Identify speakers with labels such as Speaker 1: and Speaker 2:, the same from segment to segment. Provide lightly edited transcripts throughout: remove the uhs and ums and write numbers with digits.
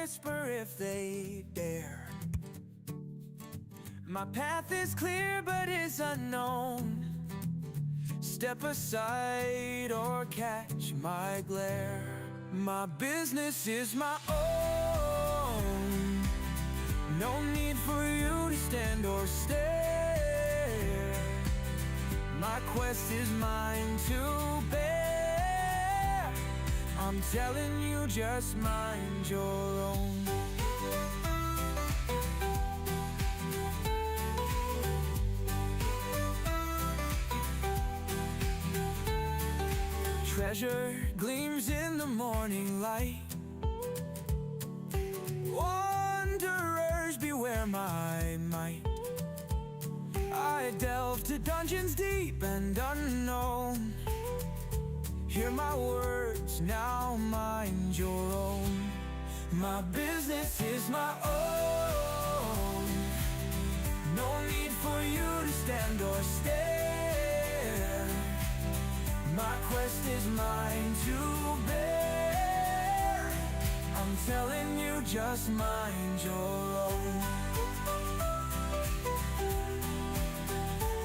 Speaker 1: whisper if they dare. My path is clear but is unknown. Step aside or catch my glare. My business is my own. No need for you to stand or stare. My quest is mine to bear. I'm telling you, just mind your own. Treasure gleams in the morning light. Wanderers beware my might. I delve to dungeons deep and unknown. Hear my words, now mind your own. My business is my own. No need for you to stand or stare. My quest is mine to bear. I'm telling you, just mind your own.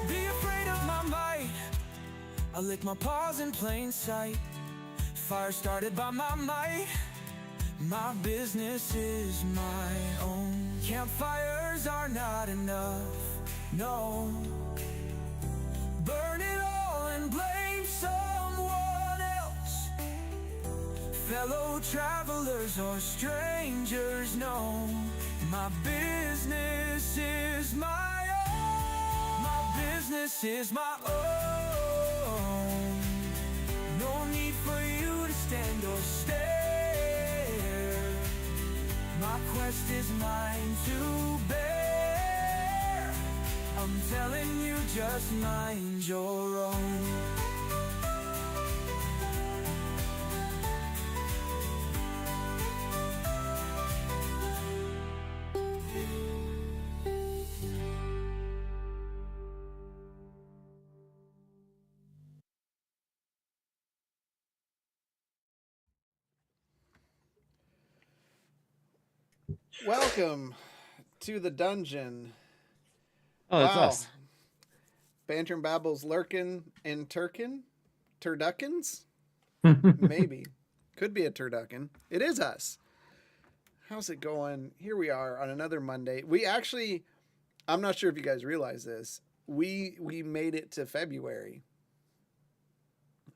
Speaker 1: Be afraid of my might. I lick my paws in plain sight. Fire started by my might. My business is my own. Campfires are not enough, no. Burn it all and blame someone else. Fellow travelers or strangers know my business is my own. My business is my own. No need for you to stand or stare. My quest is mine to bear. I'm telling you, just mind your own.
Speaker 2: Welcome to the dungeon.
Speaker 3: Oh, that's us.
Speaker 2: Banter and Babbles lurkin' and turduckins? Maybe. Could be a turducken. It is us. How's it going? Here we are on another Monday. We actually, I'm not sure if you guys realize this. We made it to February.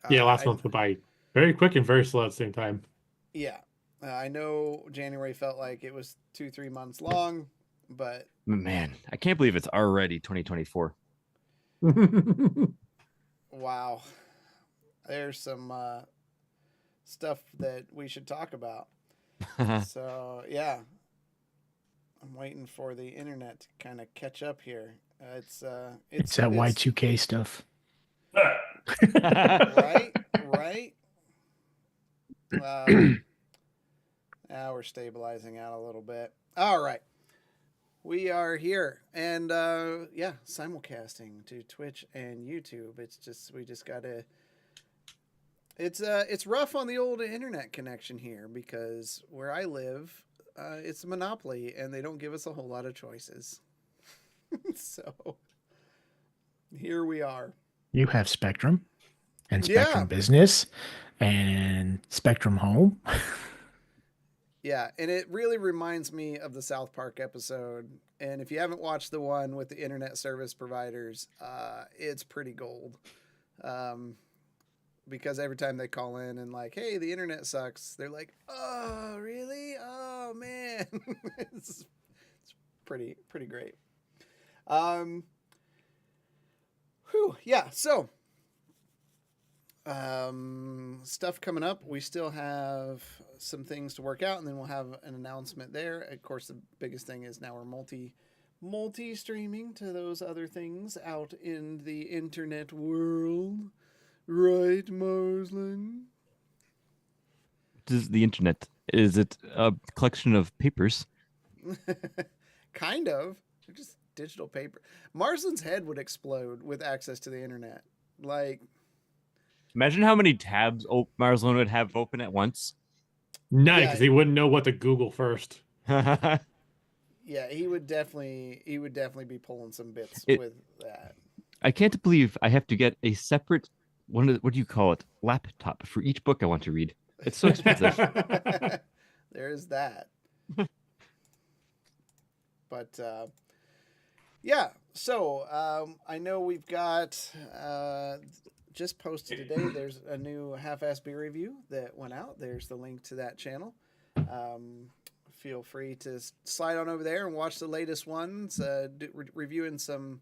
Speaker 4: Yeah, last month went by very quick and very slow at the same time.
Speaker 2: Yeah. I know January felt like it was 2-3 months long, but
Speaker 3: Man, I can't believe it's already 2024.
Speaker 2: wow. There's some stuff that we should talk about. So, yeah. I'm waiting for the internet to kind of catch up here. It's that
Speaker 5: Y2K stuff.
Speaker 2: Right. Now we're stabilizing out a little bit. All right. We are here and simulcasting to Twitch and YouTube. We just gotta. It's rough on the old internet connection here because where I live, it's a monopoly and they don't give us a whole lot of choices. So here we are.
Speaker 5: You have Spectrum and Spectrum Business and Spectrum Home.
Speaker 2: Yeah, and it really reminds me of the South Park episode. And if you haven't watched the one with the internet service providers, it's pretty gold. Because every time they call in and like, hey, the internet sucks, they're like, oh, really? Oh, man. it's pretty great. Yeah, so stuff coming up. We still have some things to work out, and then we'll have an announcement there. Of course, the biggest thing is now we're multi-streaming to those other things out in the internet world. Right, Marzlin?
Speaker 3: What is the internet? Is it a collection of papers?
Speaker 2: Kind of. They're just digital paper. Marzlin's head would explode with access to the internet. Like,
Speaker 3: imagine how many tabs Marzlin would have open at once.
Speaker 4: No,
Speaker 2: Yeah.
Speaker 4: because he wouldn't know what to Google first.
Speaker 2: Yeah, he would definitely be pulling some bits
Speaker 3: It,
Speaker 2: with that.
Speaker 3: I can't believe I have to get a separate what do you call it? Laptop for each book I want to read. It's so expensive.
Speaker 2: There is that. But yeah, so I know we've got just posted today. There's a new half-ass beer review that went out. There's the link to that channel. Feel free to slide on over there and watch the latest ones. Reviewing some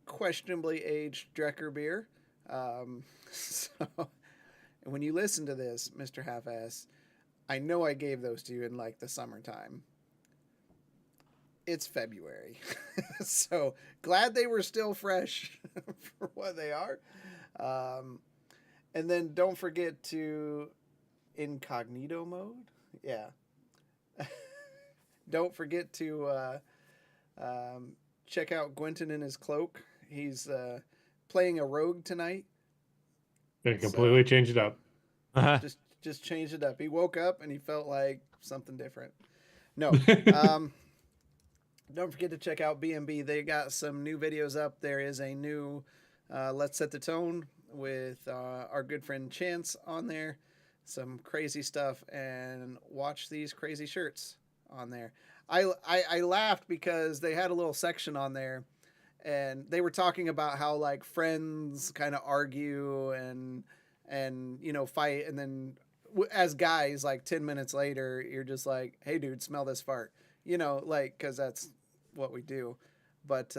Speaker 2: questionably aged Drecker beer. So when you listen to this, Mr. Half-ass, I know I gave those to you in like the summertime. It's February. So glad they were still fresh for what they are. And then don't forget to incognito mode. Yeah. Don't forget to check out Gwenton in his cloak. He's playing a rogue tonight.
Speaker 4: They completely changed it up.
Speaker 2: Just changed it up. He woke up and he felt like something different. No. Don't forget to check out B&B. They got some new videos up. There is a new Let's Set the Tone with our good friend Chance on there. Some crazy stuff, and watch these crazy shirts on there. I laughed because they had a little section on there, and they were talking about how like friends kind of argue and you know fight, and then as guys like 10 minutes later you're just like, hey dude, smell this fart, you know, like because that's what we do. But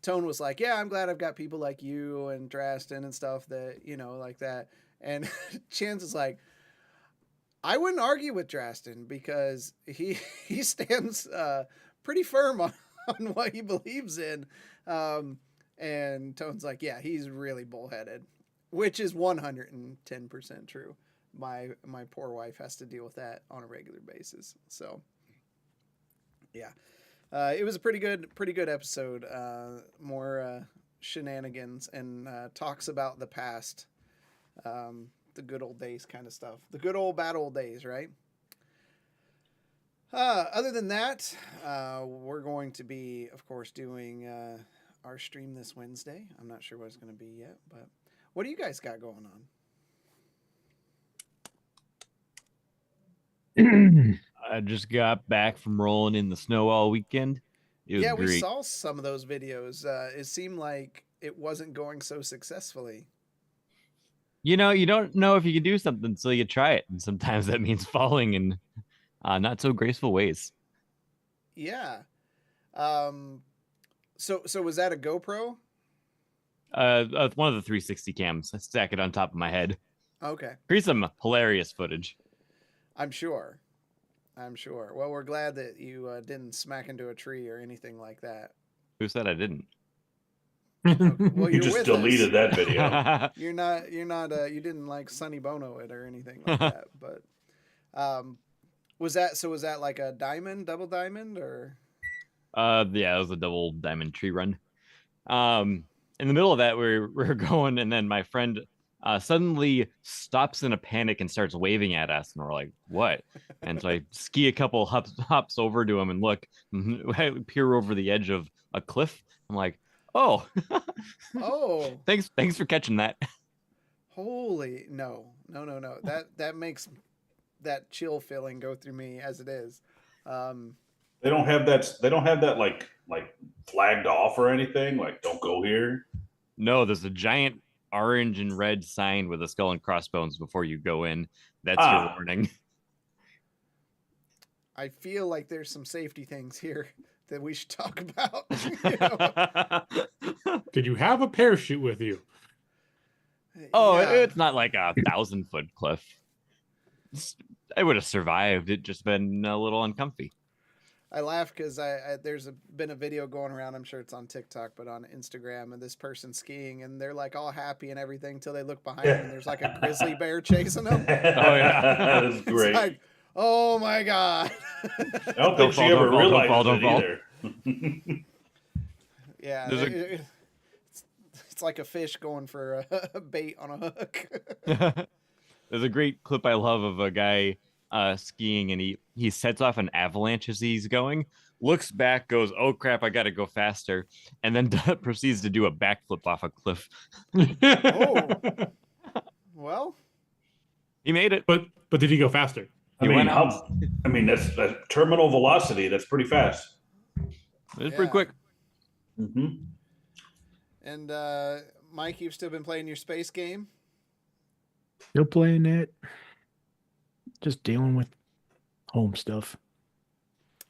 Speaker 2: Tone was like, yeah, I'm glad I've got people like you and Drastin and stuff that, you know, like that. And Chance is like, I wouldn't argue with Drastin because he stands pretty firm on what he believes in. And Tone's like, yeah, he's really bullheaded, which is 110% true. My poor wife has to deal with that on a regular basis. So yeah, it was a pretty good episode. More shenanigans and talks about the past. The good old days kind of stuff. The good old bad old days, right? Other than that, we're going to be, of course, doing our stream this Wednesday. I'm not sure what it's going to be yet, but what do you guys got going
Speaker 3: on? I just got back from rolling in the snow all weekend. It was great.
Speaker 2: We saw some of those videos. It seemed like it wasn't going so successfully.
Speaker 3: You know, you don't know if you can do something until you try it. And sometimes that means falling in not so graceful ways.
Speaker 2: Yeah. So was that a GoPro?
Speaker 3: One of the 360 cams. I stack it on top of my head.
Speaker 2: Okay.
Speaker 3: Here's some hilarious footage.
Speaker 2: I'm sure. Well, we're glad that you didn't smack into a tree or anything like that.
Speaker 3: Who said I didn't?
Speaker 2: Well,
Speaker 6: you just deleted that video.
Speaker 2: You're not. You didn't like Sonny Bono it or anything like that. But was that like a double diamond, or?
Speaker 3: Yeah, it was a double diamond tree run. In the middle of that, we're going, and then my friend suddenly stops in a panic and starts waving at us, and we're like, "What?" And so I ski a couple hops over to him and look. I peer over the edge of a cliff. I'm like, "Oh,
Speaker 2: oh,
Speaker 3: thanks for catching that."
Speaker 2: Holy no! That makes that chill feeling go through me as it is.
Speaker 6: They don't have that like flagged off or anything. Like, don't go here.
Speaker 3: No, there's a giant orange and red sign with a skull and crossbones before you go in. That's your warning.
Speaker 2: I feel like there's some safety things here that we should talk about. You know?
Speaker 4: Did you have a parachute with you?
Speaker 3: Oh, yeah. It's not like a 1,000-foot cliff. I would have survived. It just been a little uncomfy.
Speaker 2: I laugh because there's been a video going around. I'm sure it's on TikTok, but on Instagram, of this person skiing, and they're like all happy and everything till they look behind them, and there's like a grizzly bear chasing them.
Speaker 3: Oh yeah,
Speaker 6: that is great.
Speaker 2: It's like, oh my god!
Speaker 6: I don't think she ever realized it either.
Speaker 2: Yeah, it's like a fish going for a bait on a hook.
Speaker 3: There's a great clip I love of a guy skiing, and he sets off an avalanche as he's going, looks back, goes, "Oh crap, I gotta go faster," and then proceeds to do a backflip off a cliff.
Speaker 2: Oh. Well,
Speaker 3: He made it.
Speaker 4: But did he go faster?
Speaker 3: He went out.
Speaker 6: That's terminal velocity. That's pretty fast.
Speaker 3: It was pretty quick.
Speaker 6: Mm-hmm.
Speaker 2: And Mike, you've still been playing your space game?
Speaker 5: Still playing that. Just dealing with home stuff.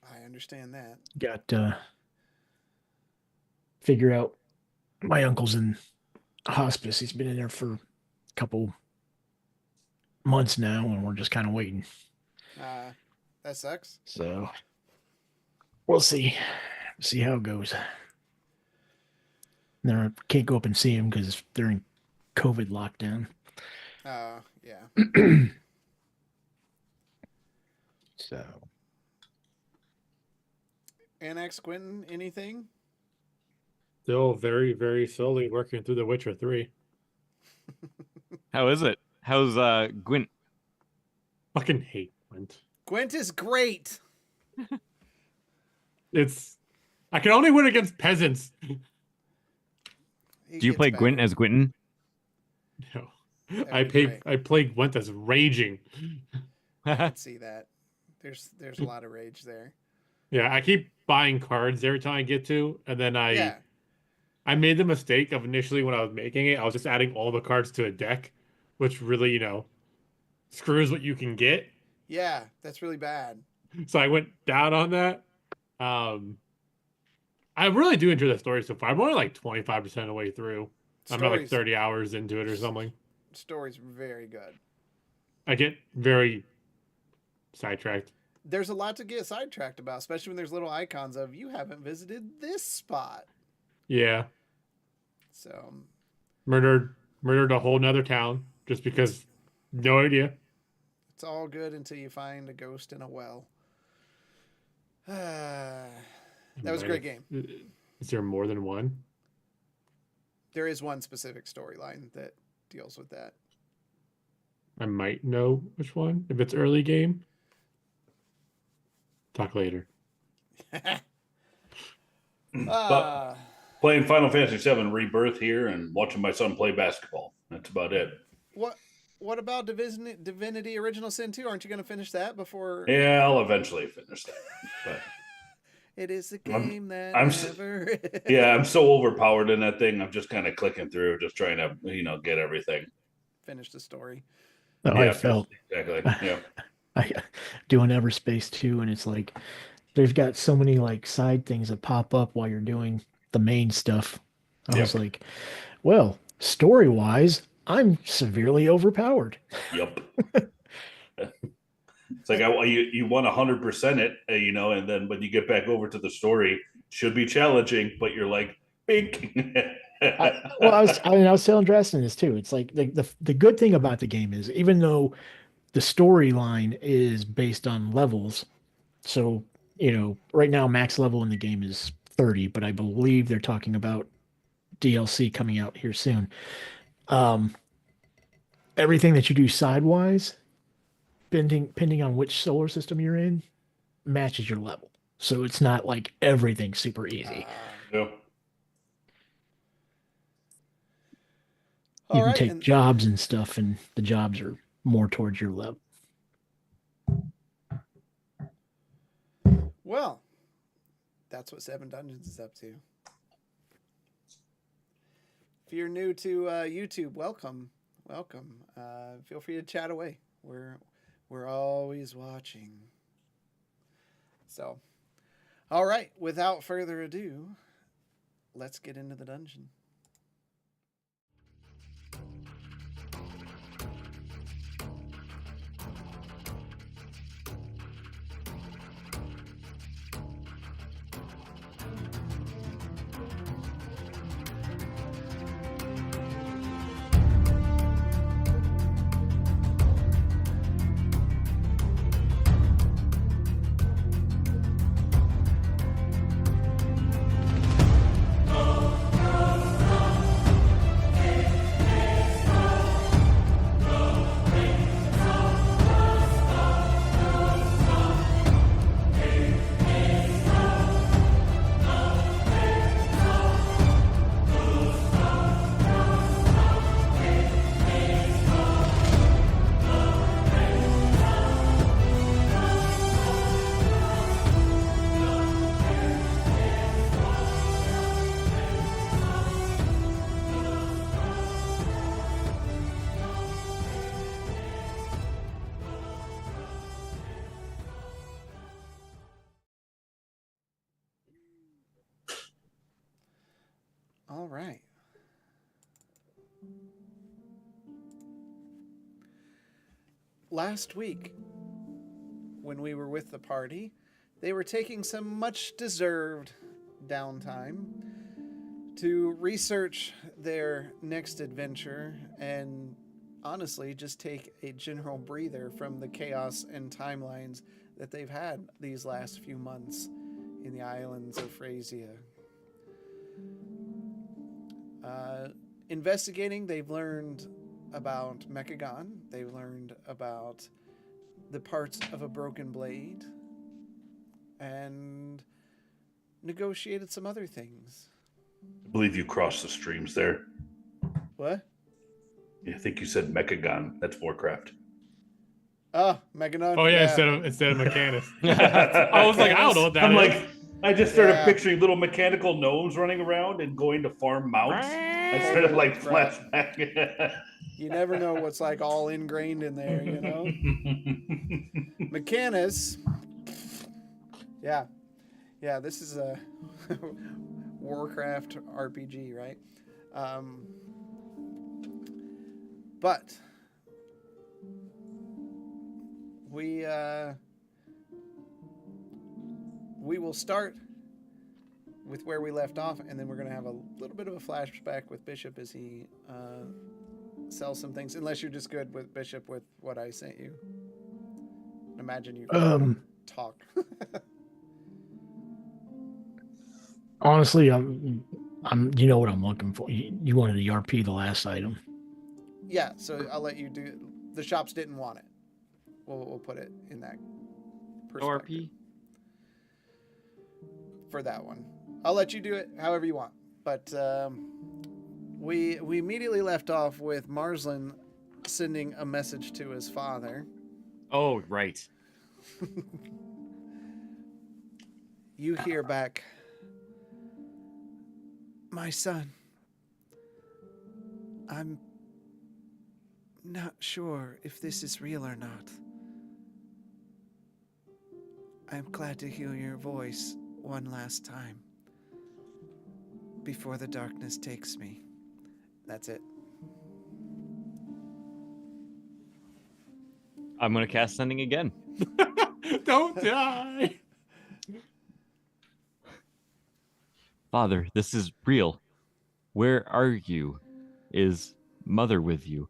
Speaker 2: I understand that.
Speaker 5: Got to figure out. My uncle's in hospice. He's been in there for a couple months now, and we're just kind of waiting.
Speaker 2: That sucks.
Speaker 5: So we'll see. See how it goes. Then I can't go up and see him because they're in COVID lockdown.
Speaker 2: Yeah.
Speaker 5: So.
Speaker 2: Annex Quentin, anything?
Speaker 4: Still very, very slowly working through The Witcher 3.
Speaker 3: How is it? How's Gwent?
Speaker 4: Fucking hate Gwent.
Speaker 2: Gwent is great.
Speaker 4: I can only win against peasants.
Speaker 3: Do you play Gwent as Gwynton?
Speaker 4: No. I play Gwent as raging.
Speaker 2: I can see that. There's a lot of rage there.
Speaker 4: Yeah, I keep buying cards every time I get to, and then I made the mistake of initially when I was making it, I was just adding all the cards to a deck, which really, screws what you can get.
Speaker 2: Yeah, that's really bad.
Speaker 4: So I went down on that. I really do enjoy the story so far. I'm only like 25% of the way through. I'm not like 30 hours into it or something.
Speaker 2: Story's very good.
Speaker 4: I get very sidetracked.
Speaker 2: There's a lot to get sidetracked about, especially when there's little icons of you haven't visited this spot.
Speaker 4: Yeah.
Speaker 2: So
Speaker 4: murdered a whole nother town just because no idea.
Speaker 2: It's all good until you find a ghost in a well. That was a great game.
Speaker 4: Is there more than one?
Speaker 2: There is one specific storyline that deals with that.
Speaker 4: I might know which one if it's early game. Talk later.
Speaker 6: But playing Final Fantasy VII Rebirth here and watching my son play basketball. That's about it.
Speaker 2: What about Divinity Original Sin 2? Aren't you going to finish that before?
Speaker 6: Yeah, I'll eventually finish that. But
Speaker 2: it is a game never.
Speaker 6: Yeah, I'm so overpowered in that thing. I'm just kind of clicking through, just trying to, get everything.
Speaker 2: Finish the story.
Speaker 5: Oh,
Speaker 6: yeah,
Speaker 5: I felt
Speaker 6: exactly. Yeah.
Speaker 5: I doing Everspace 2, and it's like they've got so many like side things that pop up while you're doing the main stuff. I was like, well, story wise, I'm severely overpowered.
Speaker 6: Yep. It's like you want 100% it, and then when you get back over to the story, should be challenging, but you're like, bink.
Speaker 5: I was telling Dresden this too. It's like the good thing about the game is even though the storyline is based on levels, so right now max level in the game is 30, but I believe they're talking about DLC coming out here soon. Everything that you do sidewise, depending on which solar system you're in, matches your level. So it's not like everything super easy.
Speaker 6: Yeah.
Speaker 5: You can take jobs and stuff, and the jobs are more towards your level.
Speaker 2: Well, that's what 7 Dungeons is up to. If you're new to YouTube, welcome. Feel free to chat away. We're always watching. So, all right. Without further ado, let's get into the dungeon. All right. Last week, when we were with the party, they were taking some much-deserved downtime to research their next adventure and honestly just take a general breather from the chaos and timelines that they've had these last few months in the islands of Phrasia. Investigating, they've learned about Mechagon. They've learned about the parts of a broken blade and negotiated some other things.
Speaker 6: I believe you crossed the streams there.
Speaker 2: What?
Speaker 6: I think you said Mechagon. That's Warcraft.
Speaker 2: Oh, Mechagon.
Speaker 4: Oh yeah, instead of Mechanus. I was like, I don't know what that is.
Speaker 6: Like, I just started picturing little mechanical gnomes running around and going to farm mounts. I started like flashback.
Speaker 2: You never know what's like all ingrained in there, you know? Mechanus. Yeah. Yeah, this is a Warcraft RPG, right? But we will start with where we left off, and then we're going to have a little bit of a flashback with Bishop as he sells some things, unless you're just good with Bishop with what I sent you. Imagine you talk.
Speaker 5: Honestly, I'm. You know what I'm looking for. You wanted the RP, the last item.
Speaker 2: Yeah, so I'll let you do. The shops didn't want it. We'll put it in that perspective.
Speaker 3: RP
Speaker 2: for that one. I'll let you do it however you want. But we immediately left off with Marzlin sending a message to his father.
Speaker 3: Oh, right.
Speaker 2: You hear back, my son, I'm not sure if this is real or not. I'm glad to hear your voice one last time before the darkness takes me. That's it.
Speaker 3: I'm going to cast Sending again.
Speaker 4: Don't die.
Speaker 3: Father, this is real. Where are you? Is Mother with you?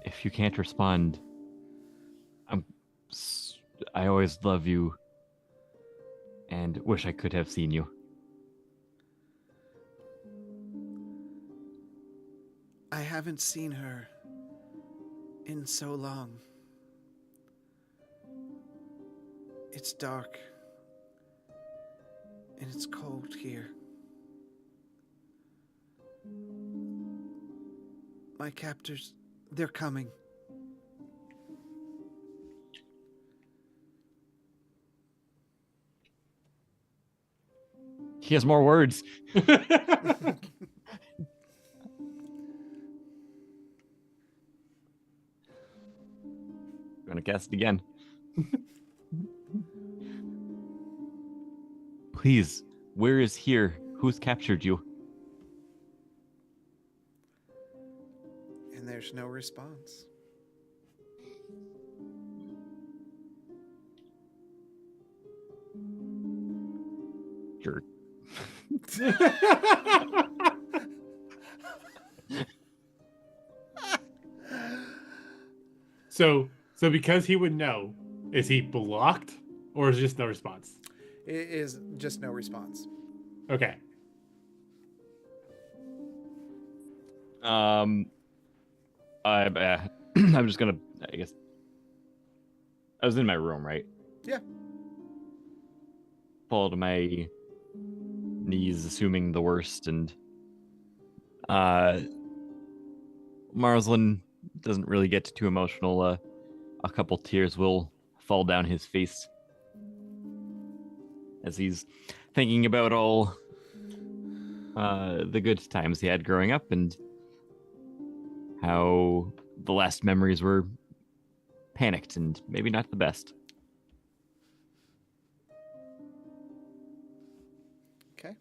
Speaker 3: If you can't respond, I always love you and wish I could have seen you.
Speaker 2: I haven't seen her in so long. It's dark and it's cold here. My captors, they're coming.
Speaker 3: He has more words. Gonna cast it again. Please, where is here? Who's captured you?
Speaker 2: And there's no response.
Speaker 3: Jerk.
Speaker 4: So because he would know, is he blocked or is it just no response?
Speaker 2: It is just no response.
Speaker 4: Okay.
Speaker 3: I'm just gonna, I guess. I was in my room, right?
Speaker 2: Yeah.
Speaker 3: Fall to my knees, assuming the worst, and Marzlin doesn't really get too emotional. A couple tears will fall down his face as he's thinking about all the good times he had growing up and how the last memories were panicked and maybe not the best.
Speaker 2: Okay.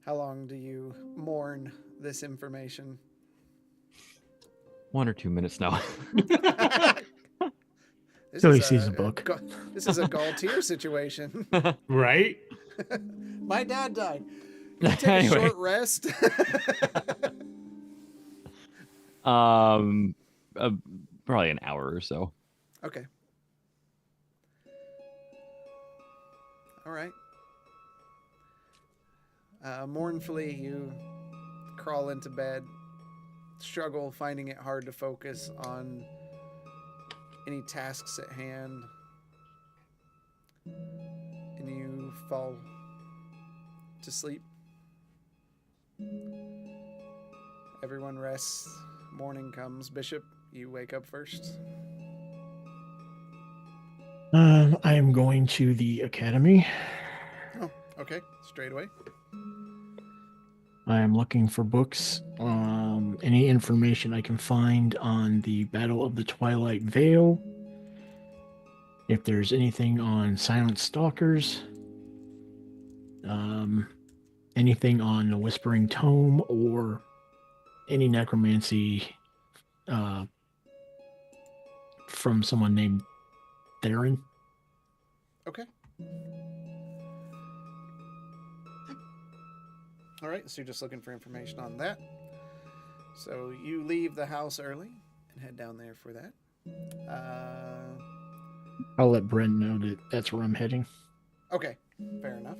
Speaker 2: How long do you mourn this information?
Speaker 3: 1 or 2 minutes now.
Speaker 2: This
Speaker 5: Till
Speaker 2: is
Speaker 5: he sees the book.
Speaker 2: This is a Galtier situation.
Speaker 4: Right?
Speaker 2: My dad died. Can we take a
Speaker 3: Anyway.
Speaker 2: short rest?
Speaker 3: Probably an hour or so.
Speaker 2: Okay. All right. Mournfully, you crawl into bed, struggle finding it hard to focus on any tasks at hand, and you fall to sleep. Everyone rests. Morning comes. Bishop, you wake up first.
Speaker 5: I am going to the academy.
Speaker 2: Oh, okay. Straight away.
Speaker 5: I am looking for books. Any information I can find on the Battle of the Twilight Vale. If there's anything on Silent Stalkers. Anything on the Whispering Tome or any necromancy from someone named Theron.
Speaker 2: Okay. All right, so you're just looking for information on that. So you leave the house early and head down there for that.
Speaker 5: I'll let Brent know that that's where I'm heading.
Speaker 2: Okay, fair enough.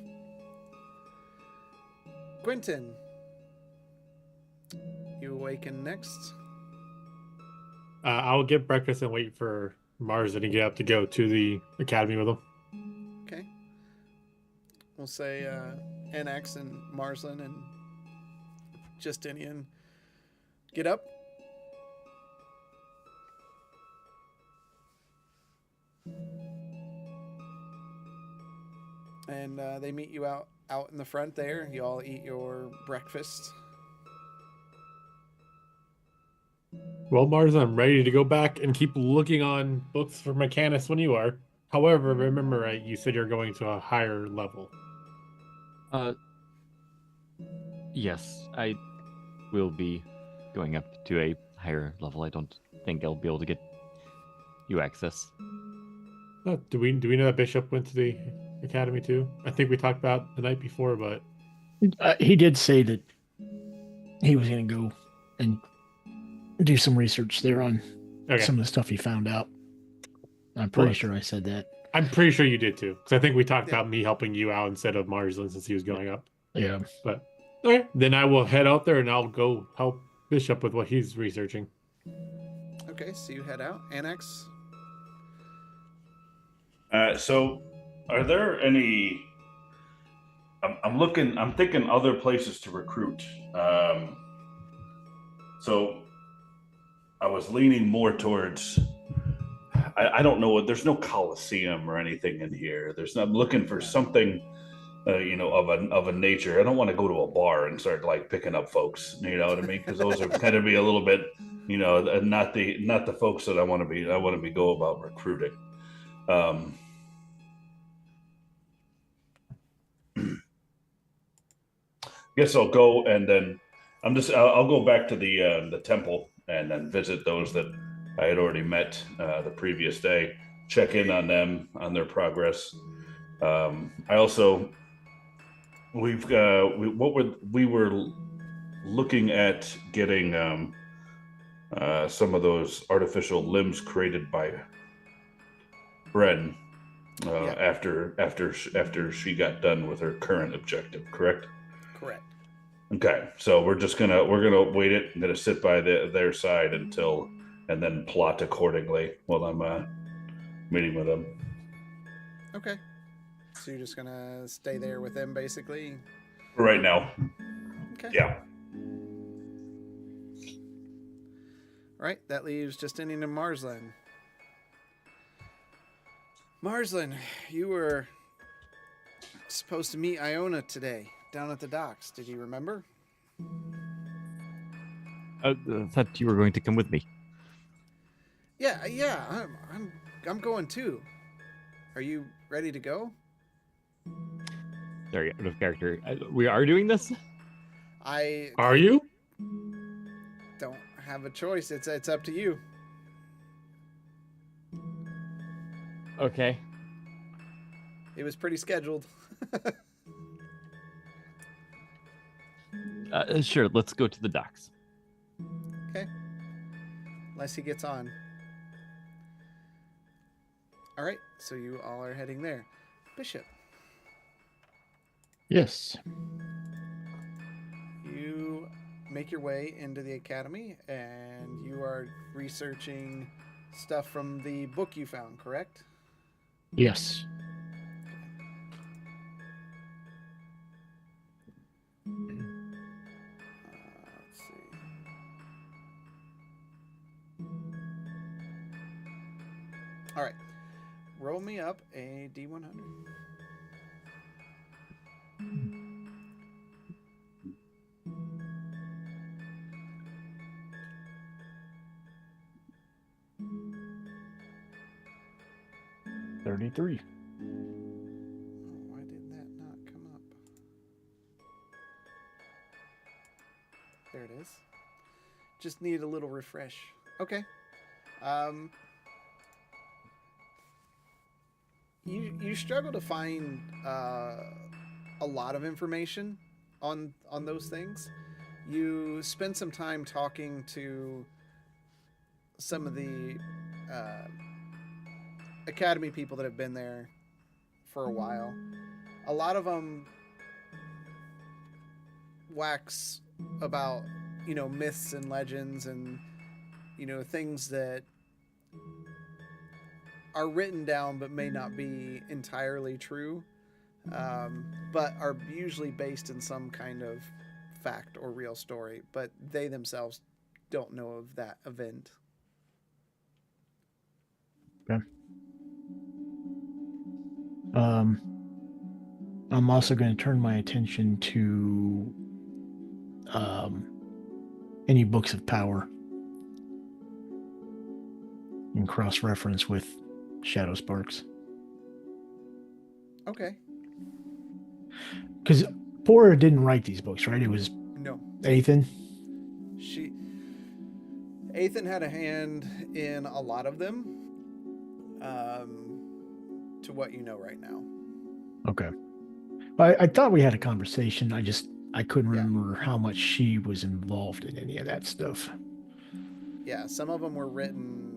Speaker 2: Quentin, you awaken next.
Speaker 4: I'll get breakfast and wait for Marzlin to get up to go to the academy with him.
Speaker 2: Okay. We'll say NX and Marzlin and Justinian get up. And they meet you out in the front there. You all eat your breakfast.
Speaker 4: Well, Marzlin, I'm ready to go back and keep looking on books for mechanics when you are. However, remember, right, you said you're going to a higher level.
Speaker 3: Yes, I will be going up to a higher level. I don't think I'll be able to get you access.
Speaker 4: Oh, do we know that Bishop went to the academy too? I think we talked about the night before, but
Speaker 5: He did say that he was going to go and do some research there on some of the stuff he found out. I'm pretty sure I said that.
Speaker 4: I'm pretty sure you did too, because I think we talked about me helping you out instead of Marzlin since he was going up.
Speaker 5: Yeah.
Speaker 4: But okay, then I will head out there and I'll go help Bishop with what he's researching.
Speaker 2: Okay, so you head out. Annex?
Speaker 6: So, are there any? I'm thinking other places to recruit. So, I was leaning more towards. I don't know what. There's no coliseum or anything in here. I'm looking for something, of a nature. I don't want to go to a bar and start like picking up folks. You know what I mean? Because those are kind of be a little bit, not the folks that I want to be go about recruiting. Guess I'll go and then I'll go back to the temple and then visit those that I had already met the previous day. Check in on them on their progress. I also we were looking at getting some of those artificial limbs created by Bren after she got done with her current objective, correct?
Speaker 2: Correct.
Speaker 6: Okay, so we're gonna wait it. I'm gonna sit by their side and then plot accordingly while I'm meeting with them.
Speaker 2: Okay. So you're just gonna stay there with them, basically?
Speaker 6: Right now.
Speaker 2: Okay.
Speaker 6: Yeah.
Speaker 2: All right, that leaves Justinian and Marzlin. Marzlin, you were supposed to meet Iona today down at the docks. Did you remember?
Speaker 3: I thought you were going to come with me.
Speaker 2: Yeah. I'm going too. Are you ready to go?
Speaker 3: Sorry, out of character. We are doing this?
Speaker 4: Are you?
Speaker 2: don't have a choice. It's up to you.
Speaker 3: Okay.
Speaker 2: It was pretty scheduled.
Speaker 3: Sure, let's go to the docks.
Speaker 2: Okay. Unless he gets on. All right, so you all are heading there. Bishop,
Speaker 5: Yes.
Speaker 2: you make your way into the academy and you are researching stuff from the book you found, correct?
Speaker 5: Yes.
Speaker 2: Let's see. All right. Roll me up a D100.
Speaker 5: $33.
Speaker 2: Why did that not come up? There it is. Just need a little refresh. Okay. You struggle to find a lot of information on those things. You spend some time talking to some of the academy people that have been there for a while. A lot of them wax about, myths and legends and, things that are written down but may not be entirely true, but are usually based in some kind of fact or real story, but they themselves don't know of that event.
Speaker 5: Okay. I'm also going to turn my attention to any books of power and cross-reference with Shadowsparks.
Speaker 2: Okay.
Speaker 5: Because Pora didn't write these books, right? It was
Speaker 2: No.
Speaker 5: Ethan.
Speaker 2: Ethan had a hand in a lot of them, to what you know right now.
Speaker 5: Okay. I thought we had a conversation. I couldn't remember how much she was involved in any of that stuff.
Speaker 2: Yeah, some of them were written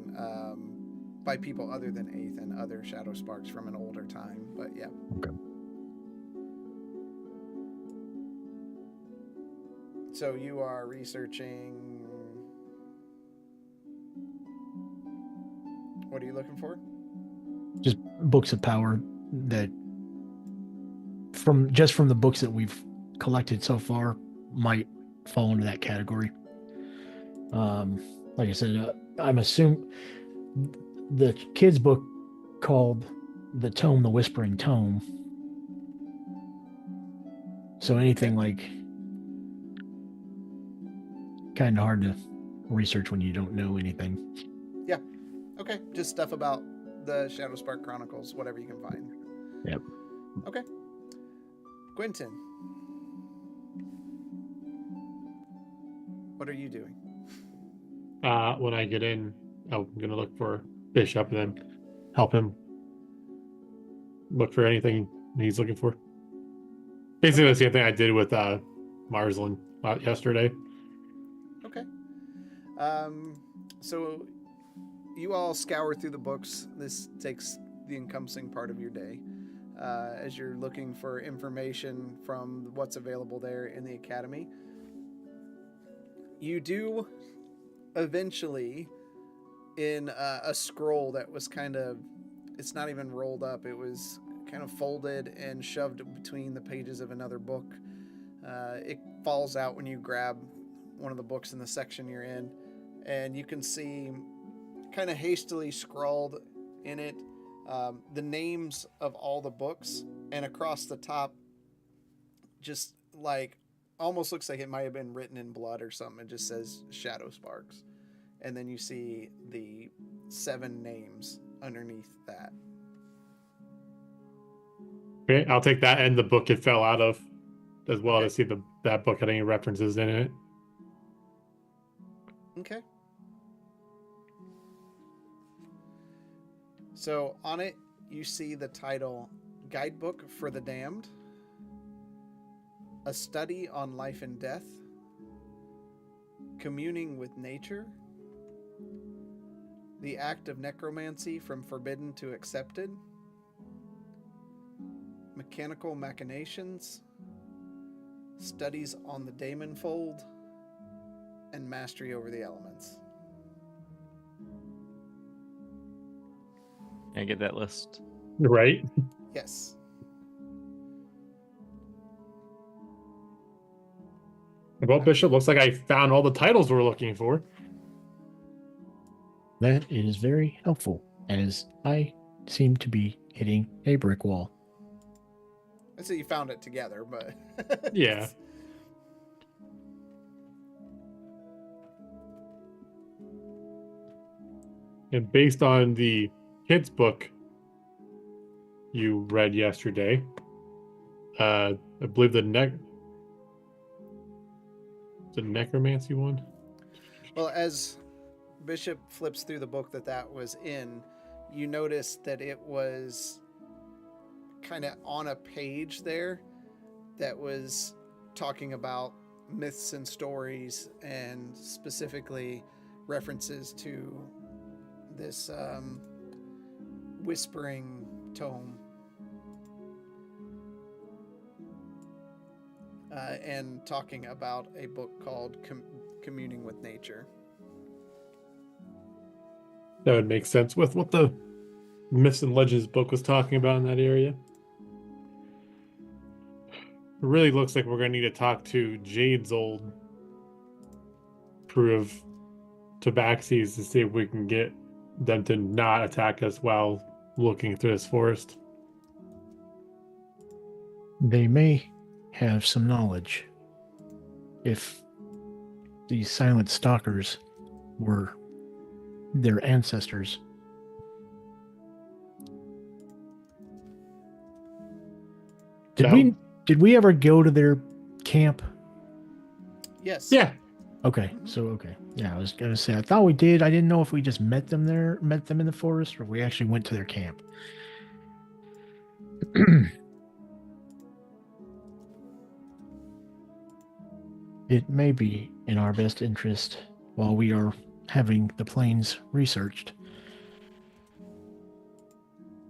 Speaker 2: by people other than Ethan, other Shadowsparks from an older time, but yeah.
Speaker 5: Okay.
Speaker 2: So you are researching... What are you looking for?
Speaker 5: Just books of power that from the books that we've collected so far might fall into that category. Like I said, I'm assuming the kid's book called The Tome, The Whispering Tome. So anything like kind of hard to research when you don't know anything.
Speaker 2: Yeah. Okay. Just stuff about the Shadowspark Chronicles, whatever you can find.
Speaker 5: Yep.
Speaker 2: Okay. Quentin. What are you doing?
Speaker 4: When I get in, I'm going to look for Bishop and then help him look for anything he's looking for. Basically, the same thing I did with Marzlin yesterday.
Speaker 2: Okay. So you all scour through the books. This takes the encompassing part of your day, as you're looking for information from what's available there in the academy. You do eventually, in a scroll that was it's not even rolled up, it was kind of folded and shoved between the pages of another book. It falls out when you grab one of the books in the section you're in, and you can see kind of hastily scrawled in it the names of all the books, and across the top, just like almost looks like it might have been written in blood or something. It just says Shadowsparks, and then you see the 7 names underneath that.
Speaker 4: Okay, I'll take that and the book it fell out of. as well
Speaker 2: Okay.
Speaker 4: to see that book had any references in it.
Speaker 2: Okay. So on it, you see the title Guidebook for the Damned, A Study on Life and Death, Communing with Nature, The Act of Necromancy from Forbidden to Accepted, Mechanical Machinations, Studies on the Daemon Fold, and Mastery over the Elements.
Speaker 3: Can I get that list?
Speaker 4: Right?
Speaker 2: Yes.
Speaker 4: Well, Bishop, looks like I found all the titles we're looking for.
Speaker 5: That is very helpful, as I seem to be hitting a brick wall.
Speaker 2: I say you found it together, but
Speaker 4: Yeah. And based on the kids' book you read yesterday, I believe the necromancy one.
Speaker 2: Well, as Bishop flips through the book that was in, you notice that it was kind of on a page there that was talking about myths and stories, and specifically references to this whispering tome, and talking about a book called Communing with Nature.
Speaker 4: That would make sense with what the Myths and Legends book was talking about in that area. It really looks like we're going to need to talk to Jade's old crew of tabaxis to see if we can get them to not attack us while looking through this forest.
Speaker 5: They may have some knowledge. If these silent stalkers were their ancestors. Did we ever go to their camp?
Speaker 2: Yes.
Speaker 4: Yeah.
Speaker 5: Okay. Yeah, I was gonna say I thought we did. I didn't know if we just met them in the forest, or we actually went to their camp. It may be in our best interest, while we are having the plains researched,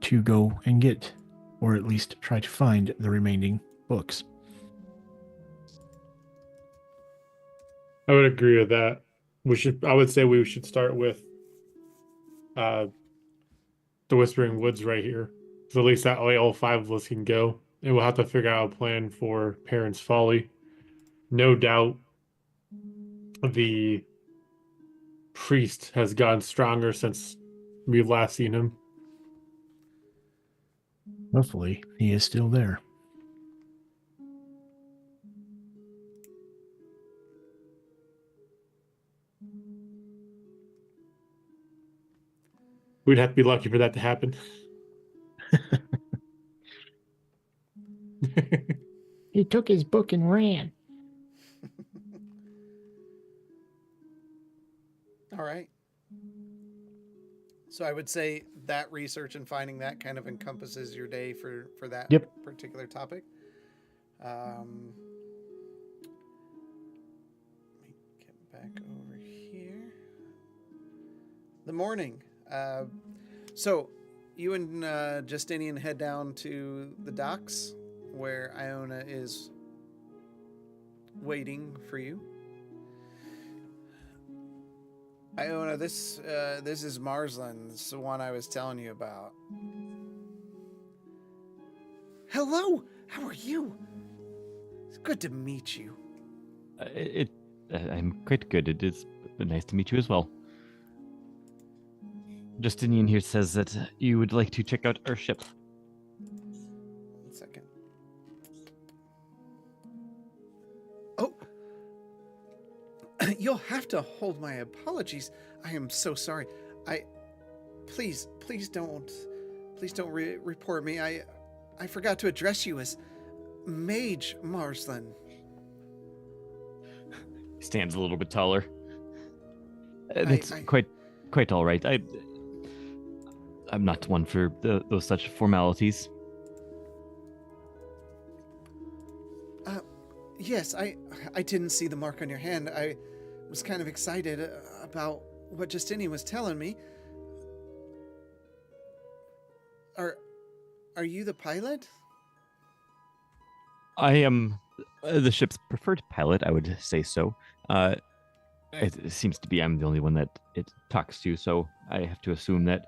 Speaker 5: to go and get, or at least try to find, the remaining books.
Speaker 4: I would agree with that. I would say we should start with the Whispering Woods right here. So at least that way all 5 of us can go. And we'll have to figure out a plan for Parents' Folly. No doubt the priest has gotten stronger since we've last seen him.
Speaker 5: Hopefully, he is still there.
Speaker 4: We'd have to be lucky for that to happen.
Speaker 5: He took his book and ran.
Speaker 2: All right. So I would say that research and finding that kind of encompasses your day for that particular topic. Let me get back over here. The morning. So you and Justinian head down to the docks where Iona is waiting for you. Iona, this is Marzlin. This is the one I was telling you about. Hello, how are you? It's good to meet you.
Speaker 3: I'm quite good. It is nice to meet you as well. Justinian here says that you would like to check out our ship.
Speaker 2: 1 second. Oh, you'll have to hold my apologies. I am so sorry. Please don't report me. I forgot to address you as Mage Marzlin.
Speaker 3: Stands a little bit taller. That's
Speaker 2: I-
Speaker 3: quite all right. I'm not one for those such formalities.
Speaker 2: Yes, I didn't see the mark on your hand. I was kind of excited about what Justinian was telling me. Are you the pilot?
Speaker 3: I am the ship's preferred pilot, I would say so. It seems to be I'm the only one that it talks to, so I have to assume that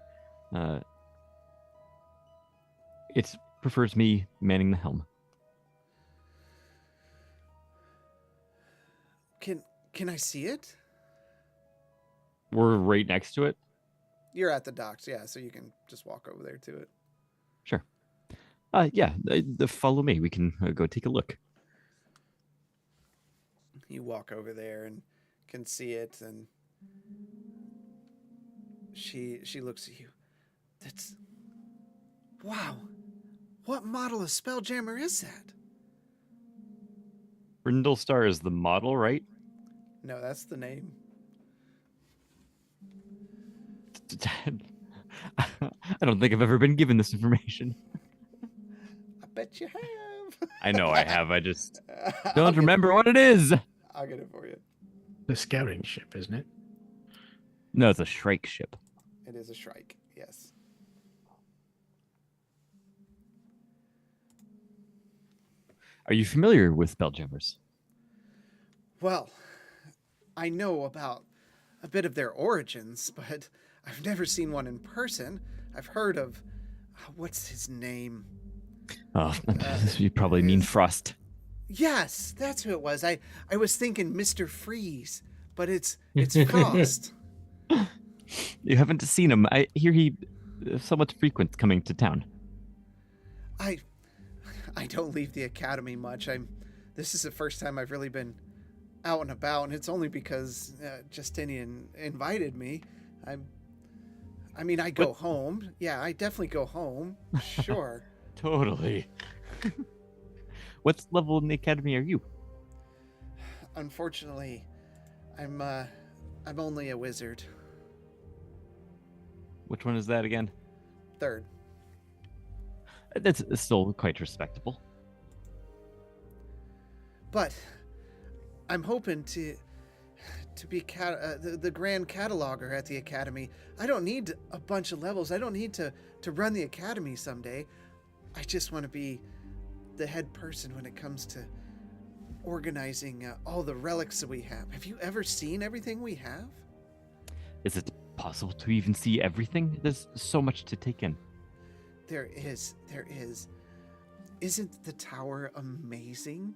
Speaker 3: it prefers me manning the helm.
Speaker 2: Can I see it?
Speaker 3: We're right next to it.
Speaker 2: You're at the docks, yeah, so you can just walk over there to it.
Speaker 3: Sure. Yeah, follow me. We can go take a look.
Speaker 2: You walk over there and can see it, and she looks at you. That's... Wow! What model of Spelljammer is that?
Speaker 3: Brindlestar is the model, right?
Speaker 2: No, that's the name.
Speaker 3: I don't think I've ever been given this information.
Speaker 2: I bet you have.
Speaker 3: I know I have. I just
Speaker 2: I'll
Speaker 3: don't
Speaker 2: get
Speaker 3: remember what it is.
Speaker 2: I'll get it for you.
Speaker 5: The scouting ship, isn't it?
Speaker 3: No, it's a Shrike ship.
Speaker 2: It is a Shrike, yes.
Speaker 3: Are you familiar with Spelljammers?
Speaker 2: Well, I know about a bit of their origins, but I've never seen one in person. I've heard of... What's his name?
Speaker 3: Oh, you probably mean Frost.
Speaker 2: Yes, that's who it was. I was thinking Mr. Freeze, but it's Frost.
Speaker 3: You haven't seen him. I hear he somewhat frequent coming to town.
Speaker 2: I don't leave the academy much. This is the first time I've really been out and about, and it's only because Justinian invited me. I mean, I go home. Yeah, I definitely go home. Sure.
Speaker 3: Totally. What level in the academy are you?
Speaker 2: Unfortunately, I'm only a wizard.
Speaker 3: Which one is that again?
Speaker 2: Third.
Speaker 3: That's still quite respectable.
Speaker 2: But I'm hoping to be the grand cataloger at the academy. I don't need a bunch of levels. I don't need to run the academy someday. I just want to be the head person when it comes to organizing all the relics that we have. Have you ever seen everything we have?
Speaker 3: Is it possible to even see everything? There's so much to take in.
Speaker 2: There is. Isn't the tower amazing?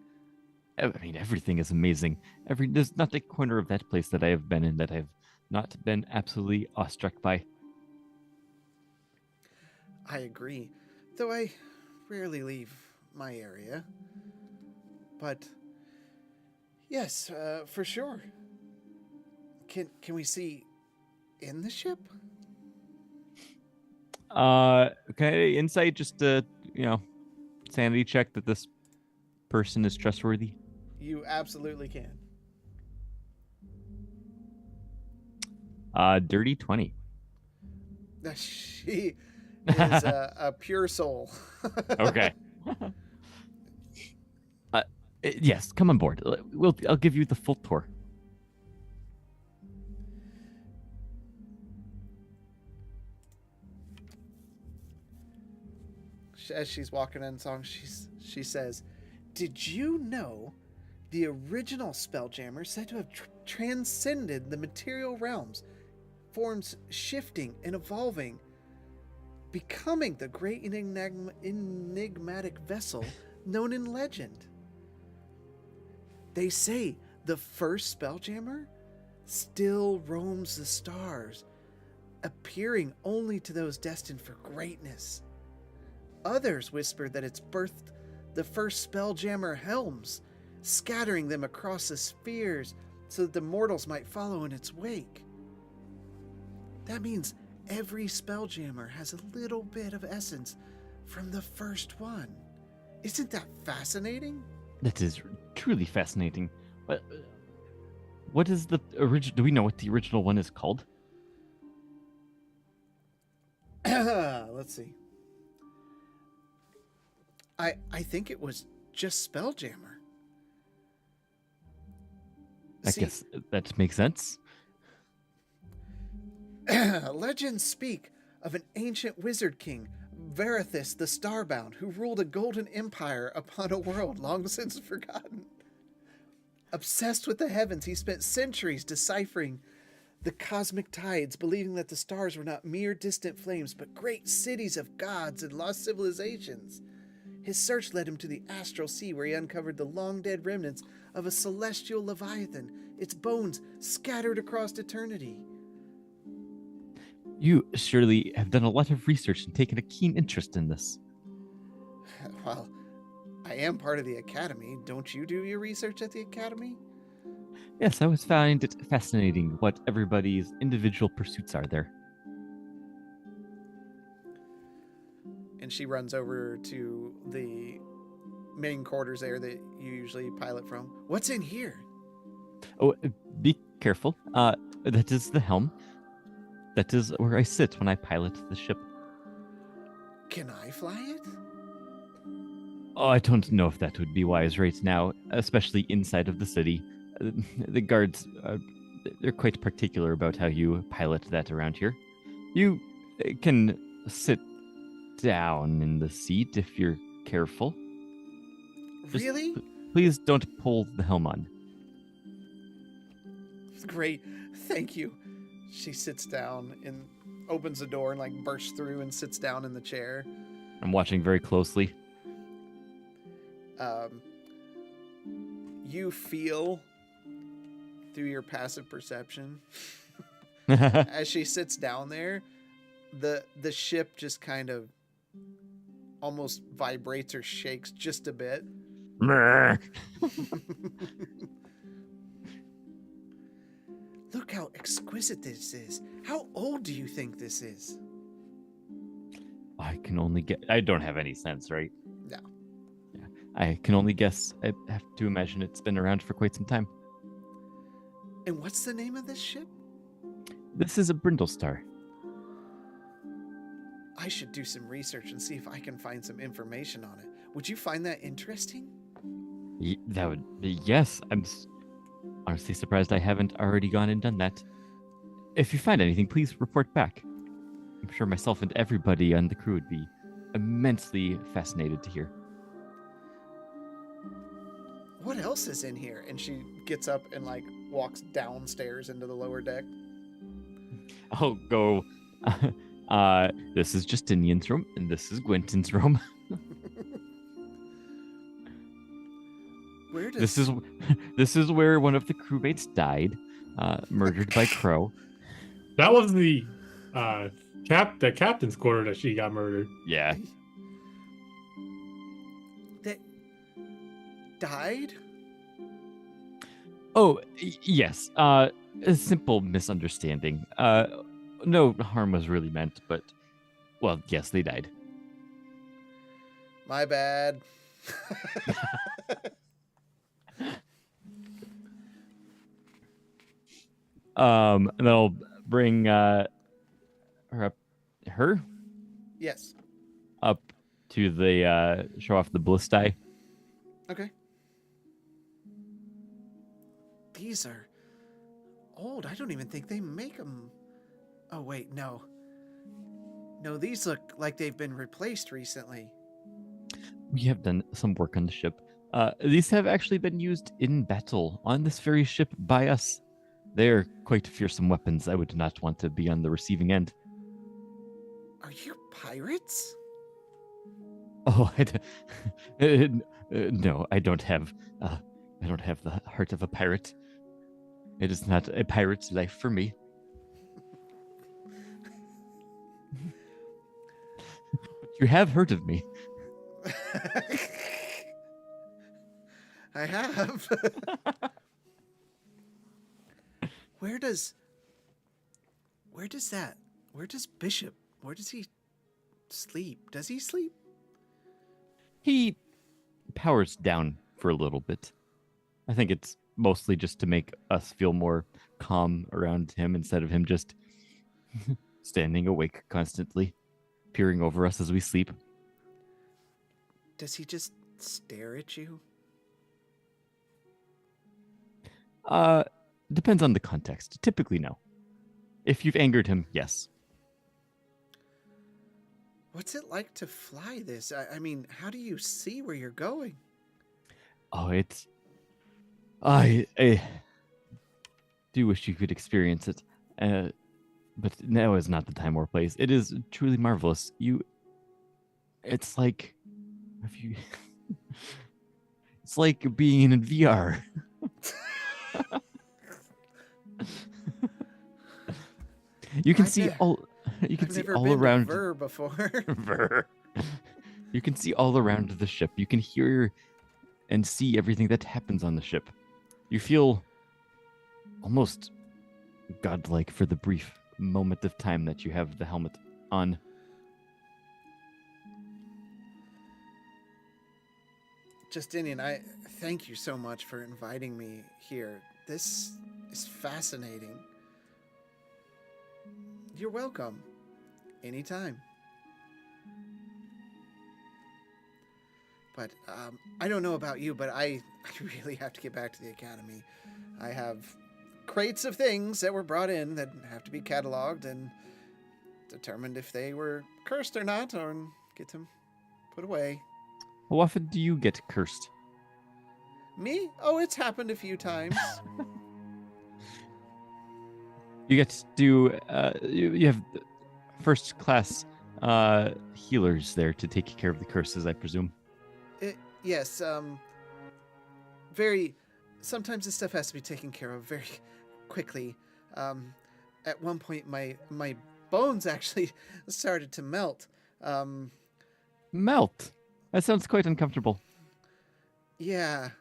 Speaker 3: I mean, everything is amazing. There's not a corner of that place that I have been in that I've not been absolutely awestruck by.
Speaker 2: I agree, though I rarely leave my area. But yes, for sure. Can we see in the ship?
Speaker 3: Okay, insight, just to, sanity check that this person is trustworthy.
Speaker 2: You absolutely can.
Speaker 3: Dirty 20.
Speaker 2: She is a pure soul.
Speaker 3: Okay. Yes, come on board. I'll give you the full tour.
Speaker 2: As she's walking in song, she says, "Did you know the original Spelljammer said to have transcended the material realms, forms shifting and evolving, becoming the great enigmatic vessel known in legend? They say the first Spelljammer still roams the stars, appearing only to those destined for greatness. Others whisper that it's birthed the first Spelljammer helms, scattering them across the spheres so that the mortals might follow in its wake. That means every Spelljammer has a little bit of essence from the first one. Isn't that fascinating?
Speaker 3: That is truly fascinating. What is the original? Do we know what the original one is called?
Speaker 2: Let's see. I think it was just Spelljammer.
Speaker 3: I guess that makes sense.
Speaker 2: Legends speak of an ancient wizard king, Verithus the Starbound, who ruled a golden empire upon a world long since forgotten. Obsessed with the heavens, he spent centuries deciphering the cosmic tides, believing that the stars were not mere distant flames, but great cities of gods and lost civilizations. His search led him to the astral sea, where he uncovered the long-dead remnants of a celestial leviathan, its bones scattered across eternity.
Speaker 3: You surely have done a lot of research and taken a keen interest in this.
Speaker 2: Well, I am part of the Academy. Don't you do your research at the Academy?
Speaker 3: Yes, I always find it fascinating what everybody's individual pursuits are there.
Speaker 2: And she runs over to the main quarters there that you usually pilot from. What's in here?
Speaker 3: Oh, be careful. That is the helm. That is where I sit when I pilot the ship.
Speaker 2: Can I fly it?
Speaker 3: Oh, I don't know if that would be wise right now, especially inside of the city. The guards, they're quite particular about how you pilot that around here. You can sit down in the seat if you're careful. Just
Speaker 2: Really?
Speaker 3: Please don't pull the helm on.
Speaker 2: Great. Thank you. She sits down and opens the door and like bursts through and sits down in the chair.
Speaker 3: I'm watching very closely.
Speaker 2: You feel through your passive perception as she sits down there, the ship just kind of almost vibrates or shakes just a bit. Look how exquisite this is. How old do you think this is?
Speaker 3: I can only get. I don't have any sense, right?
Speaker 2: No.
Speaker 3: Yeah, I can only guess. I have to imagine it's been around for quite some time.
Speaker 2: And what's the name of this ship?
Speaker 3: This is a Brindle Star.
Speaker 2: I should do some research and see if I can find some information on it. Would you find that interesting?
Speaker 3: That would be yes. I'm honestly surprised I haven't already gone and done that. If you find anything, please report back. I'm sure myself and everybody on the crew would be immensely fascinated to hear.
Speaker 2: What else is in here? And she gets up and like walks downstairs into the lower deck.
Speaker 3: I'll go. This is Justinian's room, and this is Gwynton's room.
Speaker 2: Where does
Speaker 3: This is where one of the crewmates died, murdered by Crow.
Speaker 4: That was the captain's quarter that she got murdered.
Speaker 3: Yeah.
Speaker 2: that died?
Speaker 3: Oh, yes. A simple misunderstanding. No harm was really meant, but well, yes, they died.
Speaker 2: My bad.
Speaker 3: And then I'll bring her up. Her
Speaker 2: Yes.
Speaker 3: up to the show off the ballista.
Speaker 2: Okay. These are old. I don't even think they make them. Oh, wait, no. No, these look like they've been replaced recently.
Speaker 3: We have done some work on the ship. These have actually been used in battle on this very ship by us. They are quite fearsome weapons. I would not want to be on the receiving end.
Speaker 2: Are you pirates?
Speaker 3: Oh, no, I don't have. I don't have the heart of a pirate. It is not a pirate's life for me. But you have heard of me.
Speaker 2: I have. Where does Bishop, where does he sleep? Does he sleep?
Speaker 3: He power's down for a little bit. I think it's mostly just to make us feel more calm around him instead of him just standing awake constantly, peering over us as we sleep.
Speaker 2: Does he just stare at you?
Speaker 3: Depends on the context. Typically, no. If you've angered him, yes.
Speaker 2: What's it like to fly this? I mean, how do you see where you're going?
Speaker 3: Oh, it's... I do wish you could experience it. But now is not the time or place. It is truly marvelous. It's like... If you... It's like being in VR. You can see all. You can
Speaker 2: I've
Speaker 3: see
Speaker 2: never
Speaker 3: all
Speaker 2: been
Speaker 3: around.
Speaker 2: to Ver before.
Speaker 3: Ver. You can see all around the ship. You can hear and see everything that happens on the ship. You feel almost godlike for the brief moment of time that you have the helmet on.
Speaker 2: Justinian, I thank you so much for inviting me here. This is fascinating. You're welcome. Anytime. But I don't know about you, but I really have to get back to the academy. I have crates of things that were brought in that have to be cataloged and determined if they were cursed or not, or get them put away.
Speaker 3: How often do you get cursed?
Speaker 2: Me? Oh, it's happened a few times.
Speaker 3: You get to you have first class healers there to take care of the curses, I presume.
Speaker 2: Yes, sometimes this stuff has to be taken care of very quickly. At one point, my bones actually started to melt.
Speaker 3: Melt? That sounds quite uncomfortable.
Speaker 2: Yeah,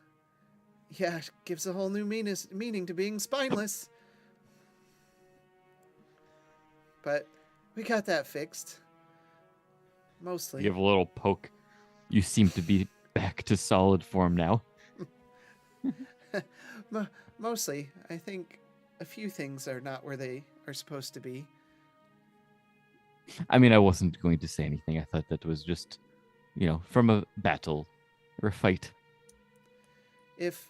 Speaker 2: it gives a whole new meaning to being spineless. But we got that fixed. Mostly.
Speaker 3: You have a little poke. You seem to be back to solid form now.
Speaker 2: Mostly. I think a few things are not where they are supposed to be.
Speaker 3: I mean, I wasn't going to say anything. I thought that was just, from a battle or a fight.
Speaker 2: If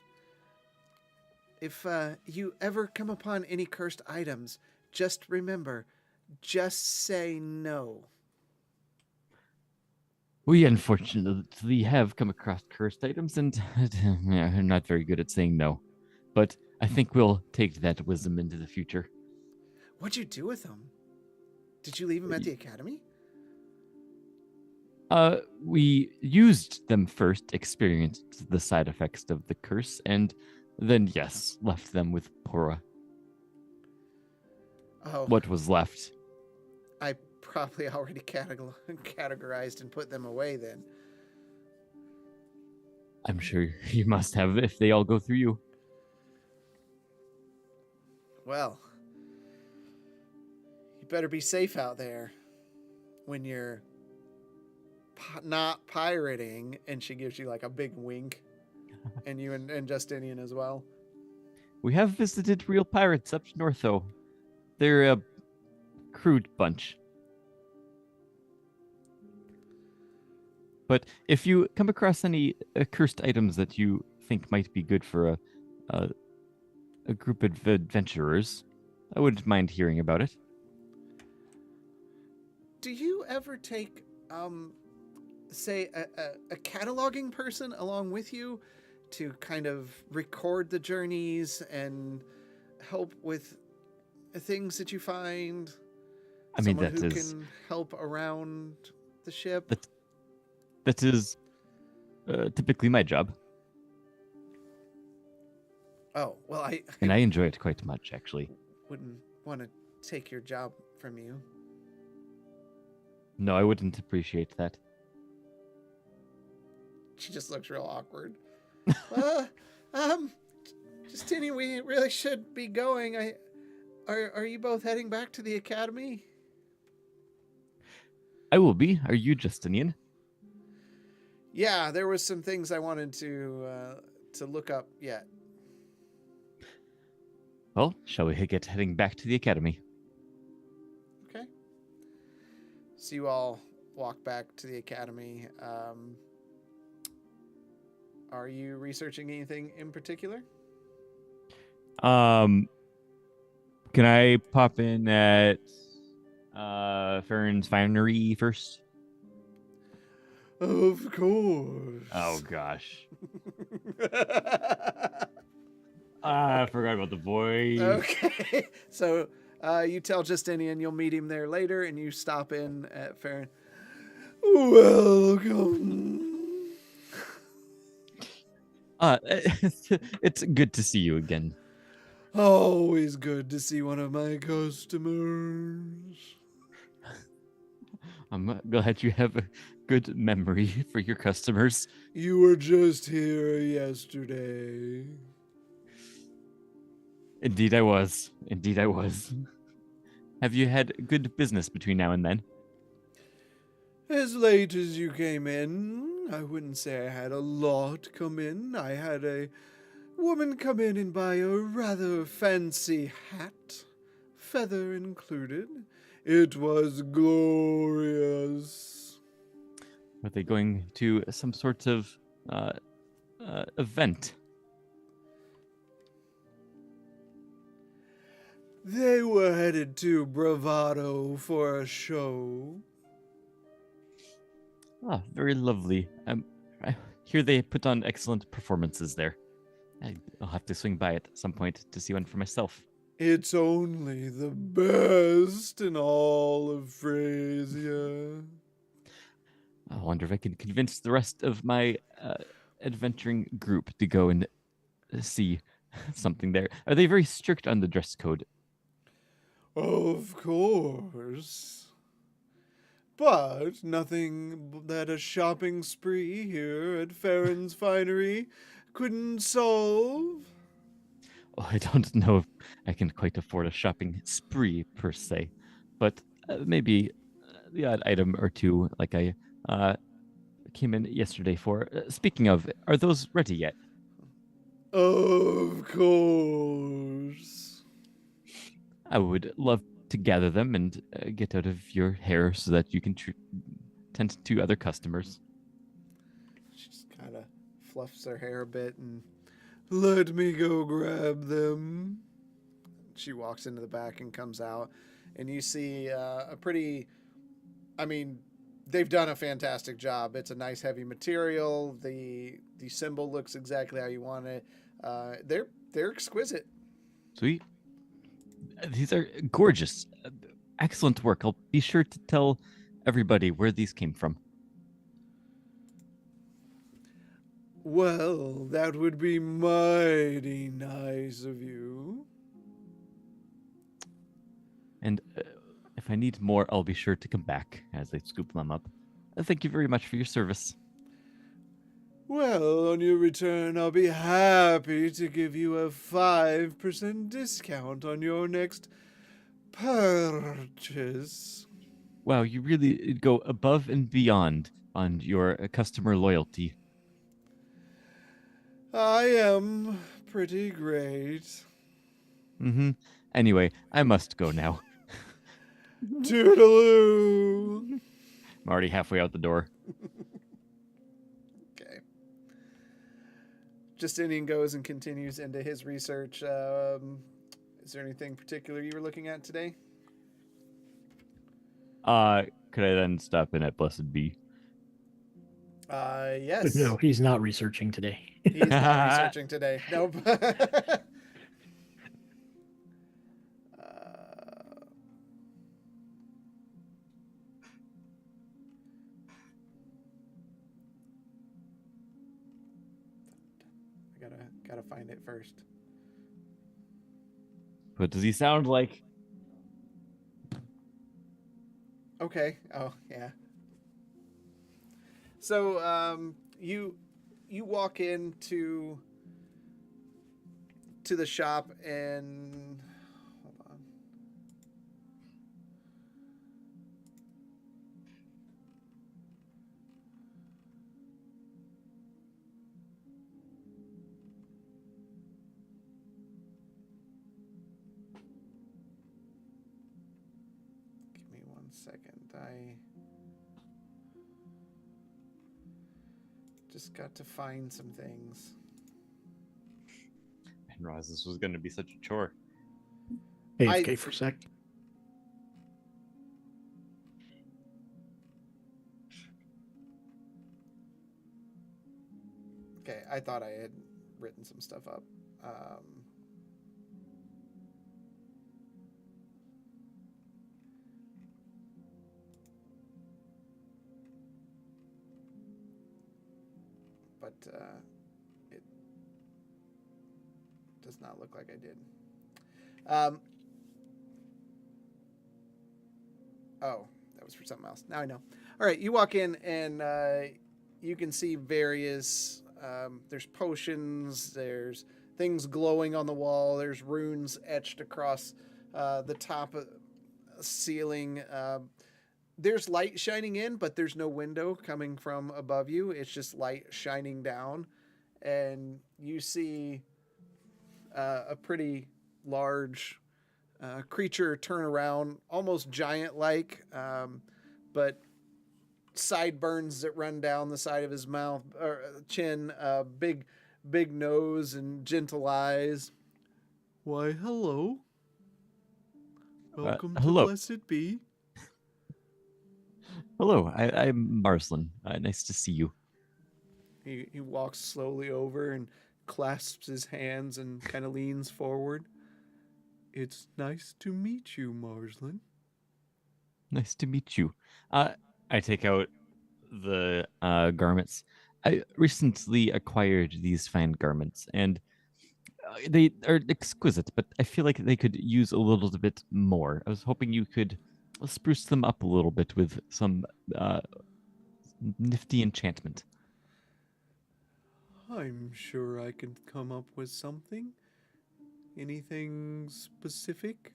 Speaker 2: you ever come upon any cursed items, just remember, just say no.
Speaker 3: We unfortunately have come across cursed items, and I'm not very good at saying no. But I think we'll take that wisdom into the future.
Speaker 2: What'd you do with them? Did you leave them at the academy?
Speaker 3: We used them first, experienced the side effects of the curse, and then, yes, left them with Pora.
Speaker 2: Oh.
Speaker 3: What was left?
Speaker 2: I probably already categorized and put them away then.
Speaker 3: I'm sure you must have if they all go through you.
Speaker 2: Well, you better be safe out there when you're not pirating. And she gives you like a big wink. And you and Justinian as well.
Speaker 3: We have visited real pirates up north, though. They're a crude bunch. But if you come across any cursed items that you think might be good for a group of adventurers, I wouldn't mind hearing about it.
Speaker 2: Do you ever take, say, a cataloging person along with you to kind of record the journeys and help with things that you find?
Speaker 3: I mean,
Speaker 2: Someone
Speaker 3: that
Speaker 2: who
Speaker 3: is...
Speaker 2: can help around the ship?
Speaker 3: That is typically my job.
Speaker 2: Oh, well, I
Speaker 3: enjoy it quite much, actually.
Speaker 2: wouldn't want to take your job from you.
Speaker 3: No, I wouldn't appreciate that.
Speaker 2: She just looks real awkward. Justinian, we really should be going. Are you both heading back to the academy?
Speaker 3: I will be. Are you, Justinian?
Speaker 2: Yeah, there was some things I wanted to look up yet.
Speaker 3: Well, shall we get heading back to the academy?
Speaker 2: Okay. So you all walk back to the academy. Are you researching anything in particular?
Speaker 3: Can I pop in at Farron's Finery first?
Speaker 2: Of course.
Speaker 3: Oh gosh. I forgot about the boy.
Speaker 2: Okay. So you tell Justinian you'll meet him there later, and you stop in at Farron. Welcome.
Speaker 3: It's good to see you again.
Speaker 2: Always good to see one of my customers.
Speaker 3: I'm glad you have a good memory for your customers.
Speaker 2: You were just here yesterday.
Speaker 3: Indeed I was. Indeed I was. Have you had good business between now and then?
Speaker 2: As late as you came in, I wouldn't say I had a lot come in. I had a woman come in and buy a rather fancy hat, feather included. It was glorious.
Speaker 3: Are they going to some sort of event?
Speaker 2: They were headed to Bravado for a show.
Speaker 3: Ah, very lovely. I hear they put on excellent performances there. I'll have to swing by at some point to see one for myself.
Speaker 2: It's only the best in all of Frisia.
Speaker 3: I wonder if I can convince the rest of my adventuring group to go and see something there. Are they very strict on the dress code?
Speaker 2: Of course. But nothing that a shopping spree here at Farron's Finery couldn't solve.
Speaker 3: Oh, I don't know if I can quite afford a shopping spree per se, but maybe the odd item or two like I came in yesterday for. Speaking of, are those ready yet?
Speaker 2: Of course.
Speaker 3: I would love to gather them and get out of your hair so that you can tend to other customers.
Speaker 2: She just kind of fluffs her hair a bit and let me go grab them. She walks into the back and comes out, and you see a pretty, I mean, they've done a fantastic job. It's a nice heavy material. The symbol looks exactly how you want it. They're exquisite.
Speaker 3: Sweet. These are gorgeous. Excellent work. I'll be sure to tell everybody where these came from.
Speaker 2: Well, that would be mighty nice of you.
Speaker 3: And if I need more, I'll be sure to come back as I scoop them up. Thank you very much for your service.
Speaker 2: Well, on your return, I'll be happy to give you a 5% discount on your next purchase.
Speaker 3: Wow, you really go above and beyond on your customer loyalty.
Speaker 2: I am pretty great.
Speaker 3: Mm-hmm. Anyway, I must go now.
Speaker 2: Toodaloo!
Speaker 3: I'm already halfway out the door.
Speaker 2: Okay. Justinian goes and continues into his research. Is there anything particular you were looking at today?
Speaker 3: Could I then stop in at Blessed Be?
Speaker 2: Yes.
Speaker 5: No, he's not researching today.
Speaker 2: He's not researching today. Nope. I gotta find it first.
Speaker 3: What does he sound like?
Speaker 2: Okay. Oh, yeah. So, you walk into the shop and hold on. second. I just got to find some things.
Speaker 3: I didn't realize this was going to be such a chore.
Speaker 5: AFK for a sec.
Speaker 2: Okay, I thought I had written some stuff up. But it does not look like I did. Oh, that was for something else. Now I know. All right, you walk in and you can see various. There's potions. There's things glowing on the wall. There's runes etched across the top of the ceiling. There's light shining in, but there's no window coming from above you. It's just light shining down, and you see a pretty large creature turn around, almost giant-like, but sideburns that run down the side of his mouth or chin, big nose and gentle eyes. Why, hello. Welcome
Speaker 3: hello.
Speaker 2: to Blessed Be.
Speaker 3: Hello, I'm Marzlin. Nice to see you.
Speaker 2: He walks slowly over and clasps his hands and kind of leans forward. It's nice to meet you, Marzlin.
Speaker 3: Nice to meet you. I take out the garments. I recently acquired these fine garments, and they are exquisite, but I feel like they could use a little bit more. I was hoping you could spruce them up a little bit with some nifty enchantment.
Speaker 2: I'm sure I can come up with something. Anything specific?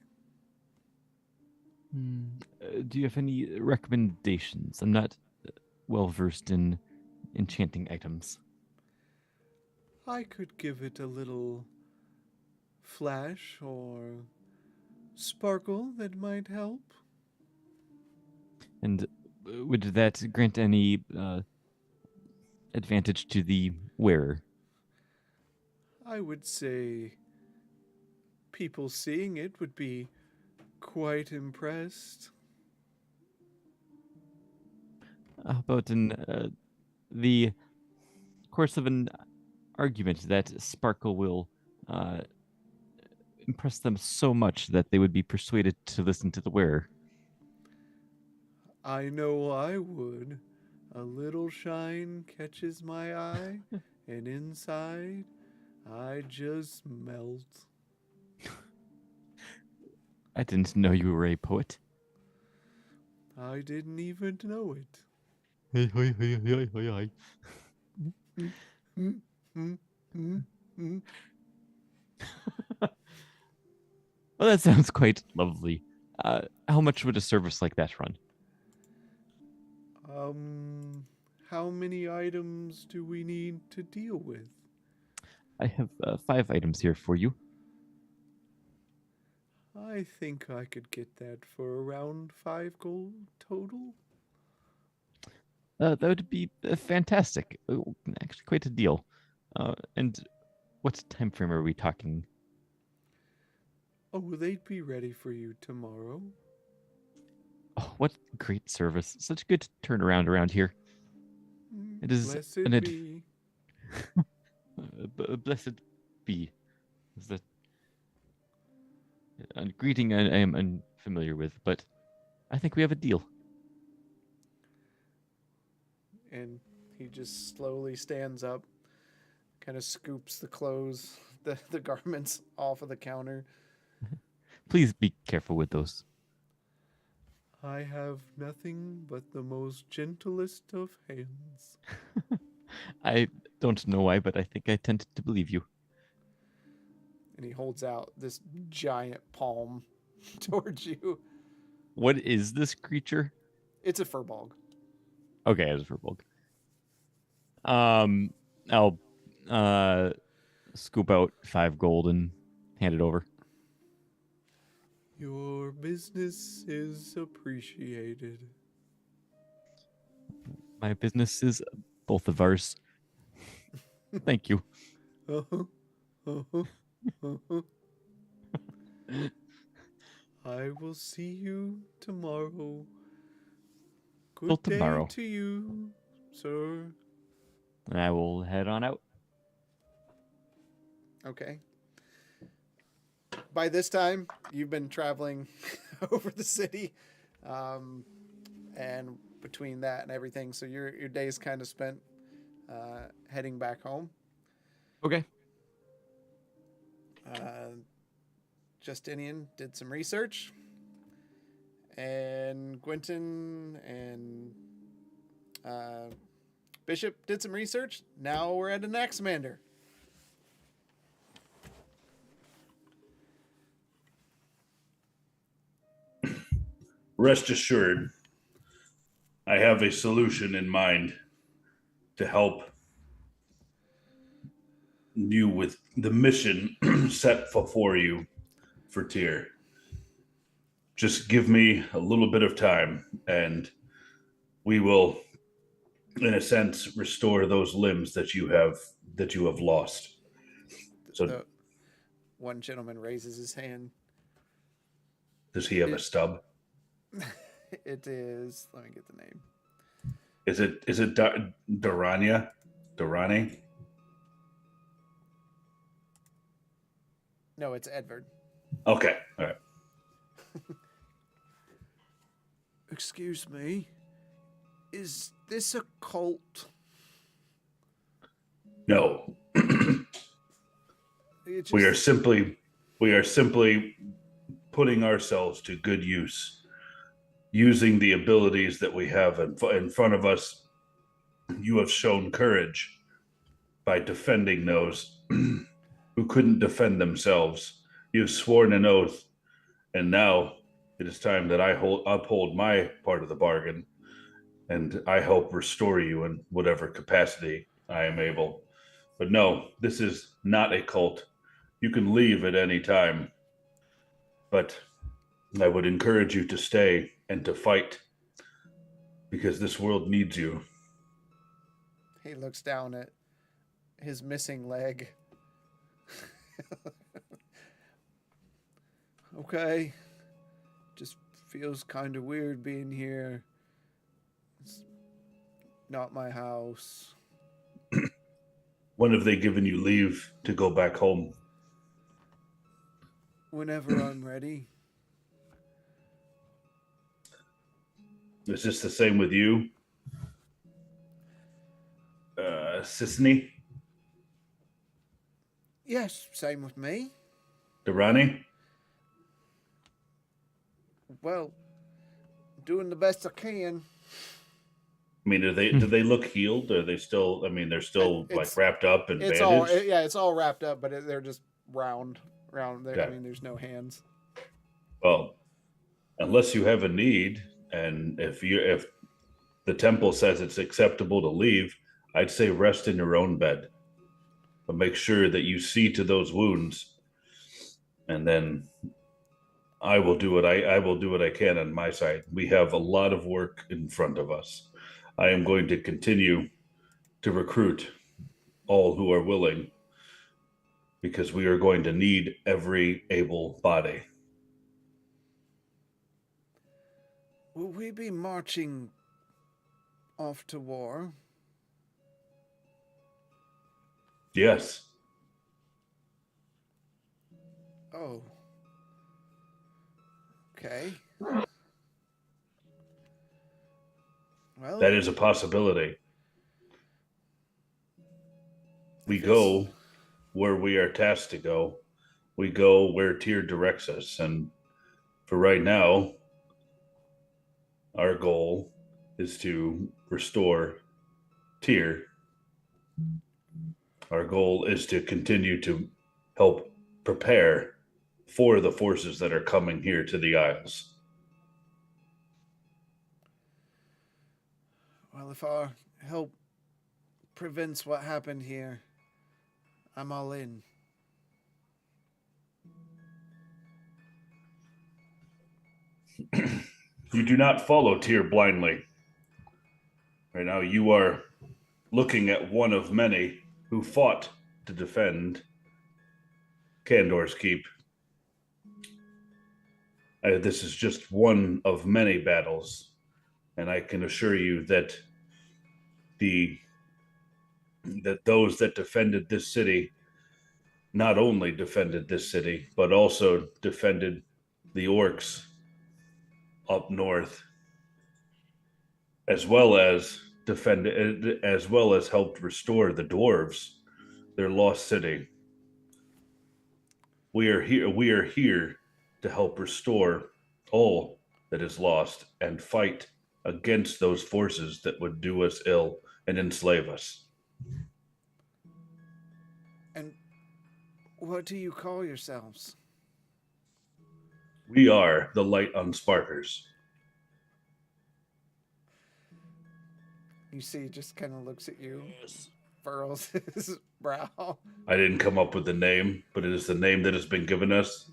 Speaker 3: Do you have any recommendations? I'm not well versed in enchanting items.
Speaker 2: I could give it a little flash or sparkle that might help.
Speaker 3: And would that grant any advantage to the wearer?
Speaker 2: I would say people seeing it would be quite impressed.
Speaker 3: How about in the course of an argument that sparkle will impress them so much that they would be persuaded to listen to the wearer?
Speaker 2: I know I would. A little shine catches my eye, and inside I just melt.
Speaker 3: I didn't know you were a poet.
Speaker 2: I didn't even know it.
Speaker 3: Hey, hey, hey, hey, hey, hey.
Speaker 2: Mm, mm, mm, mm.
Speaker 3: Well, that sounds quite lovely. How much would a service like that run?
Speaker 2: How many items do we need to deal with?
Speaker 3: I have 5 items here for you.
Speaker 2: I think I could get that for around 5 gold total.
Speaker 3: That would be fantastic. Actually, quite a deal. And what time frame are we talking?
Speaker 2: Oh, they'd be ready for you tomorrow.
Speaker 3: Oh, what great service! Such good turnaround around here. It is
Speaker 2: Blessed be.
Speaker 3: Blessed be. Is that a greeting I am unfamiliar with, but I think we have a deal.
Speaker 2: And he just slowly stands up, kind of scoops the clothes, the garments off of the counter.
Speaker 3: Please be careful with those.
Speaker 2: I have nothing but the most gentlest of hands.
Speaker 3: I don't know why, but I think I tend to believe you.
Speaker 2: And he holds out this giant palm towards you.
Speaker 3: What is this creature?
Speaker 2: It's a furbolg.
Speaker 3: Okay, it was Furbolg. I'll scoop out 5 gold and hand it over.
Speaker 2: Your business is appreciated.
Speaker 3: My business is both of ours. Thank you.
Speaker 2: Uh-huh. Uh-huh. Uh-huh. I will see you tomorrow.
Speaker 3: Till
Speaker 2: Good day
Speaker 3: tomorrow.
Speaker 2: to you, sir.
Speaker 3: I will head on out.
Speaker 2: Okay. By this time, you've been traveling over the city, and between that and everything, so your day's kind of spent heading back home.
Speaker 3: Okay.
Speaker 2: Justinian did some research, and Quentin and Bishop did some research. Now we're at an Axamander.
Speaker 6: Rest assured, I have a solution in mind to help you with the mission set before you for Tyr. Just give me a little bit of time, and we will, in a sense, restore those limbs that you have lost. So,
Speaker 2: The one gentleman raises his hand.
Speaker 6: does he have a stub?
Speaker 2: It is. Let me get the name.
Speaker 6: Is it Durania? Durani?
Speaker 2: No, it's Edward.
Speaker 6: Okay, all right.
Speaker 2: Excuse me. Is this a cult?
Speaker 6: No,
Speaker 2: It
Speaker 6: we are
Speaker 2: just-
Speaker 6: simply putting ourselves to good use, using the abilities that we have in front of us. You have shown courage by defending those who couldn't defend themselves. You've sworn an oath, and now it is time that I uphold my part of the bargain, and I help restore you in whatever capacity I am able. But no, this is not a cult. You can leave at any time, but I would encourage you to stay and to fight, because this world needs you.
Speaker 2: He looks down at his missing leg. Okay. Just feels kind of weird being here. It's not my house.
Speaker 6: When have they given you leave to go back home?
Speaker 2: Whenever I'm ready.
Speaker 6: Is this the same with you? Sisney?
Speaker 2: Yes, same with me.
Speaker 6: Durrani?
Speaker 2: Well, doing the best I can.
Speaker 6: I mean, do they look healed? Are they still? I mean, they're still
Speaker 2: It's-
Speaker 6: wrapped up and
Speaker 2: It's
Speaker 6: bandaged.
Speaker 2: all it's all wrapped up, but they're just round. There. I
Speaker 6: Okay.
Speaker 2: mean, there's no hands.
Speaker 6: Well, unless you have a need, and if the temple says it's acceptable to leave, I'd say rest in your own bed, but make sure that you see to those wounds, and then I will do what I will do what I can on my side. We have a lot of work in front of us. I am going to continue to recruit all who are willing, because we are going to need every able body.
Speaker 2: Will we be marching off to war?
Speaker 6: Yes,
Speaker 2: Oh. Okay. Well,
Speaker 6: that is a possibility. We
Speaker 2: if
Speaker 6: go where we are tasked to go. We go where Tyr directs us. And for right now, our goal is to restore Tyr. Our goal is to continue to help prepare for the forces that are coming here to the Isles.
Speaker 2: Well, if our help prevents what happened here, I'm all in.
Speaker 6: You do not follow Tyr blindly. Right now, you are looking at one of many who fought to defend Kandor's Keep. This is just one of many battles, and I can assure you that those that defended this city not only defended this city, but also defended the orcs up north, as well as helped restore the dwarves, their lost city. We are here to help restore all that is lost and fight against those forces that would do us ill and enslave us.
Speaker 2: And what do you call yourselves?
Speaker 6: We are the Light Unsparkers.
Speaker 2: You see, he just kind of looks at you, furrows his brow.
Speaker 6: I didn't come up with the name, but it is the name that has been given us,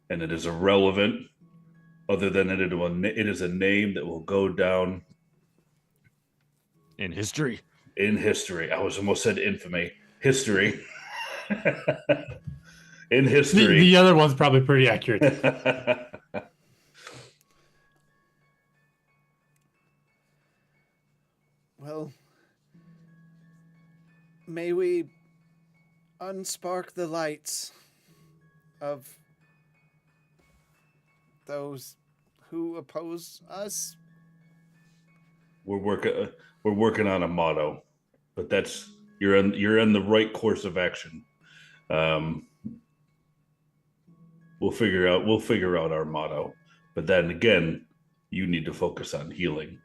Speaker 6: and it is irrelevant. Other than it is a name that will go down
Speaker 3: in history.
Speaker 6: In history, I was almost said infamy. History. In history.
Speaker 4: The other one's probably pretty accurate.
Speaker 2: Well, may we unspark the lights of those who oppose us?
Speaker 6: We're working on a motto, but you're in the right course of action. We'll figure out our motto, but then again, you need to focus on healing.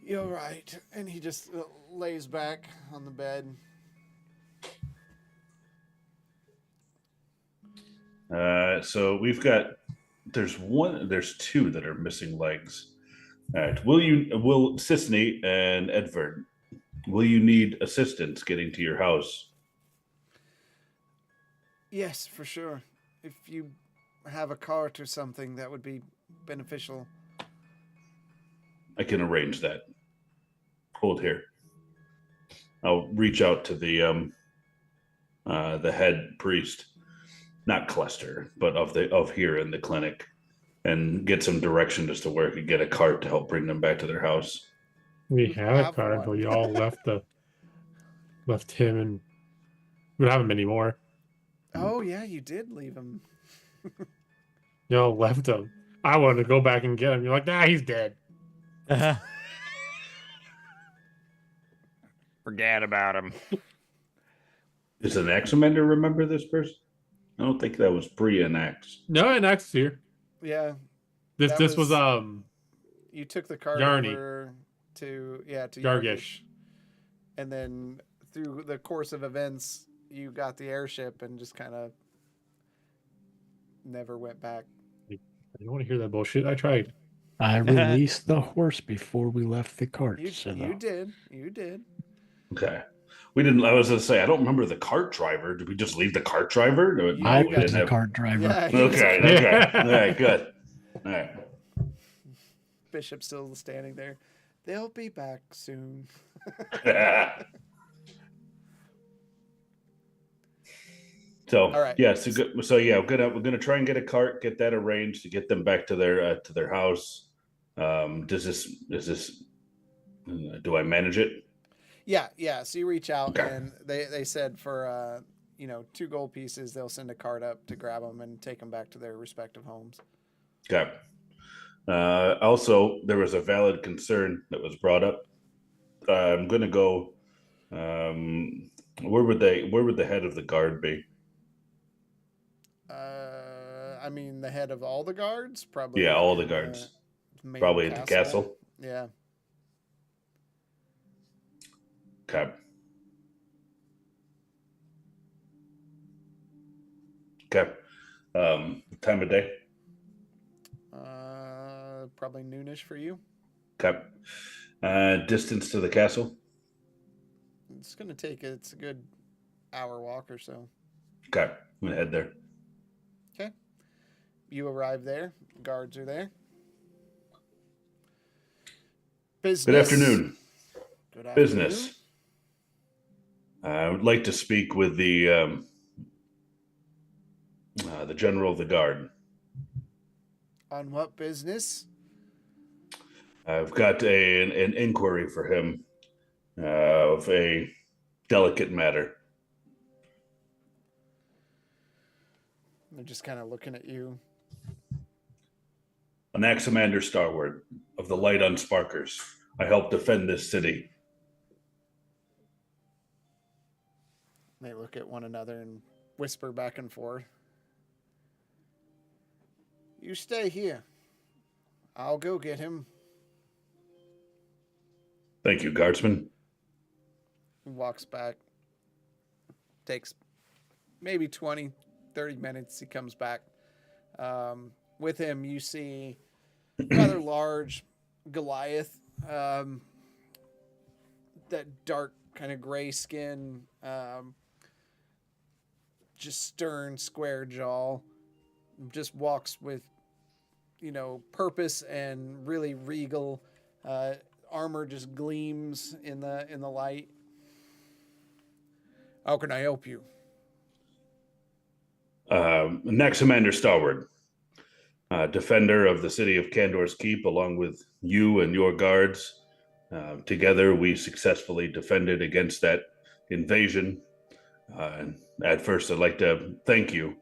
Speaker 2: You're right. And he just lays back on the bed.
Speaker 6: So there's two that are missing legs. All right. Will Sisney and Edvard, will you need assistance getting to your house?
Speaker 2: Yes, for sure. If you have a cart or something, that would be beneficial.
Speaker 6: I can arrange that. Hold here. I'll reach out to the head priest, not Cluster, but of here in the clinic, and get some direction as to where I could get a cart to help bring them back to their house.
Speaker 4: We had a card, but we all left him, and we don't have him anymore.
Speaker 2: Oh yeah, you did leave him.
Speaker 4: Y'all left him. I wanted to go back and get him. You're like, nah, he's dead.
Speaker 3: Forget about him.
Speaker 6: Does an Axamander remember this person? I don't think that was pre-Anax.
Speaker 4: No, Anax is here.
Speaker 2: Yeah.
Speaker 4: This was
Speaker 2: you took the cart
Speaker 4: Yarny.
Speaker 2: over to
Speaker 4: Yargish.
Speaker 2: And then through the course of events, you got the airship and just kind of never went back.
Speaker 4: I don't want to hear that bullshit. I tried.
Speaker 5: I released the horse before we left the cart.
Speaker 2: You did.
Speaker 6: Okay. We didn't. I was going to say, I don't remember the cart driver. Did we just leave the cart driver? No,
Speaker 5: I
Speaker 6: we
Speaker 5: was
Speaker 6: didn't
Speaker 5: the
Speaker 6: have...
Speaker 5: cart driver.
Speaker 2: Yeah,
Speaker 6: Okay. All right, good. All right.
Speaker 2: Bishop's still standing there. They'll be back soon.
Speaker 6: So,
Speaker 2: all right.
Speaker 6: yeah, we're gonna try and get a cart, get that arranged to get them back to their house. Do I manage it?
Speaker 2: Yeah. So you reach out,
Speaker 6: Okay.
Speaker 2: and they said for 2 gold pieces, they'll send a cart up to grab them and take them back to their respective homes.
Speaker 6: Okay. Also, there was a valid concern that was brought up. I'm gonna go. Where would the head of the guard be?
Speaker 2: I mean, the head of all the guards, probably.
Speaker 6: Yeah, all the guards. Probably at the castle.
Speaker 2: Yeah.
Speaker 6: Okay. Okay. Time of day?
Speaker 2: Probably noonish for you.
Speaker 6: Okay. Distance to the castle?
Speaker 2: It's a good hour walk or so.
Speaker 6: Okay. I'm going to head there.
Speaker 2: Okay. You arrive there. Guards are there. Business.
Speaker 6: Good afternoon.
Speaker 2: Good afternoon.
Speaker 6: Business. I would like to speak with the general of the guard.
Speaker 2: On what business?
Speaker 6: I've got an inquiry for him of a delicate matter.
Speaker 2: They're just kind of looking at you.
Speaker 6: Anaximander Starward of the Light Unsparkers. I help defend this city.
Speaker 2: They look at one another and whisper back and forth. You stay here. I'll go get him.
Speaker 6: Thank you, guardsman.
Speaker 2: He walks back. Takes maybe 20, 30 minutes. He comes back. With him, you see rather large Goliath. That dark kind of gray skin. Just stern, square jaw. Just walks with, purpose and really regal. Armor just gleams in the light. How can I help you?
Speaker 6: Anaximander Starward, defender of the city of Kandor's Keep, along with you and your guards. Together, we successfully defended against that invasion. At first, I'd like to thank you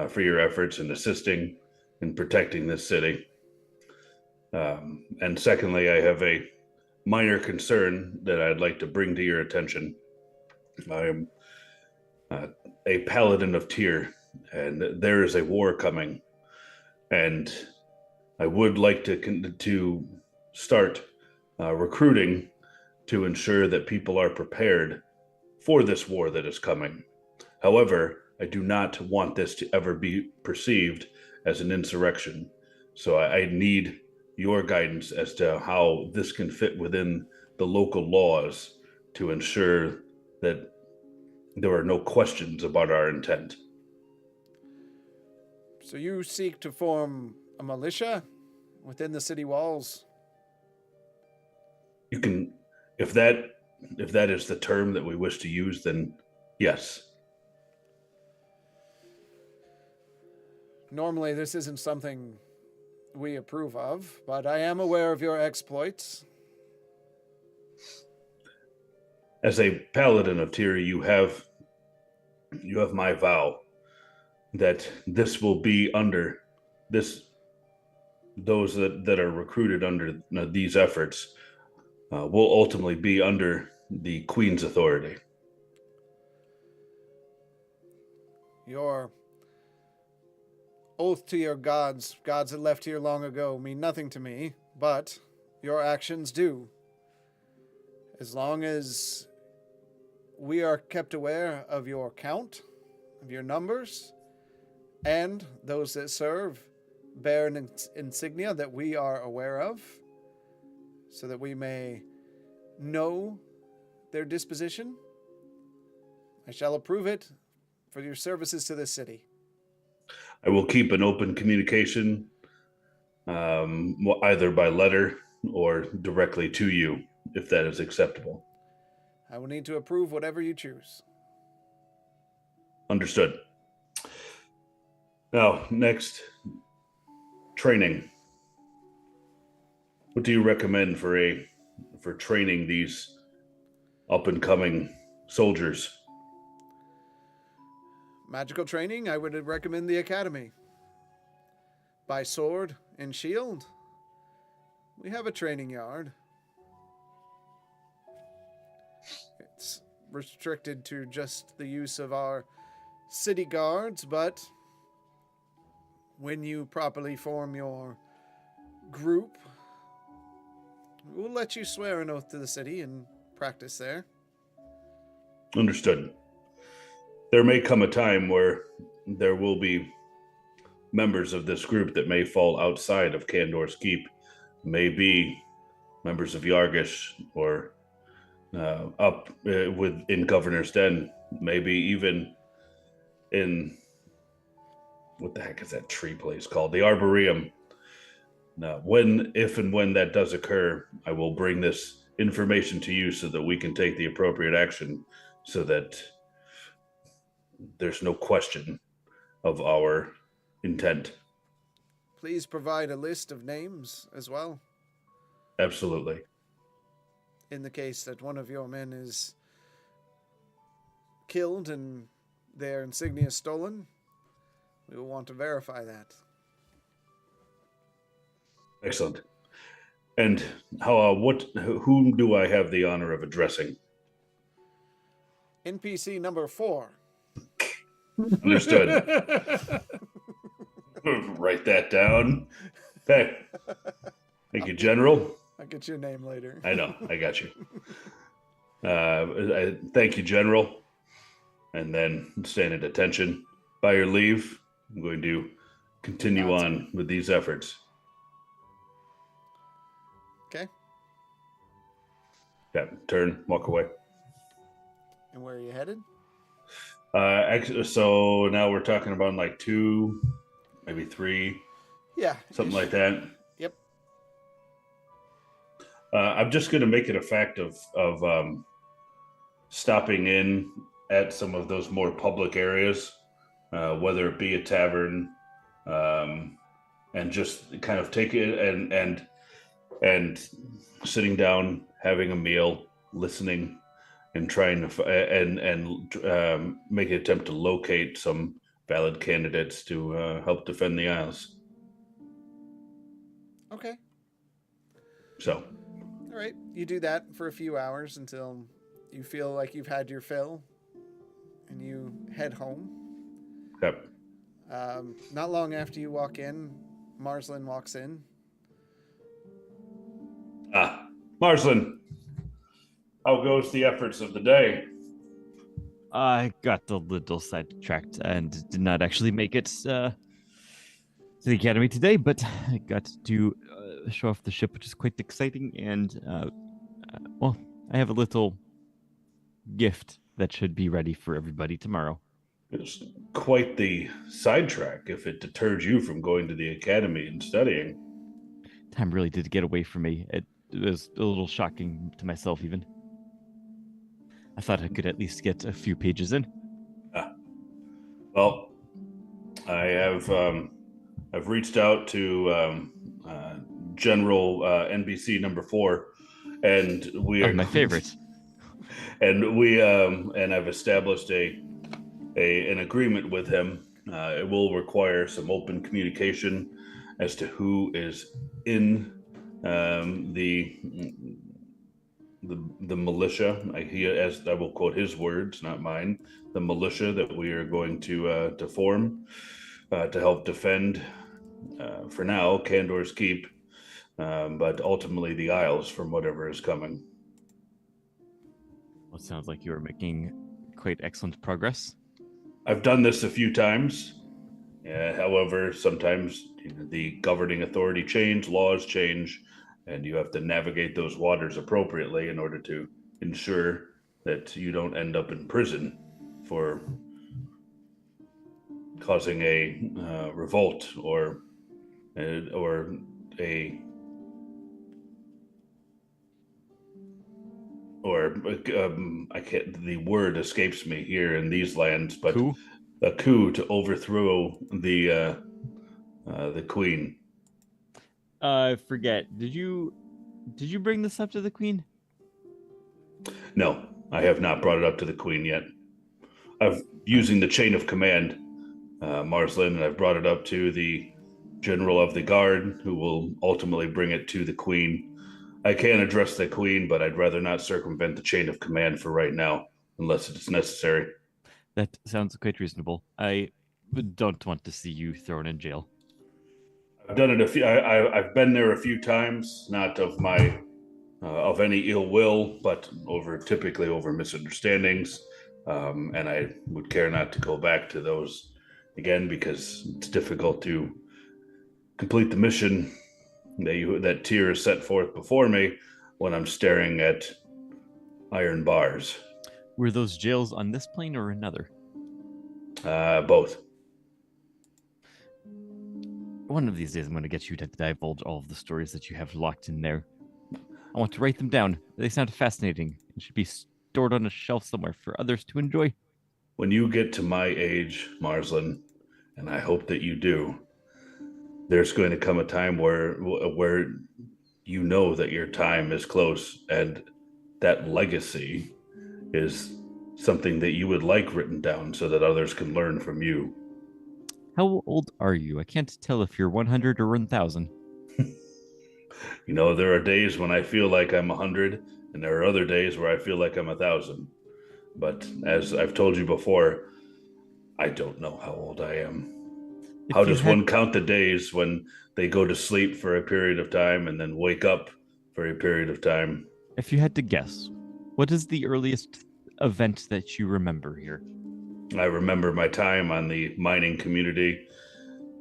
Speaker 6: for your efforts in assisting in protecting this city. And secondly, I have a minor concern that I'd like to bring to your attention. I am a paladin of Tyr, and there is a war coming. And I would like to start recruiting to ensure that people are prepared for this war that is coming. However, I do not want this to ever be perceived as an insurrection. So I need your guidance as to how this can fit within the local laws to ensure that there are no questions about our intent.
Speaker 2: So you seek to form a militia within the city walls?
Speaker 6: You can, if that is the term that we wish to use, then yes.
Speaker 2: Normally, this isn't something we approve of, but I am aware of your exploits.
Speaker 6: As a paladin of Tyr, you have my vow that this will be under this. Those that are recruited under these efforts will ultimately be under the Queen's authority.
Speaker 2: Your oath to your gods that left here long ago, mean nothing to me, but your actions do. As long as we are kept aware of your count, of your numbers, and those that serve bear an insignia that we are aware of, so that we may know their disposition, I shall approve it for your services to this city.
Speaker 6: I will keep an open communication, either by letter or directly to you, if that is acceptable.
Speaker 2: I will need to approve whatever you choose.
Speaker 6: Understood. Now, next, training. What do you recommend for training these up-and-coming soldiers?
Speaker 2: Magical training, I would recommend the academy. By sword and shield, we have a training yard. It's restricted to just the use of our city guards, but when you properly form your group, we'll let you swear an oath to the city and practice there.
Speaker 6: Understood. There may come a time where there will be members of this group that may fall outside of Kandor's Keep, may be members of Yargish or up in Governor's Den, maybe even in what the heck is that tree place called? The Arboretum. Now, if and when that does occur, I will bring this information to you so that we can take the appropriate action so that there's no question of our intent.
Speaker 2: Please provide a list of names as well.
Speaker 6: Absolutely.
Speaker 2: In the case that one of your men is killed and their insignia stolen, we will want to verify that.
Speaker 6: Excellent. And whom do I have the honor of addressing?
Speaker 2: NPC number 4.
Speaker 6: Understood. Write that down. Okay. Thank you, General.
Speaker 2: I'll get your name later.
Speaker 6: I know. I got you. Thank you, General. And then stand at attention. By your leave, I'm going to continue on with these efforts.
Speaker 2: Okay.
Speaker 6: Yeah, turn, walk away.
Speaker 2: And where are you headed?
Speaker 6: So now we're talking about like 2, maybe 3.
Speaker 2: Yeah.
Speaker 6: Something like that.
Speaker 2: Yep.
Speaker 6: I'm just going to make it a fact of stopping in at some of those more public areas, whether it be a tavern, and just kind of take it and sitting down, having a meal, listening, and trying to make an attempt to locate some valid candidates to help defend the Isles.
Speaker 2: Okay.
Speaker 6: So.
Speaker 2: All right. You do that for a few hours until you feel like you've had your fill, and you head home.
Speaker 6: Yep.
Speaker 2: Not long after you walk in, Marzlin walks in.
Speaker 6: Marzlin, how goes the efforts of the day?
Speaker 3: I got a little sidetracked and did not actually make it to the academy today, but I got to show off the ship, which is quite exciting. And, well, I have a little gift that should be ready for everybody tomorrow.
Speaker 6: It's quite the sidetrack if it deterred you from going to the academy and studying.
Speaker 3: Time really did get away from me. It was a little shocking to myself, even. I thought I could at least get a few pages in.
Speaker 6: Well, I have I've reached out to General NBC number 4, and we are
Speaker 3: my favorite.
Speaker 6: And we and I've established an agreement with him. It will require some open communication as to who is in the militia. As I will quote his words, not mine. The militia that we are going to form to help defend, for now, Candor's Keep, but ultimately the Isles from whatever is coming.
Speaker 3: Well, it sounds like you are making quite excellent progress.
Speaker 6: I've done this a few times. However, sometimes the governing authority change, laws change, and you have to navigate those waters appropriately in order to ensure that you don't end up in prison for causing a revolt or a I can't. The word escapes me here in these lands, but
Speaker 3: coup?
Speaker 6: A coup to overthrow the queen.
Speaker 3: I forget. Did you bring this up to the queen?
Speaker 6: No, I have not brought it up to the queen yet. I've using the chain of command, Marzlin, and I've brought it up to the general of the guard, who will ultimately bring it to the queen. I can address the queen, but I'd rather not circumvent the chain of command for right now, unless it's necessary.
Speaker 3: That sounds quite reasonable. I don't want to see you thrown in jail.
Speaker 6: I've done it a few. I've been there a few times, not of my of any ill will, but typically over misunderstandings. And I would care not to go back to those again, because it's difficult to complete the mission that Tyr is set forth before me when I'm staring at iron bars.
Speaker 3: Were those jails on this plane or another?
Speaker 6: Both.
Speaker 3: One of these days, I'm going to get you to divulge all of the stories that you have locked in there. I want to write them down. They sound fascinating and should be stored on a shelf somewhere for others to enjoy.
Speaker 6: When you get to my age, Marzlin, and I hope that you do, there's going to come a time where you know that your time is close and that legacy is something that you would like written down so that others can learn from you.
Speaker 3: How old are you? I can't tell if you're 100 or 1,000.
Speaker 6: You know, there are days when I feel like I'm 100, and there are other days where I feel like I'm 1,000. But as I've told you before, I don't know how old I am. How does one count the days when they go to sleep for a period of time and then wake up for a period of time?
Speaker 3: If you had to guess, what is the earliest event that you remember here?
Speaker 6: I remember my time on the mining community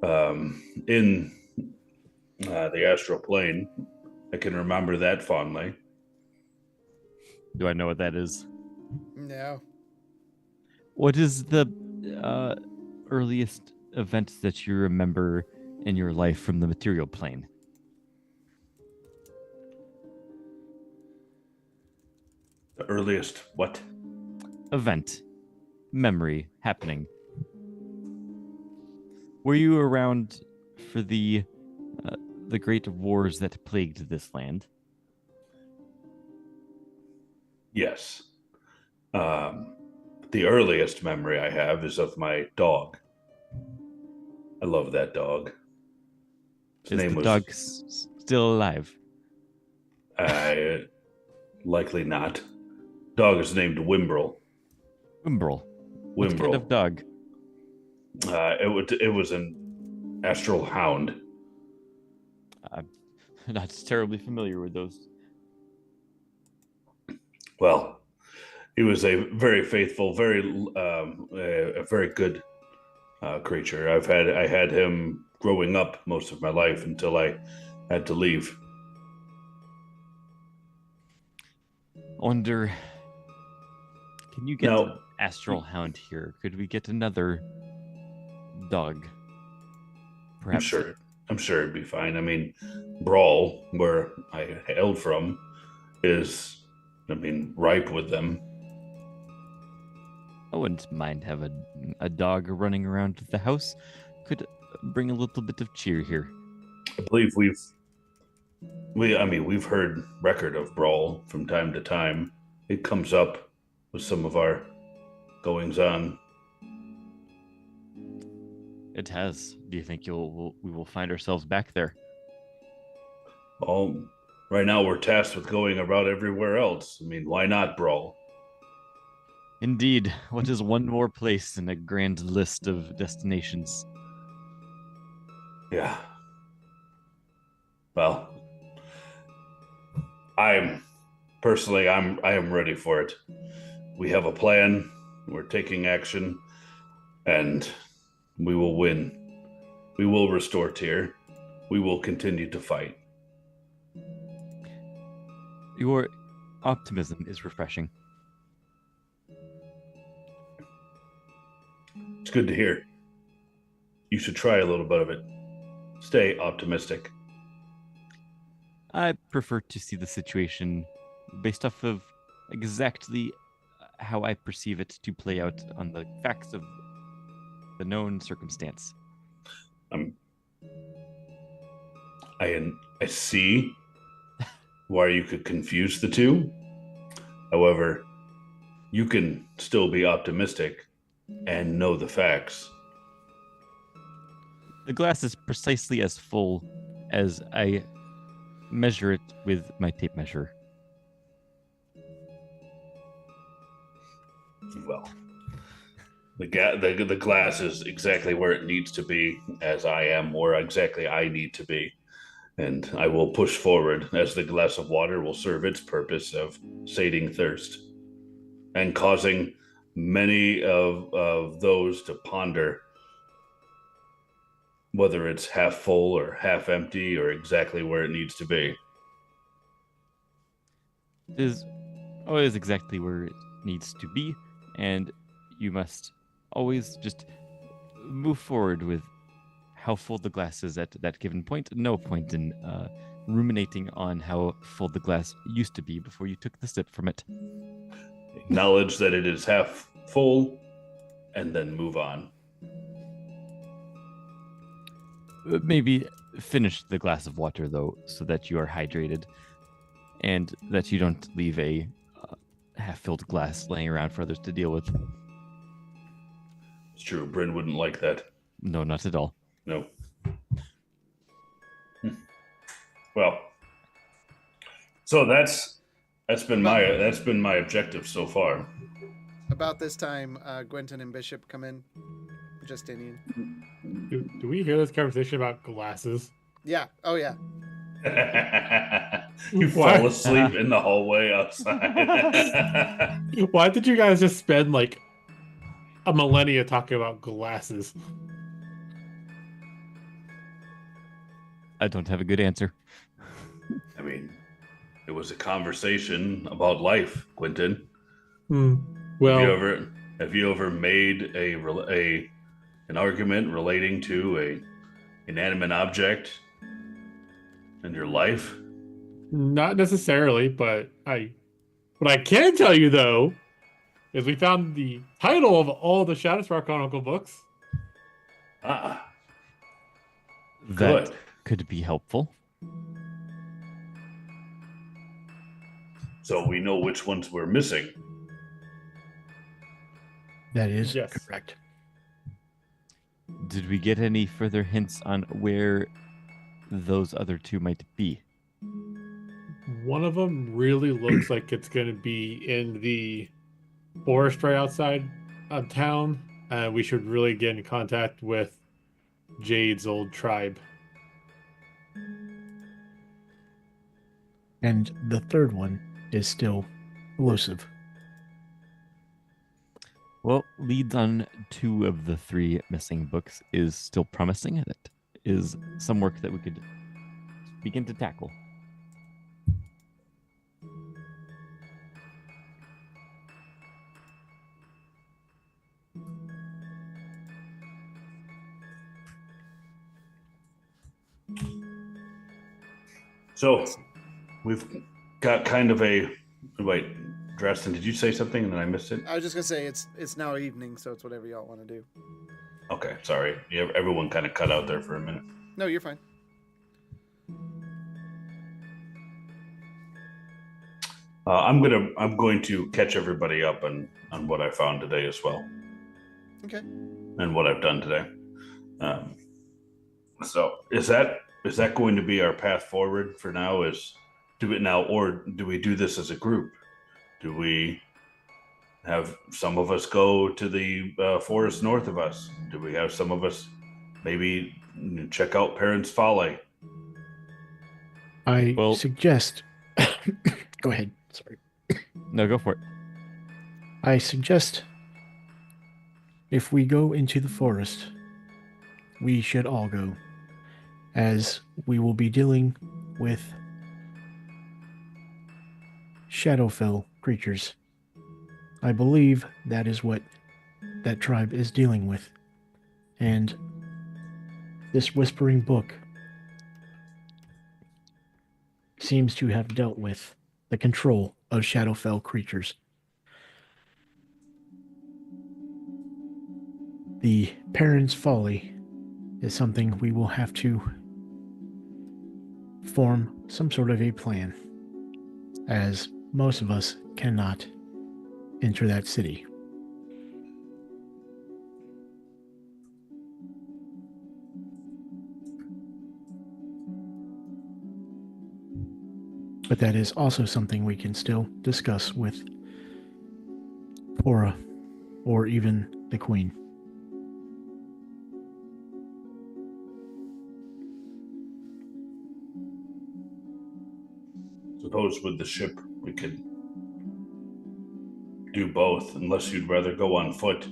Speaker 6: in the astral plane. I can remember that fondly.
Speaker 3: Do I know what that is?
Speaker 2: No.
Speaker 3: What is the earliest event that you remember in your life from the material plane?
Speaker 6: The earliest what?
Speaker 3: Event. Memory. Happening. Were you around for the great wars that plagued this land?
Speaker 6: Yes. The earliest memory I have is of my dog. I love that dog. His name was
Speaker 3: dog still alive?
Speaker 6: Likely not. Dog is named Wimbrel.
Speaker 3: Wimbrel. What kind of dog?
Speaker 6: It was an astral hound.
Speaker 3: I'm not terribly familiar with those.
Speaker 6: Well, he was a very faithful, a very good creature. I had him growing up most of my life until I had to leave.
Speaker 3: I wonder, can you get an astral hound here? Could we get another dog? Perhaps.
Speaker 6: I'm sure it'd be fine. I mean, Brawl, where I hailed from, is, ripe with them.
Speaker 3: I wouldn't mind having a dog running around the house. Could bring a little bit of cheer here.
Speaker 6: I believe we've heard record of Brawl from time to time. It comes up with some of our goings on.
Speaker 3: It has. Do you think we will find ourselves back there?
Speaker 6: Well, right now we're tasked with going about everywhere else. Why not Brawl?
Speaker 3: Indeed. What is one more place in a grand list of destinations?
Speaker 6: Yeah. Well, I am ready for it. We have a plan. We're taking action, and we will win. We will restore Tyr. We will continue to fight.
Speaker 3: Your optimism is refreshing.
Speaker 6: It's good to hear. You should try a little bit of it. Stay optimistic.
Speaker 3: I prefer to see the situation based off of exactly how I perceive it to play out on the facts of the known circumstance.
Speaker 6: I see why you could confuse the two. However, you can still be optimistic and know the facts.
Speaker 3: The glass is precisely as full as I measure it with my tape measure.
Speaker 6: Well, the glass is exactly where it needs to be, as I am, or exactly I need to be. And I will push forward as the glass of water will serve its purpose of sating thirst and causing many of those to ponder whether it's half full or half empty or exactly where it needs to be.
Speaker 3: It is always exactly where it needs to be, and you must always just move forward with how full the glass is at that given point. No point in ruminating on how full the glass used to be before you took the sip from it.
Speaker 6: Acknowledge that it is half full, and then move on.
Speaker 3: Maybe finish the glass of water, though, so that you are hydrated and that you don't leave a half-filled glass laying around for others to deal with.
Speaker 6: It's true. Bryn wouldn't like that.
Speaker 3: No, not at all.
Speaker 6: No. Well, so that's been my objective so far.
Speaker 2: About this time, Gwenton and Bishop come in. Justinian.
Speaker 4: Do we hear this conversation about glasses?
Speaker 2: Yeah. Oh, yeah.
Speaker 6: You fall asleep in the hallway outside.
Speaker 4: Why did you guys just spend like a millennia talking about glasses?
Speaker 3: I don't have a good answer.
Speaker 6: I mean, it was a conversation about life, Quentin.
Speaker 4: Well,
Speaker 6: have you ever made an argument relating to a inanimate object in your life?
Speaker 4: not necessarily, but what I can tell you though is we found the title of all the Shadowspark Chronicle books.
Speaker 6: Ah,
Speaker 3: That
Speaker 6: good.
Speaker 3: could be helpful.
Speaker 6: So we know which ones we're missing.
Speaker 5: That is
Speaker 4: Yes.
Speaker 5: correct.
Speaker 3: Did we get any further hints on where those other two might be?
Speaker 4: One of them really looks like it's going to be in the forest right outside of town. We should really get in contact with Jade's old tribe.
Speaker 5: And the third one is still elusive.
Speaker 3: Well, leads on 2 of the 3 missing books is still promising. That is some work that we could begin to tackle.
Speaker 6: So we've got kind of a wait. Dresden, did you say something and then I missed it?
Speaker 2: I was just gonna say it's now evening, so it's whatever y'all want to do.
Speaker 6: Okay, sorry. Yeah, everyone kind of cut out there for a minute.
Speaker 2: No, you're fine.
Speaker 6: I'm going to catch everybody up on what I found today as well.
Speaker 2: Okay.
Speaker 6: And what I've done today. So is that going to be our path forward for now? Is do it now, or do we do this as a group? Do we have some of us go to the forest north of us? Do we have some of us maybe check out Parents' Folly?
Speaker 5: I
Speaker 3: Well-
Speaker 5: suggest. Go ahead. Sorry.
Speaker 3: No, go for it.
Speaker 5: I suggest if we go into the forest, we should all go, as we will be dealing with Shadowfell creatures. I believe that is what that tribe is dealing with. And this Whispering Book seems to have dealt with the control of Shadowfell creatures. The Parents' Folly is something we will have to form some sort of a plan, as most of us cannot enter that city. But that is also something we can still discuss with Pora or even the Queen.
Speaker 6: Suppose with the ship we could do both, unless you'd rather go on foot.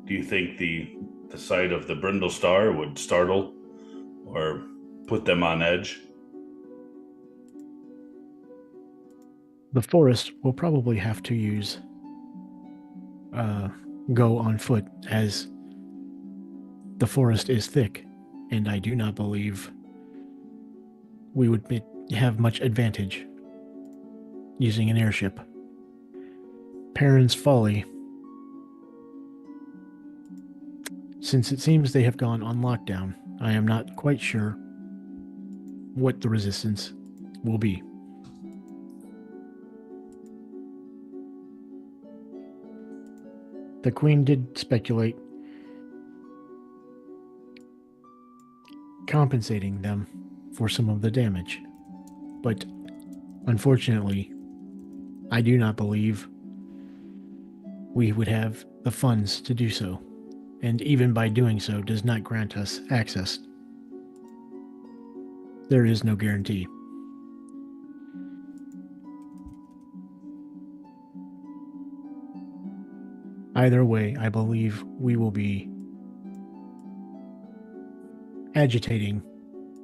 Speaker 6: Do you think the sight of the Brindle Star would startle or put them on edge?
Speaker 5: The forest will probably have to use go on foot, as the forest is thick and I do not believe we would have much advantage using an airship. Perrin's Folly. Since it seems they have gone on lockdown, I am not quite sure what the resistance will be. The Queen did speculate compensating them for some of the damage, but unfortunately, I do not believe we would have the funds to do so, and even by doing so does not grant us access. There is no guarantee. Either way, I believe we will be agitating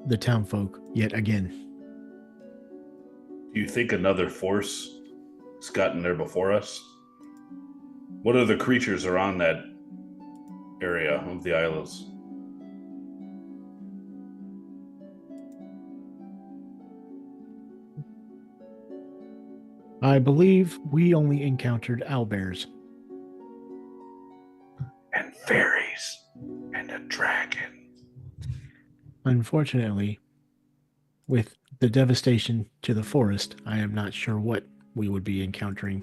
Speaker 5: the townfolk yet again.
Speaker 6: Do you think another force has gotten there before us? What other creatures are on that area of the islands?
Speaker 5: I believe we only encountered owlbears.
Speaker 6: And fairies. And a dragon.
Speaker 5: Unfortunately, with the devastation to the forest, I am not sure what we would be encountering.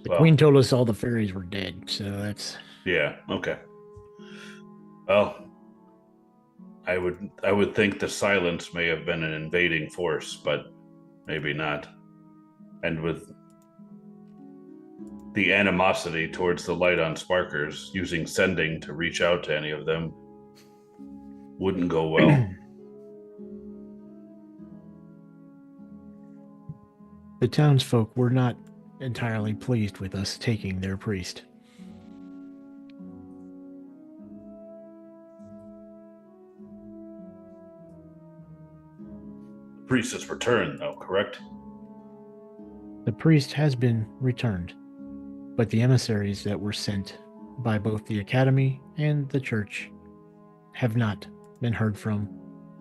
Speaker 5: The Queen told us all the fairies were dead, so that's...
Speaker 6: Yeah, okay. Well, I would think the silence may have been an invading force, but maybe not. And with the animosity towards the light on sparkers, using sending to reach out to any of them wouldn't go well.
Speaker 5: The townsfolk were not entirely pleased with us taking their priest.
Speaker 6: The priest is returned, though, correct?
Speaker 5: The priest has been returned, but the emissaries that were sent by both the Academy and the Church have not been heard from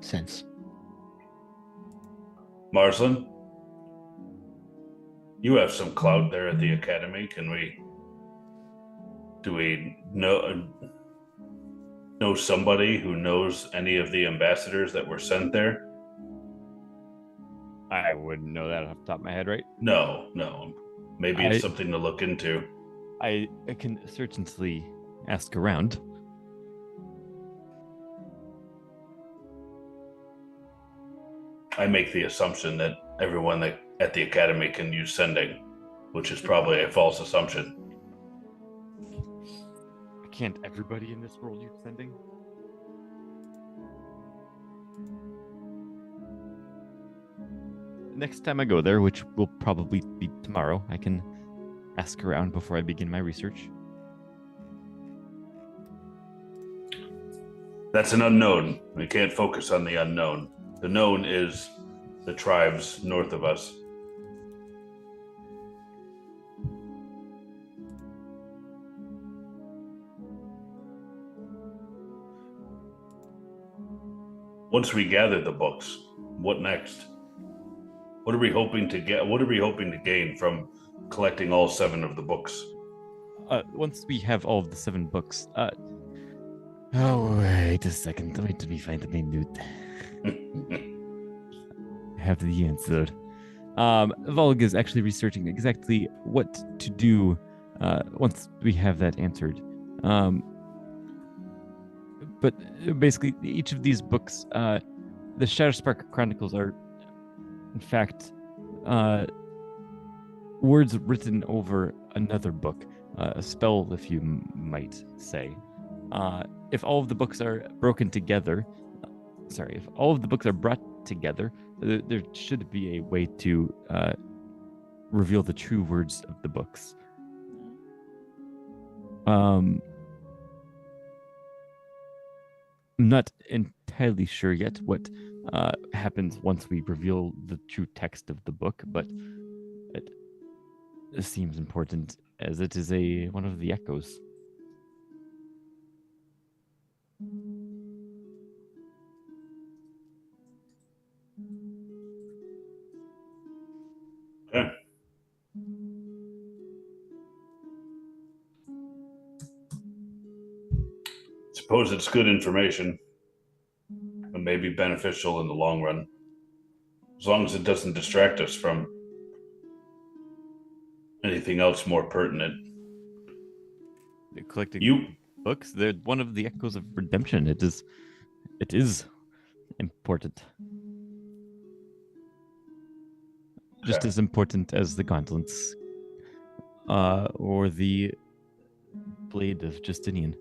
Speaker 5: since.
Speaker 6: Marzlin, you have some clout there at the Academy. Do we know somebody who knows any of the ambassadors that were sent there?
Speaker 3: I wouldn't know that off the top of my head, right?
Speaker 6: No. Maybe it's something to look into.
Speaker 3: I can certainly ask around.
Speaker 6: I make the assumption that everyone that at the Academy can use sending, which is probably a false assumption.
Speaker 3: Can't everybody in this world use sending? Next time I go there, which will probably be tomorrow, I can ask around before I begin my research.
Speaker 6: That's an unknown. We can't focus on the unknown. The known is the tribes north of us. Once we gather the books, what next? What are we hoping to get? What are we hoping to gain from collecting all 7 of the books?
Speaker 3: Once we have all of the 7 books, oh, wait a second. Let me find the main note. I have the answer. Volg is actually researching exactly what to do once we have that answered. But basically, each of these books, the Shadowspark Chronicles are, in fact, words written over another book, a spell, if you might say. If all of the books are broken together, if all of the books are brought together, there should be a way to reveal the true words of the books. I'm not entirely sure yet what happens once we reveal the true text of the book, but seems important as it is one of the echoes.
Speaker 6: Yeah. Suppose it's good information and may be beneficial in the long run, as long as it doesn't distract us from anything else more pertinent.
Speaker 3: Collecting books, they're one of the echoes of redemption. It is important. Just as important as the gauntlets or the blade of Justinian.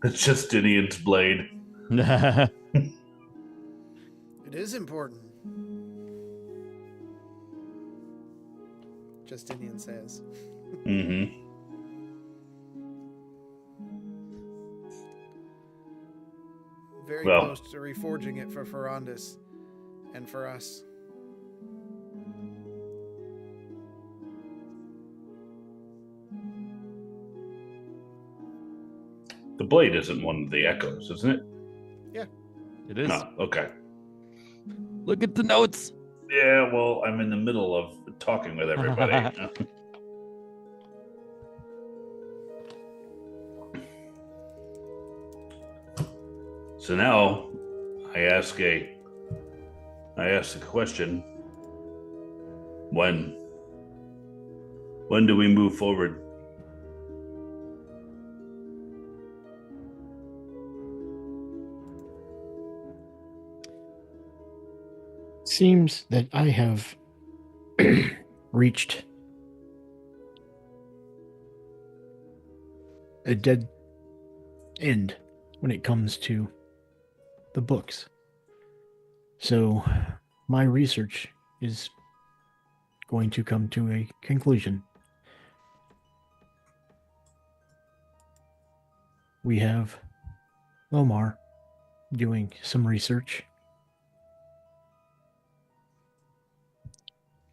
Speaker 6: It's Justinian's blade.
Speaker 2: It is important. Justinian says.
Speaker 6: Mm-hmm.
Speaker 2: Very close to reforging it for Ferrandis and for us.
Speaker 6: The blade isn't one of the echoes, isn't it?
Speaker 2: Yeah.
Speaker 3: It is.
Speaker 6: No, okay.
Speaker 3: Look at the notes.
Speaker 6: Yeah, well, I'm in the middle of talking with everybody. So now I ask the question, when do we move forward?
Speaker 5: Seems that I have reached a dead end when it comes to the books. So my research is going to come to a conclusion. We have Lomar doing some research,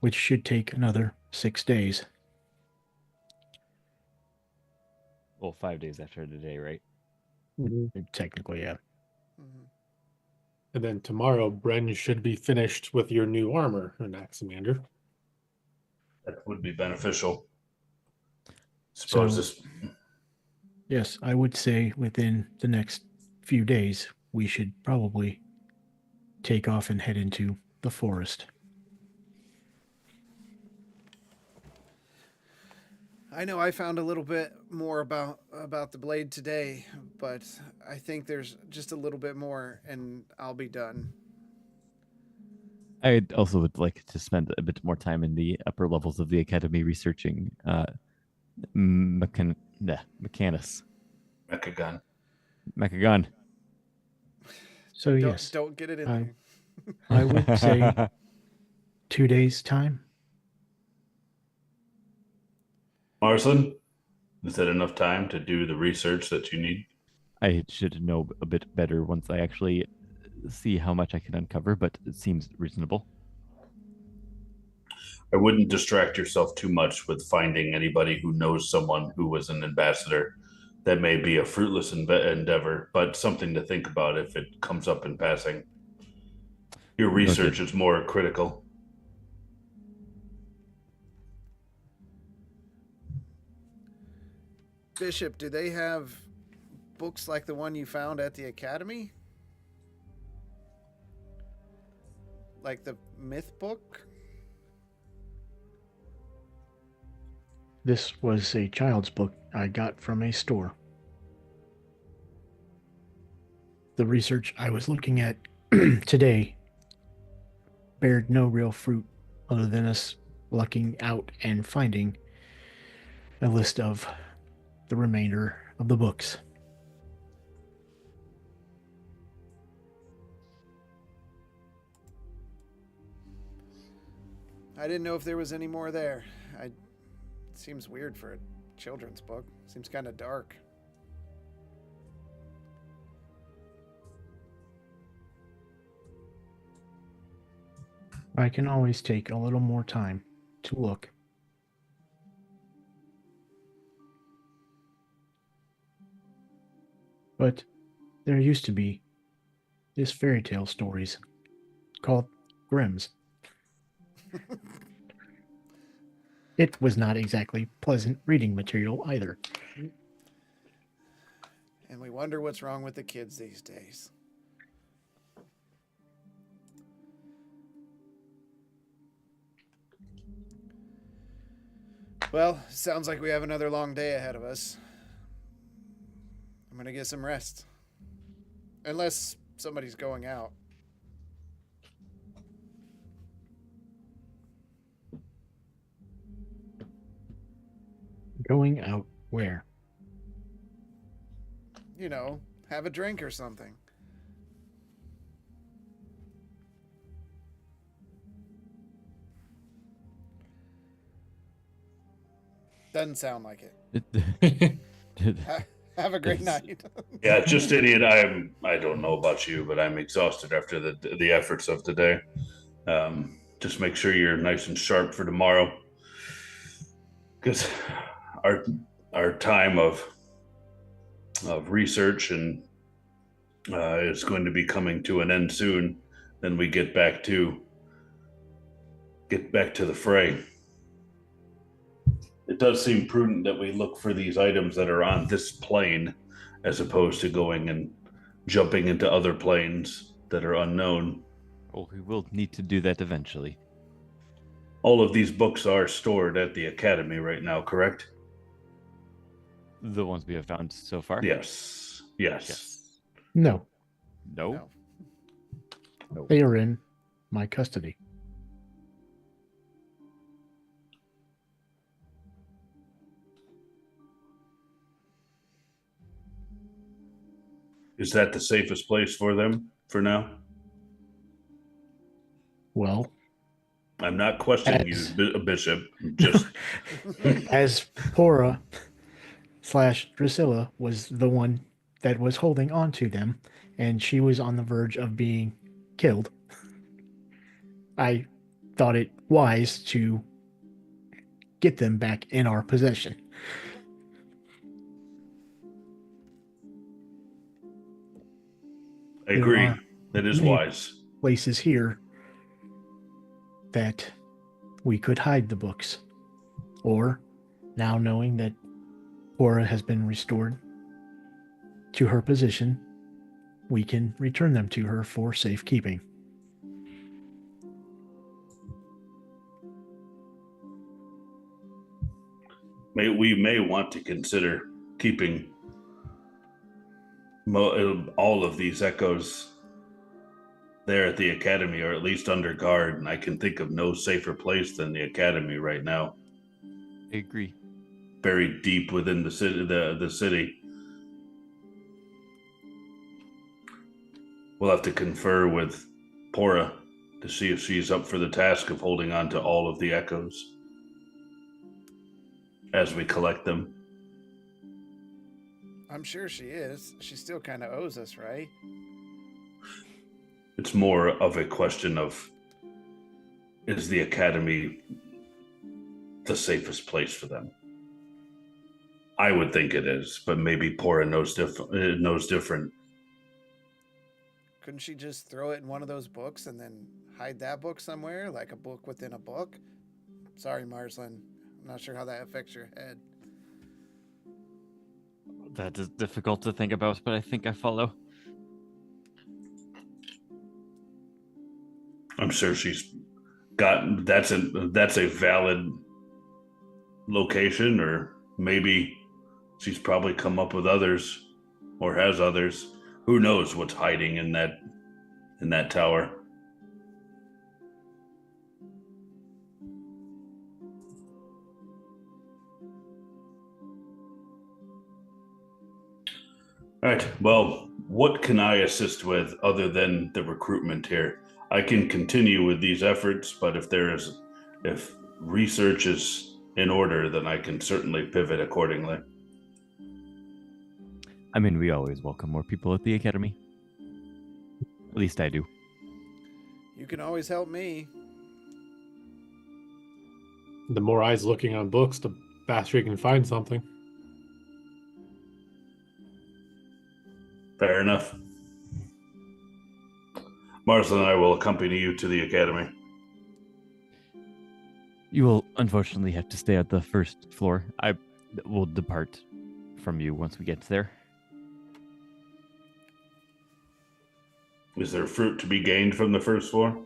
Speaker 5: which should take another 6 days.
Speaker 3: Well, 5 days after today, right?
Speaker 5: Technically, yeah.
Speaker 2: Mm-hmm.
Speaker 4: And then tomorrow, Bren should be finished with your new armor, Anaximander.
Speaker 6: That would be beneficial. Suppose
Speaker 5: Yes, I would say within the next few days, we should probably take off and head into the forest.
Speaker 2: I know I found a little bit more about the blade today, but I think there's just a little bit more and I'll be done.
Speaker 3: I also would like to spend a bit more time in the upper levels of the academy researching Mechanus. Mechagon.
Speaker 5: So yes,
Speaker 2: Don't get it in there.
Speaker 5: I would say 2 days' time.
Speaker 6: Marzlin, is that enough time to do the research that you need?
Speaker 3: I should know a bit better once I actually see how much I can uncover, but it seems reasonable.
Speaker 6: I wouldn't distract yourself too much with finding anybody who knows someone who was an ambassador. That may be a fruitless endeavor, but something to think about if it comes up in passing. Your research is more critical.
Speaker 2: Bishop, do they have books like the one you found at the academy? Like the myth book?
Speaker 5: This was a child's book I got from a store. The research I was looking at today bared no real fruit other than us lucking out and finding a list of the remainder of the books.
Speaker 2: I didn't know if there was any more there. It seems weird for a children's book. Seems kind of dark.
Speaker 5: I can always take a little more time to look. But there used to be these fairy tale stories called Grimm's. It was not exactly pleasant reading material either.
Speaker 2: And we wonder what's wrong with the kids these days. Well, sounds like we have another long day ahead of us. I'm going to get some rest. Unless somebody's going out.
Speaker 5: Going out where?
Speaker 2: You know, have a drink or something. Doesn't sound like it. Have a great night.
Speaker 6: Yeah, just idiot. I don't know about you, but I'm exhausted after the efforts of today. Just make sure you're nice and sharp for tomorrow, because our time of research and is going to be coming to an end soon. Then we get back to the fray. It does seem prudent that we look for these items that are on this plane, as opposed to going and jumping into other planes that are unknown.
Speaker 3: Well, we will need to do that eventually.
Speaker 6: All of these books are stored at the Academy right now, correct?
Speaker 3: The ones we have found so far?
Speaker 6: Yes. Yes.
Speaker 5: No,
Speaker 3: No?
Speaker 5: they are in my custody.
Speaker 6: Is that the safest place for them for now?
Speaker 5: Well,
Speaker 6: I'm not questioning
Speaker 5: As-
Speaker 6: you, Bishop. Just
Speaker 5: as Pora / Drusilla was the one that was holding on to them, and she was on the verge of being killed, I thought it wise to get them back in our possession.
Speaker 6: I
Speaker 5: There
Speaker 6: agree.
Speaker 5: are
Speaker 6: That is
Speaker 5: many
Speaker 6: wise.
Speaker 5: places here that we could hide the books. Or, now knowing that Pora has been restored to her position, we can return them to her for safekeeping.
Speaker 6: We may want to consider keeping all of these echoes there at the Academy, or at least under guard. And I can think of no safer place than the Academy right now.
Speaker 3: I agree.
Speaker 6: Buried deep within the city. The city. We'll have to confer with Pora to see if she's up for the task of holding on to all of the echoes as we collect them.
Speaker 2: I'm sure she is. She still kind of owes us, right?
Speaker 6: It's more of a question of, is the Academy the safest place for them? I would think it is, but maybe Pora knows different.
Speaker 2: Couldn't she just throw it in one of those books and then hide that book somewhere, like a book within a book? Sorry, Marzlin. I'm not sure how that affects your head.
Speaker 3: That is difficult to think about, but I think I follow.
Speaker 6: I'm sure she's got that's a valid location, or maybe she's probably come up with others or has others. Who knows what's hiding in that tower? All right. Well, what can I assist with other than the recruitment here? I can continue with these efforts, but if research is in order, then I can certainly pivot accordingly.
Speaker 3: I mean, we always welcome more people at the Academy. At least I do.
Speaker 2: You can always help me.
Speaker 4: The more eyes looking on books, the faster you can find something.
Speaker 6: Fair enough. Marzlin and I will accompany you to the academy.
Speaker 3: You will unfortunately have to stay at the first floor. I will depart from you once we get there.
Speaker 6: Is there fruit to be gained from the first floor?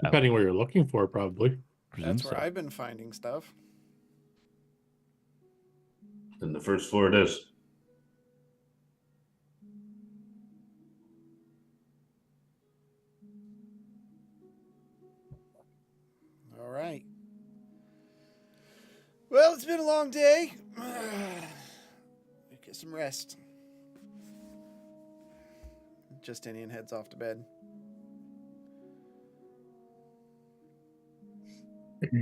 Speaker 4: Depending where you're looking for, probably.
Speaker 2: That's where I've been finding stuff.
Speaker 6: Then the first floor it is.
Speaker 2: All right. Well, it's been a long day. Get some rest. Justinian heads off to bed.
Speaker 3: I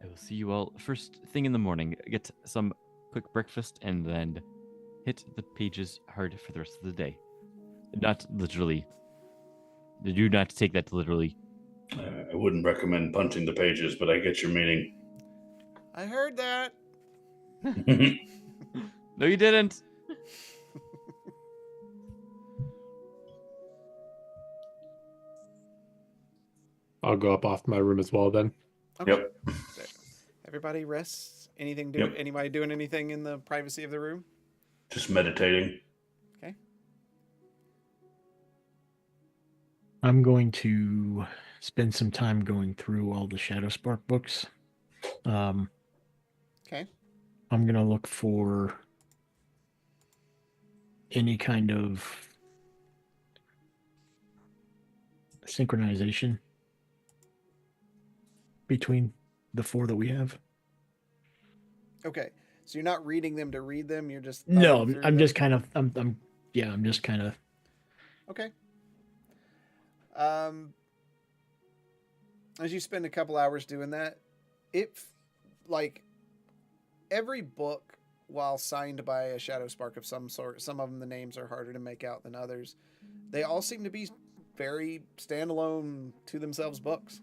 Speaker 3: will see you all first thing in the morning. Get some quick breakfast and then hit the pages hard for the rest of the day. Not literally. Do not take that literally.
Speaker 6: I wouldn't recommend punching the pages, but I get your meaning.
Speaker 2: I heard that.
Speaker 3: No, you didn't.
Speaker 4: I'll go up off to my room as well then.
Speaker 2: Okay.
Speaker 6: Yep.
Speaker 2: Everybody rests.
Speaker 6: Yep.
Speaker 2: Anybody doing anything in the privacy of the room?
Speaker 6: Just meditating.
Speaker 2: Okay.
Speaker 5: I'm going to spend some time going through all the Shadowspark books.
Speaker 2: Okay.
Speaker 5: I'm going to look for any kind of synchronization between the 4 that we have.
Speaker 2: Okay. So you're not reading them to read them. You're just
Speaker 5: No,
Speaker 2: thumbing through
Speaker 5: I'm
Speaker 2: them?
Speaker 5: just kind of I'm just kind of
Speaker 2: Okay. As you spend a couple hours doing that, like every book, while signed by a Shadowspark of some sort, some of them the names are harder to make out than others. They all seem to be very standalone to themselves books.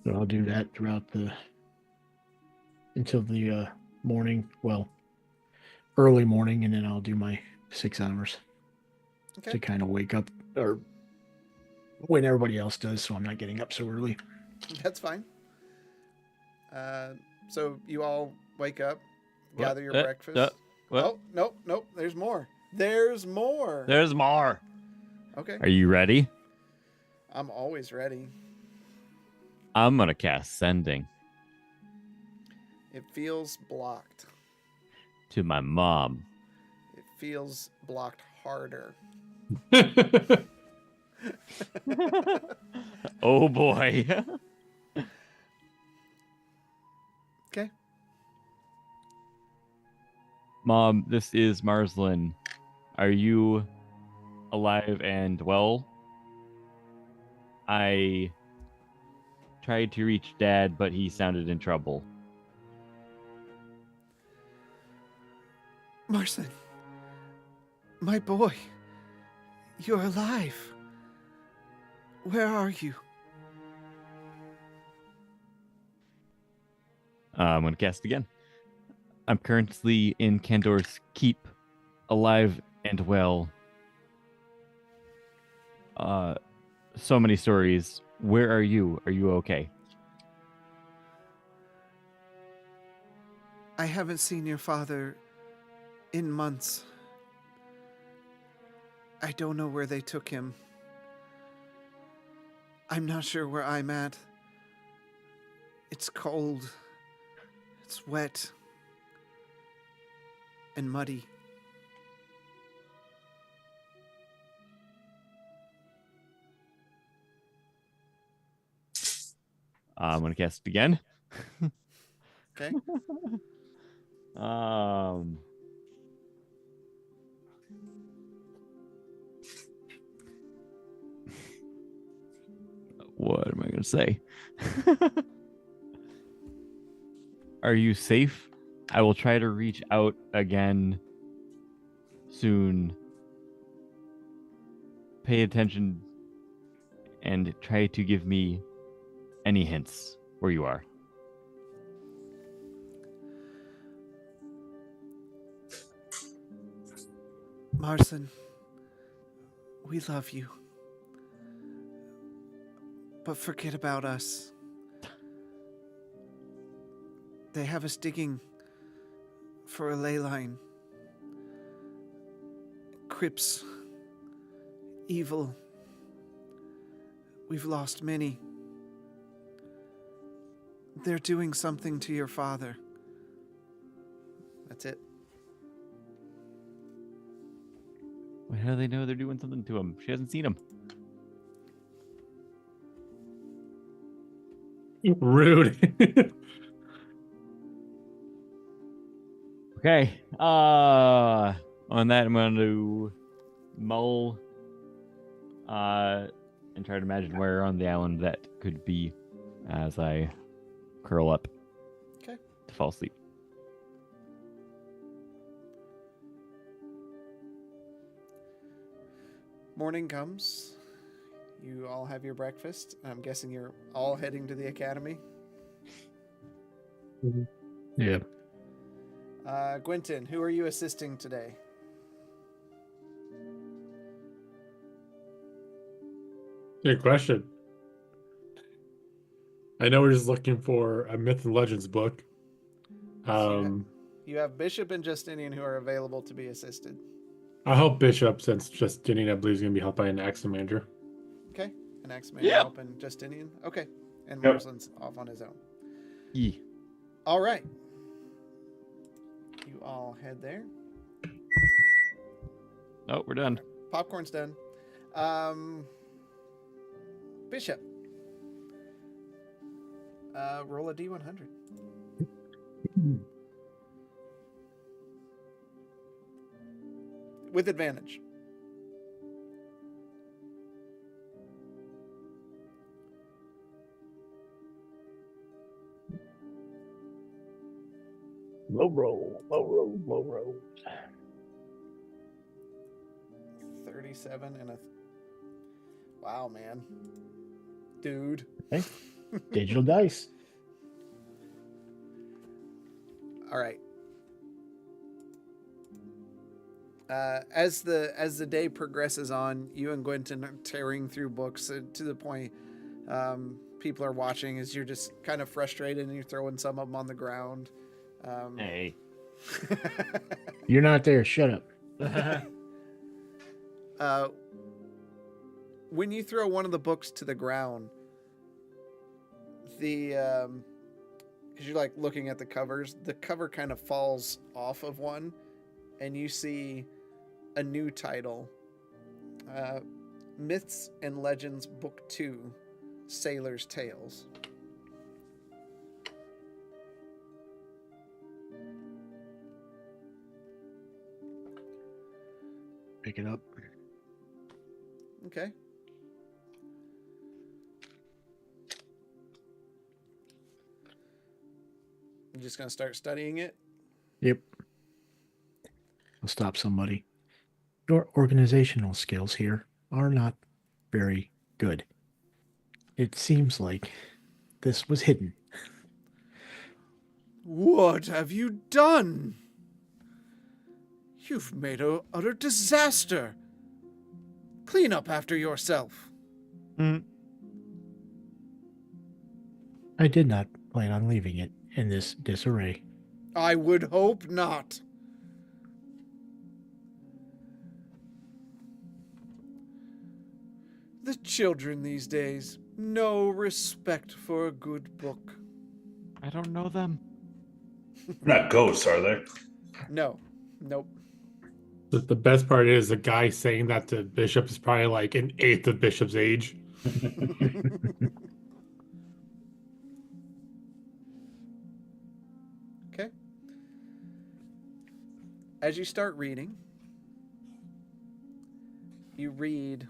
Speaker 5: So I'll do that until the morning, early morning, and then I'll do my 6 hours to kind of wake up, or when everybody else does, so I'm not getting up so early.
Speaker 2: That's fine. So you all wake up, gather your breakfast. Oh, nope. There's more. There's more. Okay.
Speaker 3: Are you ready?
Speaker 2: I'm always ready.
Speaker 3: I'm going to cast Sending
Speaker 2: It feels blocked.
Speaker 3: to my mom.
Speaker 2: It feels blocked harder.
Speaker 3: Oh, boy.
Speaker 2: Okay.
Speaker 3: Mom, this is Marzlin. Are you alive and well? I tried to reach Dad, but he sounded in trouble.
Speaker 2: Marzlin, my boy, you're alive. Where are you?
Speaker 3: I'm going to cast again. I'm currently in Kandor's Keep, alive and well. So many stories. Where are you? Are you okay?
Speaker 2: I haven't seen your father in months. I don't know where they took him. I'm not sure where I'm at. It's cold. It's wet. And muddy.
Speaker 3: I'm going to cast it again.
Speaker 2: Okay.
Speaker 3: What am I going to say? Are you safe? I will try to reach out again soon. Pay attention and try to give me any hints where you are.
Speaker 2: Marzlin, we love you. But forget about us. They have us digging for a ley line. Crypts. Evil. We've lost many. They're doing something to your father. That's it.
Speaker 3: Well, how do they know they're doing something to him? She hasn't seen him.
Speaker 4: Rude.
Speaker 3: Okay. On that, I'm going to mull and try to imagine where on the island that could be as I curl up.
Speaker 2: Okay.
Speaker 3: To fall asleep.
Speaker 2: Morning comes. You all have your breakfast. I'm guessing you're all heading to the academy.
Speaker 5: Yeah.
Speaker 2: Gwynton, who are you assisting today?
Speaker 4: Good question. I know we're just looking for a Myth and Legends book.
Speaker 2: You have Bishop and Justinian who are available to be assisted.
Speaker 4: I'll help Bishop since Justinian, I believe, is going to be helped by an Axomander.
Speaker 2: Okay. An Axeman
Speaker 3: Yeah.
Speaker 2: helping Justinian. Okay. And
Speaker 6: Yep.
Speaker 2: Marzlin's off on his own.
Speaker 3: Yeah.
Speaker 2: All right. You all head there.
Speaker 3: Oh, we're done.
Speaker 2: Popcorn's done. Bishop. Roll a D100. With advantage.
Speaker 5: Low roll, low roll, low roll.
Speaker 2: 37 and a... Wow, man. Dude.
Speaker 5: Hey, digital dice.
Speaker 2: All right. As the day progresses on, you and Gwynton are tearing through books to the point people are watching as you're just kind of frustrated and you're throwing some of them on the ground.
Speaker 3: Hey.
Speaker 5: You're not there. Shut up.
Speaker 2: When you throw one of the books to the ground, because you're like looking at the covers, the cover kind of falls off of one, and you see a new title, Myths and Legends Book 2, Sailor's Tales.
Speaker 5: Pick it up.
Speaker 2: Okay. You just gonna start studying it?
Speaker 5: Yep. I'll stop somebody. Your organizational skills here are not very good. It seems like this was hidden.
Speaker 2: What have you done? You've made an utter disaster. Clean up after yourself.
Speaker 5: I did not plan on leaving it in this disarray.
Speaker 2: I would hope not. The children these days, no respect for a good book.
Speaker 3: I don't know them.
Speaker 6: They're not ghosts, are they?
Speaker 2: No. Nope.
Speaker 4: The best part is the guy saying that to Bishop is probably like an eighth of Bishop's age.
Speaker 2: Okay. As you start reading, you read...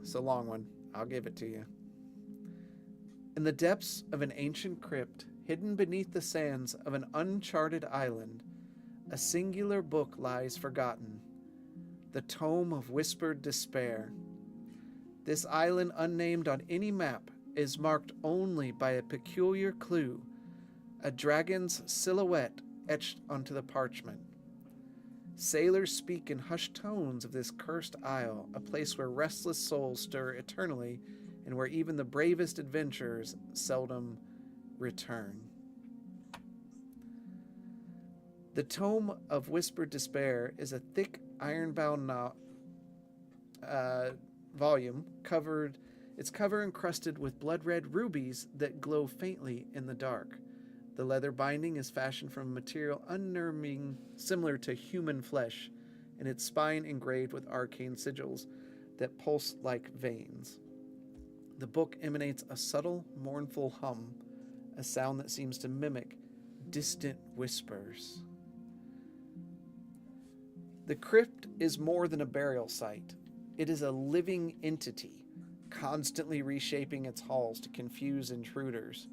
Speaker 2: It's a long one. I'll give it to you. In the depths of an ancient crypt, hidden beneath the sands of an uncharted island, a singular book lies forgotten, the Tome of Whispered Despair. This island, unnamed on any map, is marked only by a peculiar clue, a dragon's silhouette etched onto the parchment. Sailors speak in hushed tones of this cursed isle, a place where restless souls stir eternally and where even the bravest adventurers seldom return. The Tome of Whispered Despair is a thick, iron-bound volume its cover encrusted with blood-red rubies that glow faintly in the dark. The leather binding is fashioned from a material unnerving, similar to human flesh, and its spine engraved with arcane sigils that pulse like veins. The book emanates a subtle, mournful hum, a sound that seems to mimic distant whispers. The crypt is more than a burial site. It is a living entity, constantly reshaping its halls to confuse intruders.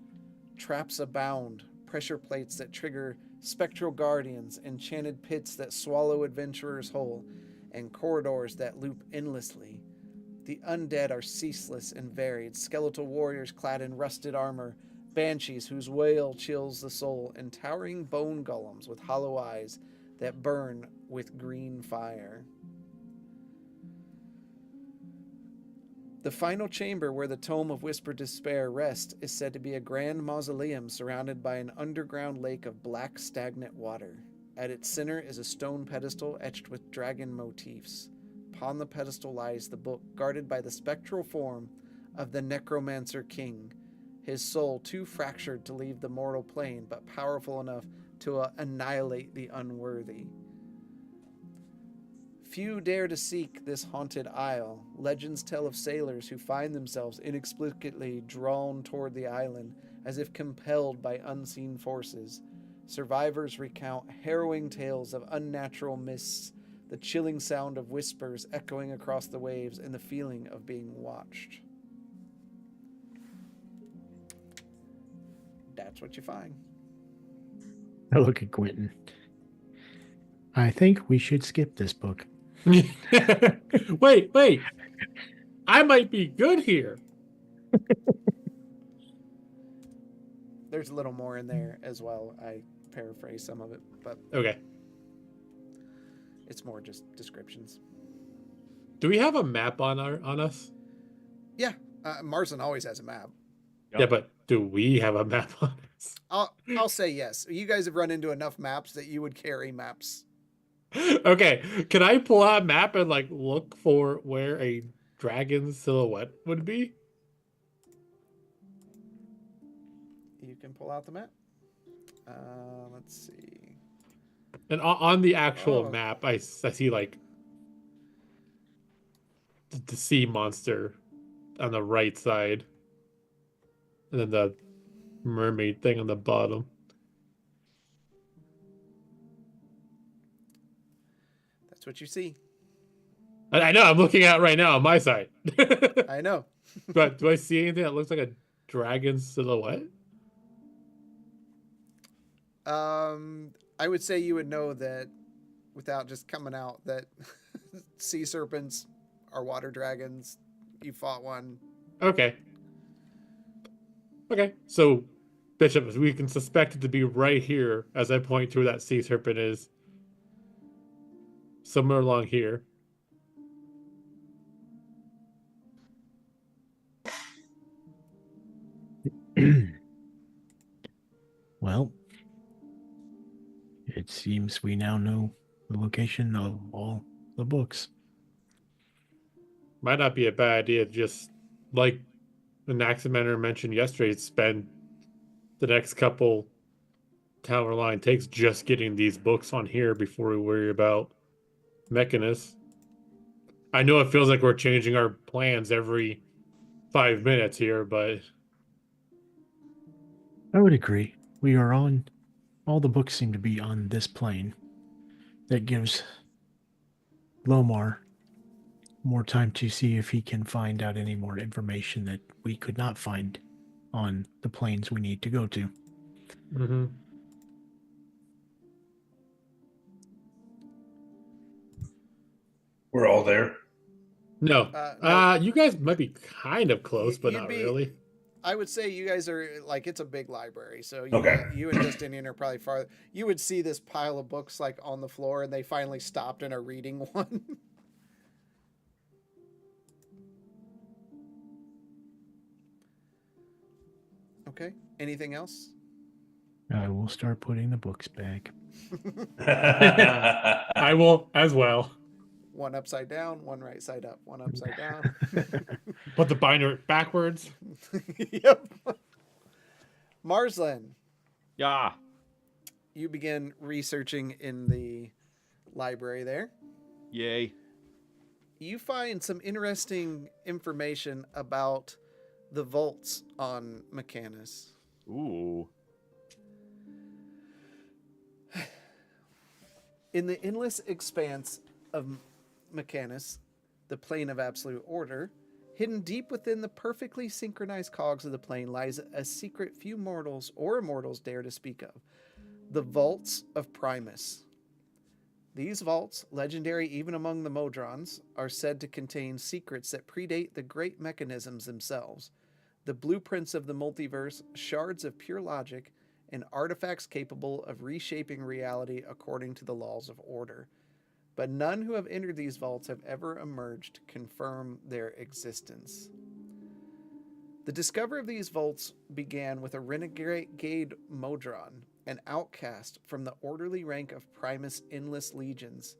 Speaker 2: Traps abound, pressure plates that trigger spectral guardians, enchanted pits that swallow adventurers whole, and corridors that loop endlessly. The undead are ceaseless and varied, skeletal warriors clad in rusted armor, banshees whose wail chills the soul, and towering bone golems with hollow eyes that burn with green fire. The final chamber where the Tome of Whispered Despair rests is said to be a grand mausoleum surrounded by an underground lake of black stagnant water. At its center is a stone pedestal etched with dragon motifs. Upon the pedestal lies the book, guarded by the spectral form of the Necromancer King, his soul too fractured to leave the mortal plane, but powerful enough to annihilate the unworthy. Few dare to seek this haunted isle. Legends tell of sailors who find themselves inexplicably drawn toward the island, as if compelled by unseen forces. Survivors recount harrowing tales of unnatural mists, the chilling sound of whispers echoing across the waves, and the feeling of being watched. That's what you find.
Speaker 5: I look at Quentin. I think we should skip this book.
Speaker 4: Wait. I might be good here.
Speaker 2: There's a little more in there as well. I paraphrase some of it, but
Speaker 4: Okay.
Speaker 2: it's more just descriptions.
Speaker 4: Do we have a map on us?
Speaker 2: Yeah, Marzlin always has a map.
Speaker 3: Yep.
Speaker 4: Yeah, but do we have a map on us?
Speaker 2: I'll say yes. You guys have run into enough maps that you would carry maps.
Speaker 4: Okay, can I pull out a map and like look for where a dragon silhouette would be?
Speaker 2: You can pull out the map. Let's see.
Speaker 4: And on the actual
Speaker 2: Oh.
Speaker 4: map, I see like the sea monster on the right side, and then the mermaid thing on the bottom.
Speaker 2: That's what you see.
Speaker 4: I know, I'm looking at it right now on my side.
Speaker 2: I know.
Speaker 4: But do I see anything that looks like a dragon silhouette?
Speaker 2: I would say you would know that without just coming out that sea serpents are water dragons. You fought one.
Speaker 4: Okay. So, Bishop, we can suspect it to be right here as I point to where that sea serpent is. Somewhere along here.
Speaker 5: Well, it seems we now know the location of all the books.
Speaker 4: Might not be a bad idea, just like the Naxamander mentioned yesterday, spend the next couple tower line takes just getting these books on here before we worry about Mechanus. I know it feels like we're changing our plans every 5 minutes here, but
Speaker 5: I would agree. We are on, all the books seem to be on this plane. That gives Lomar more time to see if he can find out any more information that we could not find on the planes we need to go to.
Speaker 6: We're all there.
Speaker 4: No.
Speaker 2: No,
Speaker 4: You guys might be kind of close, but
Speaker 2: you'd
Speaker 4: not
Speaker 2: be.
Speaker 4: really.
Speaker 2: I would say you guys are like, it's a big library, so
Speaker 6: Okay.
Speaker 2: you and Justinian are probably far. You would see this pile of books like on the floor, and they finally stopped and are reading one. Okay. Anything else?
Speaker 5: I will start putting the books back.
Speaker 4: I will as well.
Speaker 2: One upside down, one right side up, one upside down.
Speaker 4: Put the binder backwards.
Speaker 2: Yep. Marzlin,
Speaker 3: Yeah.
Speaker 2: you begin researching in the library there.
Speaker 3: Yay.
Speaker 2: You find some interesting information about the vaults on Mechanus.
Speaker 3: Ooh.
Speaker 2: In the endless expanse of Mechanus, the plane of absolute order, hidden deep within the perfectly synchronized cogs of the plane lies a secret few mortals or immortals dare to speak of. The vaults of Primus. These vaults, legendary even among the Modrons, are said to contain secrets that predate the great mechanisms themselves. The blueprints of the multiverse, shards of pure logic, and artifacts capable of reshaping reality according to the laws of order. But none who have entered these vaults have ever emerged to confirm their existence. The discovery of these vaults began with a renegade Modron, an outcast from the orderly rank of Primus' endless legions,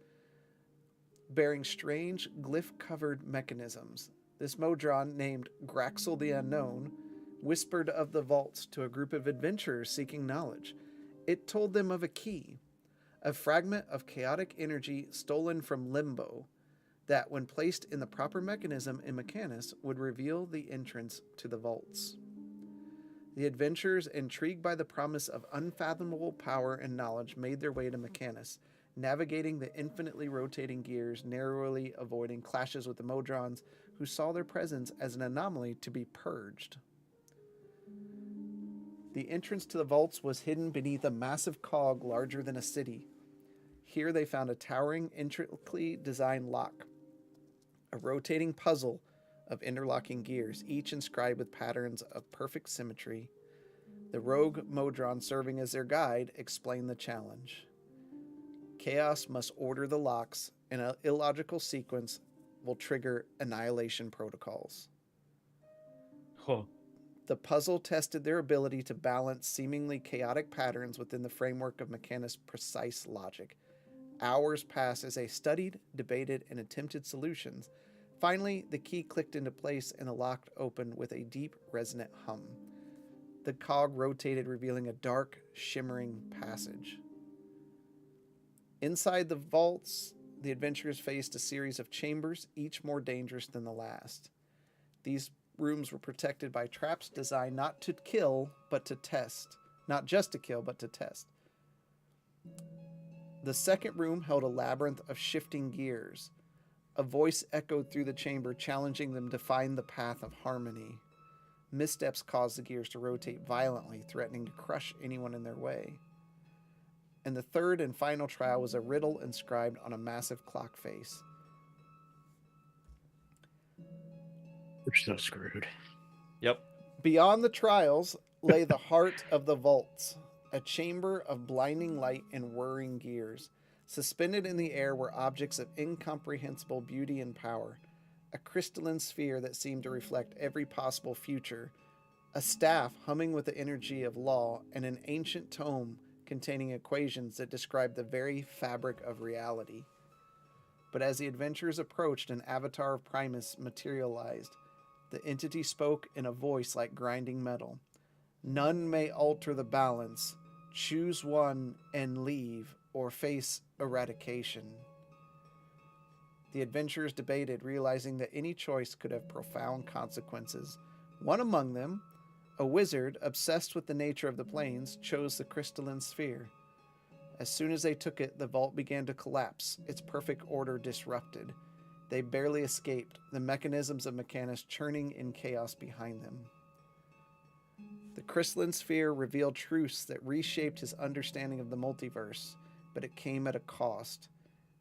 Speaker 2: bearing strange glyph-covered mechanisms. This Modron, named Graxel the Unknown, whispered of the vaults to a group of adventurers seeking knowledge. It told them of a key, a fragment of chaotic energy stolen from Limbo, that when placed in the proper mechanism in Mechanus would reveal the entrance to the vaults. The adventurers, intrigued by the promise of unfathomable power and knowledge, made their way to Mechanus, navigating the infinitely rotating gears, narrowly avoiding clashes with the Modrons, who saw their presence as an anomaly to be purged. The entrance to the vaults was hidden beneath a massive cog larger than a city. Here they found a towering, intricately designed lock, a rotating puzzle of interlocking gears, each inscribed with patterns of perfect symmetry. The rogue Modron, serving as their guide, explained the challenge. Chaos must order the locks, and an illogical sequence will trigger annihilation protocols.
Speaker 3: Huh.
Speaker 2: The puzzle tested their ability to balance seemingly chaotic patterns within the framework of Mechanus' precise logic. Hours passed as they studied, debated, and attempted solutions. Finally, the key clicked into place and the lock opened with a deep, resonant hum. The cog rotated, revealing a dark, shimmering passage. Inside the vaults, the adventurers faced a series of chambers, each more dangerous than the last. These rooms were protected by traps designed not to kill, but to test. Not just to kill, but to test. The second room held a labyrinth of shifting gears. A voice echoed through the chamber, challenging them to find the path of harmony. Missteps caused the gears to rotate violently, threatening to crush anyone in their way. And the third and final trial was a riddle inscribed on a massive clock face.
Speaker 5: We're so screwed.
Speaker 3: Yep.
Speaker 2: Beyond the trials lay the heart of the vaults, a chamber of blinding light and whirring gears. Suspended in the air were objects of incomprehensible beauty and power, a crystalline sphere that seemed to reflect every possible future, a staff humming with the energy of law, and an ancient tome containing equations that described the very fabric of reality. But as the adventurers approached, an avatar of Primus materialized. The entity spoke in a voice like grinding metal. None may alter the balance. Choose one and leave, or face eradication. The adventurers debated, realizing that any choice could have profound consequences. One among them, a wizard obsessed with the nature of the planes, chose the crystalline sphere. As soon as they took it, the vault began to collapse, its perfect order disrupted. They barely escaped, the mechanisms of Mechanus churning in chaos behind them. The crystalline sphere revealed truths that reshaped his understanding of the multiverse, but it came at a cost.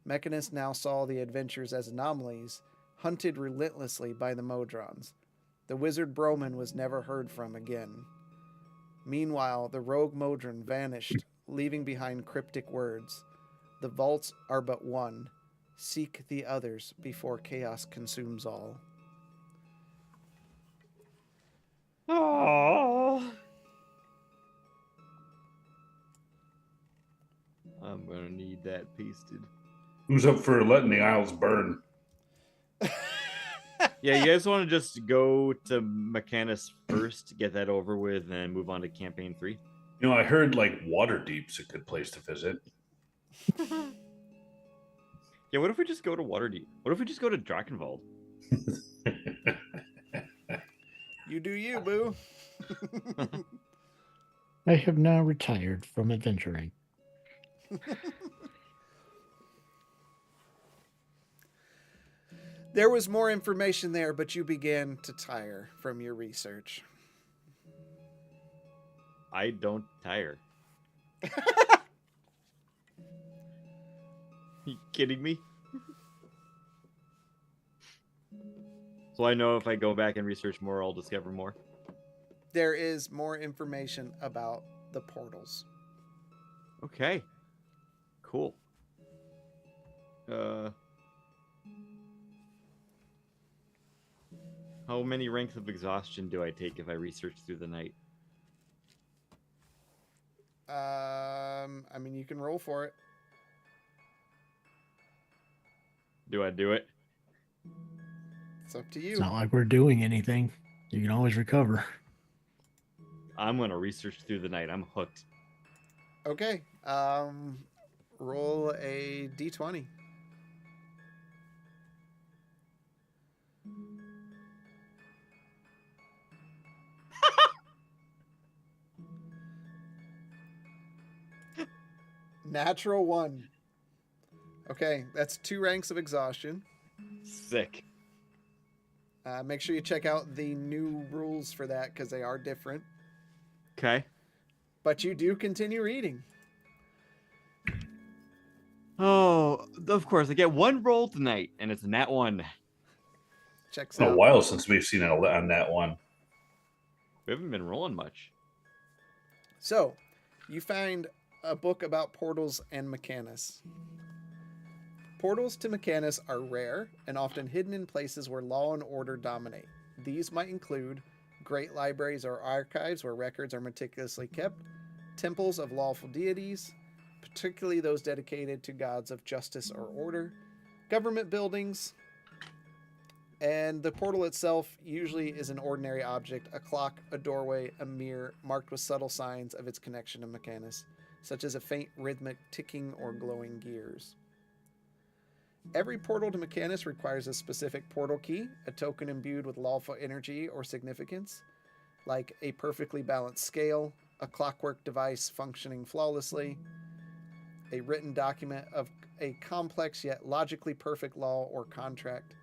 Speaker 2: Mechanists now saw the adventures as anomalies, hunted relentlessly by the Modrons. The wizard Broman was never heard from again. Meanwhile, the rogue Modron vanished, leaving behind cryptic words. The vaults are but one. Seek the others before chaos consumes all.
Speaker 3: Oh. I'm gonna need that pasted.
Speaker 6: Who's up for letting the Isles burn?
Speaker 3: Yeah, you guys want to just go to Mechanus first, get that over with, and then move on to campaign 3?
Speaker 6: You know, I heard like Waterdeep's a good place to visit.
Speaker 3: Yeah, what if we just go to Waterdeep? What if we just go to Drachenwald?
Speaker 2: You do you, boo.
Speaker 5: I have now retired from adventuring.
Speaker 2: There was more information there, but you began to tire from your research.
Speaker 3: I don't tire. You kidding me? So I know if I go back and research more, I'll discover more.
Speaker 2: There is more information about the portals.
Speaker 3: Okay. Cool. How many ranks of exhaustion do I take if I research through the night?
Speaker 2: I mean, you can roll for it.
Speaker 3: Do I do it?
Speaker 2: It's up to you.
Speaker 5: It's not like we're doing anything. You can always recover.
Speaker 3: I'm gonna research through the night. I'm hooked.
Speaker 2: Okay. Roll a d20. Natural 1. Okay, that's 2 ranks of exhaustion.
Speaker 3: Sick.
Speaker 2: Make sure you check out the new rules for that because they are different.
Speaker 3: Okay.
Speaker 2: But you do continue reading.
Speaker 3: Oh, of course. I get 1 roll tonight, and it's a nat 1.
Speaker 2: Checks
Speaker 6: It's been
Speaker 2: out.
Speaker 6: a while since we've seen it on that one.
Speaker 3: We haven't been rolling much.
Speaker 2: So, you find a book about portals and Mechanus. Portals to Mechanus are rare and often hidden in places where law and order dominate. These might include great libraries or archives where records are meticulously kept, temples of lawful deities, particularly those dedicated to gods of justice or order, government buildings, and the portal itself usually is an ordinary object, a clock, a doorway, a mirror, marked with subtle signs of its connection to Mechanus, such as a faint rhythmic ticking or glowing gears. Every portal to Mechanus requires a specific portal key, a token imbued with lawful energy or significance, like a perfectly balanced scale, a clockwork device functioning flawlessly, a written document of a complex yet logically perfect law or contract,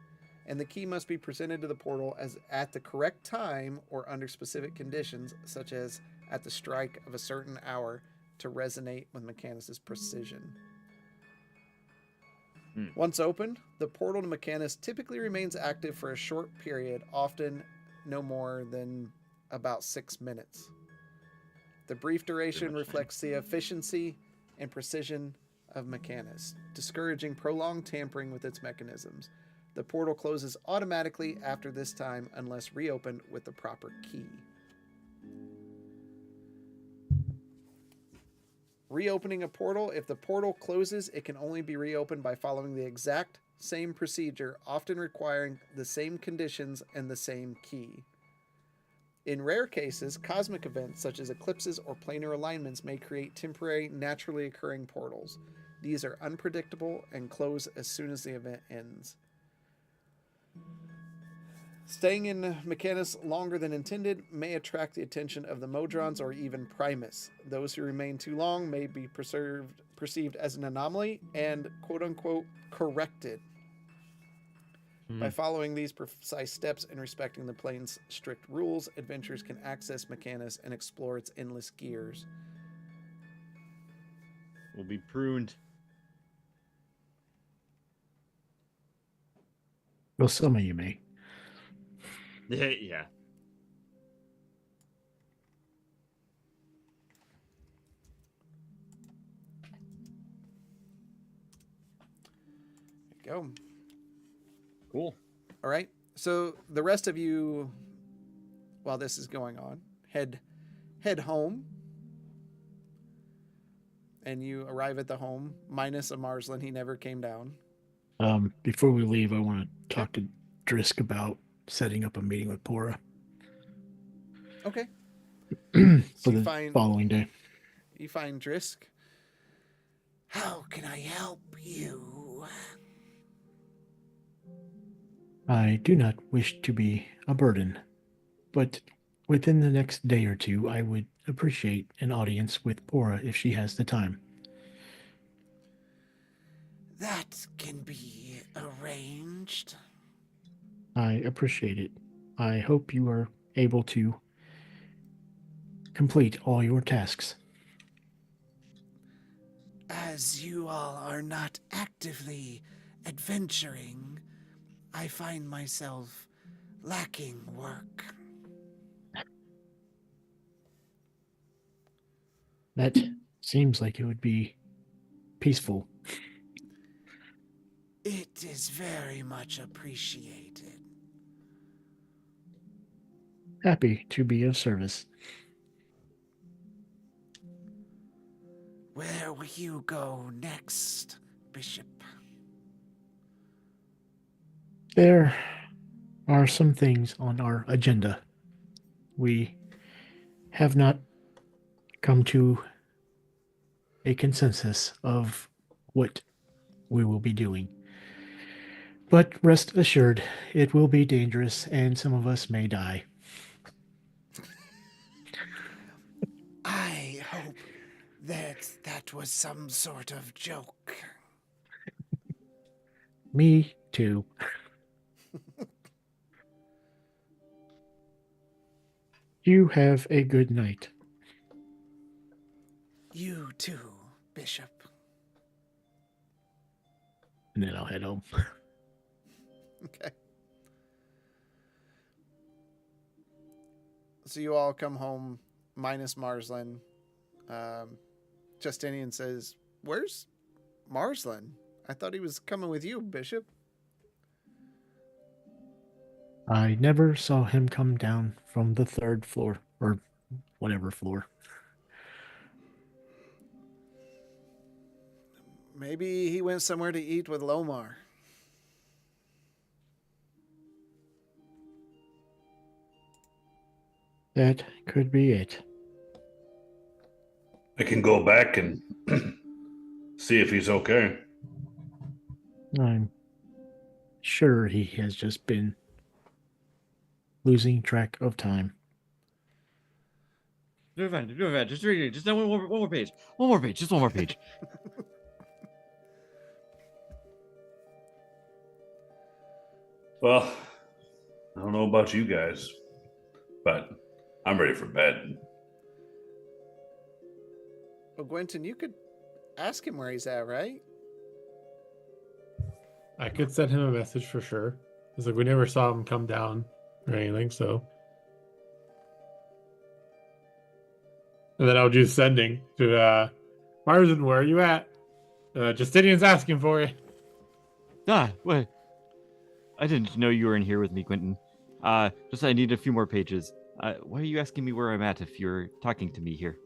Speaker 2: and the key must be presented to the portal as at the correct time or under specific conditions, such as at the strike of a certain hour, to resonate with Mechanus' precision. Once opened, the portal to Mechanus typically remains active for a short period, often no more than about 6 minutes. The brief duration reflects the efficiency and precision of Mechanus, discouraging prolonged tampering with its mechanisms. The portal closes automatically after this time unless reopened with the proper key. Reopening a portal. If the portal closes, it can only be reopened by following the exact same procedure, often requiring the same conditions and the same key. In rare cases, cosmic events such as eclipses or planar alignments may create temporary, naturally occurring portals. These are unpredictable and close as soon as the event ends. Staying in Mechanus longer than intended may attract the attention of the Modrons or even Primus. Those who remain too long may be perceived as an anomaly and quote-unquote corrected. By following these precise steps and respecting the plane's strict rules, adventurers can access Mechanus and explore its endless gears.
Speaker 3: We'll be pruned.
Speaker 5: Well, some of you may.
Speaker 3: Yeah.
Speaker 2: Go.
Speaker 3: Cool.
Speaker 2: All right. So the rest of you, while this is going on, head home, and you arrive at the home minus a Marzlin. He never came down.
Speaker 5: Before we leave, I want to talk to Drisk about setting up a meeting with Pora.
Speaker 2: Okay.
Speaker 5: For the following day.
Speaker 2: You find Drisk. How can I help you?
Speaker 5: I do not wish to be a burden, but within the next day or two, I would appreciate an audience with Pora if she has the time.
Speaker 2: That can be arranged.
Speaker 5: I appreciate it. I hope you are able to complete all your tasks.
Speaker 2: As you all are not actively adventuring, I find myself lacking work.
Speaker 5: That seems like it would be peaceful.
Speaker 2: It is very much appreciated.
Speaker 5: Happy to be of service.
Speaker 2: Where will you go next, Bishop?
Speaker 5: There are some things on our agenda. We have not come to a consensus of what we will be doing. But rest assured, it will be dangerous and some of us may die.
Speaker 2: I hope that was some sort of joke.
Speaker 5: Me too. You have a good night.
Speaker 2: You too, Bishop.
Speaker 5: And then I'll head home.
Speaker 2: Okay. So you all come home minus Marzlin. Justinian says, "Where's Marzlin? I thought he was coming with you, Bishop."
Speaker 5: I never saw him come down from the 3rd floor, or whatever floor.
Speaker 2: Maybe he went somewhere to eat with Lomar.
Speaker 5: That could be it.
Speaker 6: I can go back and see if he's okay.
Speaker 5: I'm sure he has just been losing track of time.
Speaker 3: Do it. Just read it. Just one more page. One more page. Just one more page.
Speaker 6: Well, I don't know about you guys, but I'm ready for bed.
Speaker 2: Well, Gwenton, you could ask him where he's at, right?
Speaker 4: I could send him a message for sure. It's like we never saw him come down or anything, so. And then I'll do sending to Marzlin, where are you at? Justinian's asking for you.
Speaker 3: Wait. I didn't know you were in here with me, Quentin. Just I need a few more pages. Why are you asking me where I'm at if you're talking to me here?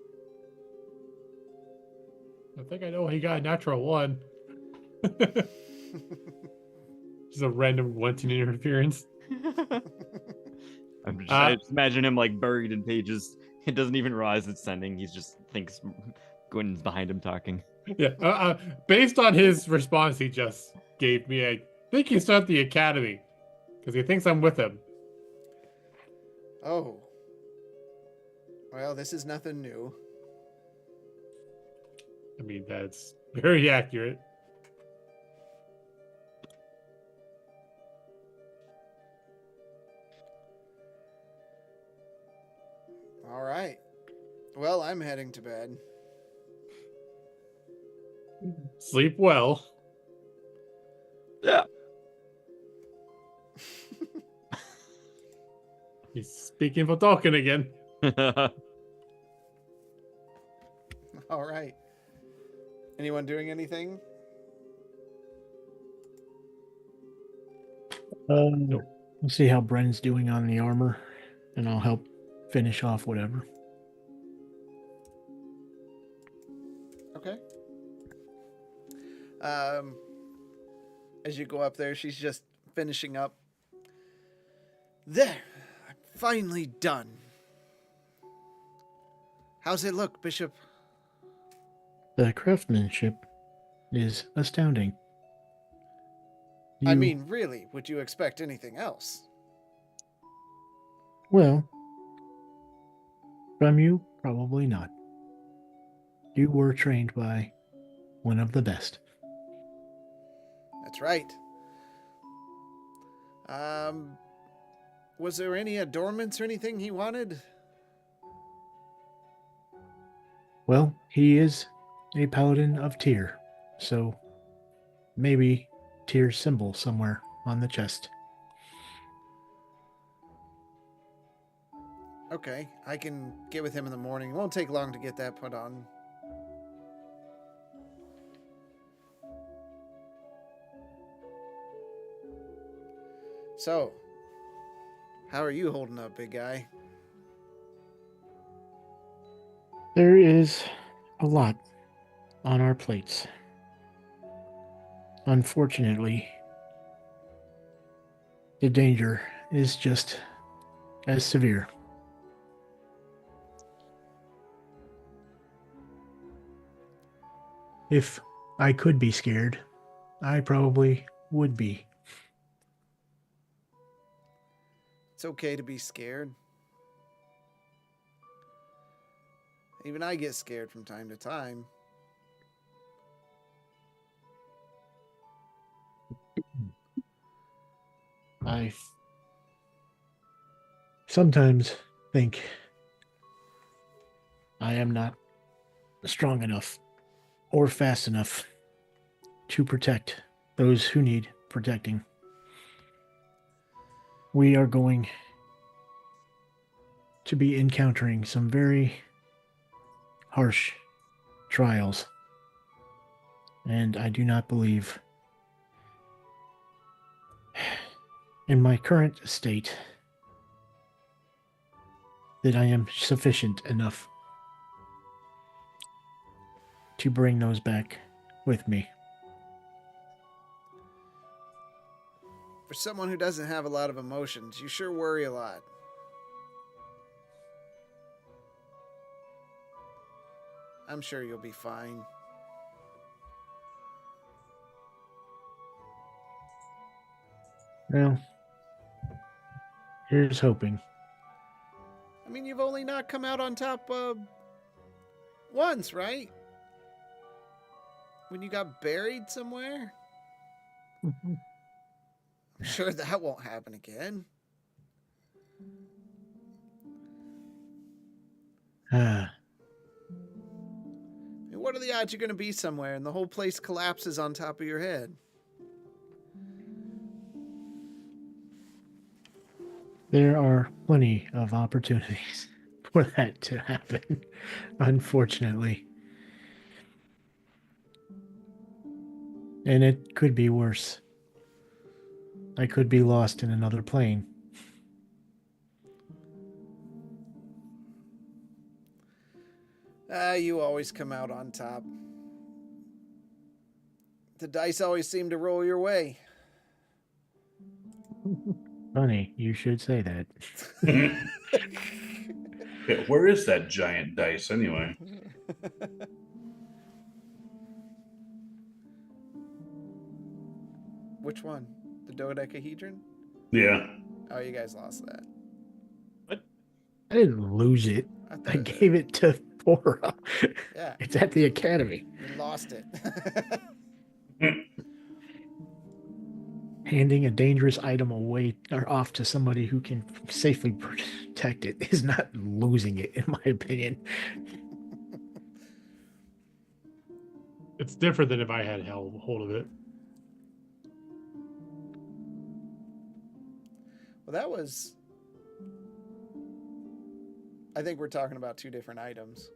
Speaker 4: I think I know he got a natural 1. Just a random Gwenton interference.
Speaker 3: I just imagine him like buried in pages. He doesn't even realize it's sending. He just thinks Gwen's behind him talking.
Speaker 4: Yeah. Based on his response he just gave me, I think he's at the academy because he thinks I'm with him.
Speaker 2: Oh. Well, this is nothing new.
Speaker 4: I mean, that's very accurate.
Speaker 2: All right. Well, I'm heading to bed.
Speaker 4: Sleep well.
Speaker 3: Yeah.
Speaker 4: Speaking for talking again.
Speaker 2: All right. Anyone doing anything?
Speaker 5: We'll see how Bren's doing on the armor, and I'll help finish off whatever.
Speaker 2: Okay. As you go up there, she's just finishing up. There, I'm finally done. How's it look, Bishop?
Speaker 5: The craftsmanship is astounding.
Speaker 2: I mean, really, would you expect anything else?
Speaker 5: Well, from you, probably not. You were trained by one of the best.
Speaker 2: That's right. Was there any adornments or anything he wanted?
Speaker 5: Well, he is a paladin of Tyr, so maybe Tyr's symbol somewhere on the chest.
Speaker 2: Okay, I can get with him in the morning. It won't take long to get that put on. So, how are you holding up, big guy?
Speaker 5: There is a lot on our plates. Unfortunately, the danger is just as severe. If I could be scared, I probably would be.
Speaker 2: It's okay to be scared. Even I get scared from time to time.
Speaker 5: I sometimes think I am not strong enough or fast enough to protect those who need protecting. We are going to be encountering some very harsh trials, and I do not believe in my current state that I am sufficient enough to bring those back with me.
Speaker 2: For someone who doesn't have a lot of emotions, you sure worry a lot. I'm sure you'll be fine.
Speaker 5: Well, here's hoping.
Speaker 2: I mean, you've only not come out on top once, right? When you got buried somewhere? I'm sure that won't happen again.
Speaker 5: Ah,
Speaker 2: I mean, what are the odds you're going to be somewhere and the whole place collapses on top of your head?
Speaker 5: there are plenty of opportunities for that to happen, unfortunately. And it could be worse. I could be lost in another plane.
Speaker 2: You always come out on top. The dice always seem to roll your way.
Speaker 5: Funny, you should say that.
Speaker 6: Yeah, where is that giant dice anyway?
Speaker 2: Which one? The dodecahedron?
Speaker 6: Yeah.
Speaker 2: Oh, you guys lost that.
Speaker 5: I didn't lose it. I
Speaker 2: thought-
Speaker 5: gave it to Bora.
Speaker 2: Yeah,
Speaker 5: It's at the academy.
Speaker 2: you lost it.
Speaker 5: Handing a dangerous item away or off to somebody who can safely protect it is not losing it, in my opinion.
Speaker 4: It's different than if I had hold of it.
Speaker 2: Well, that was I think we're talking about two different items.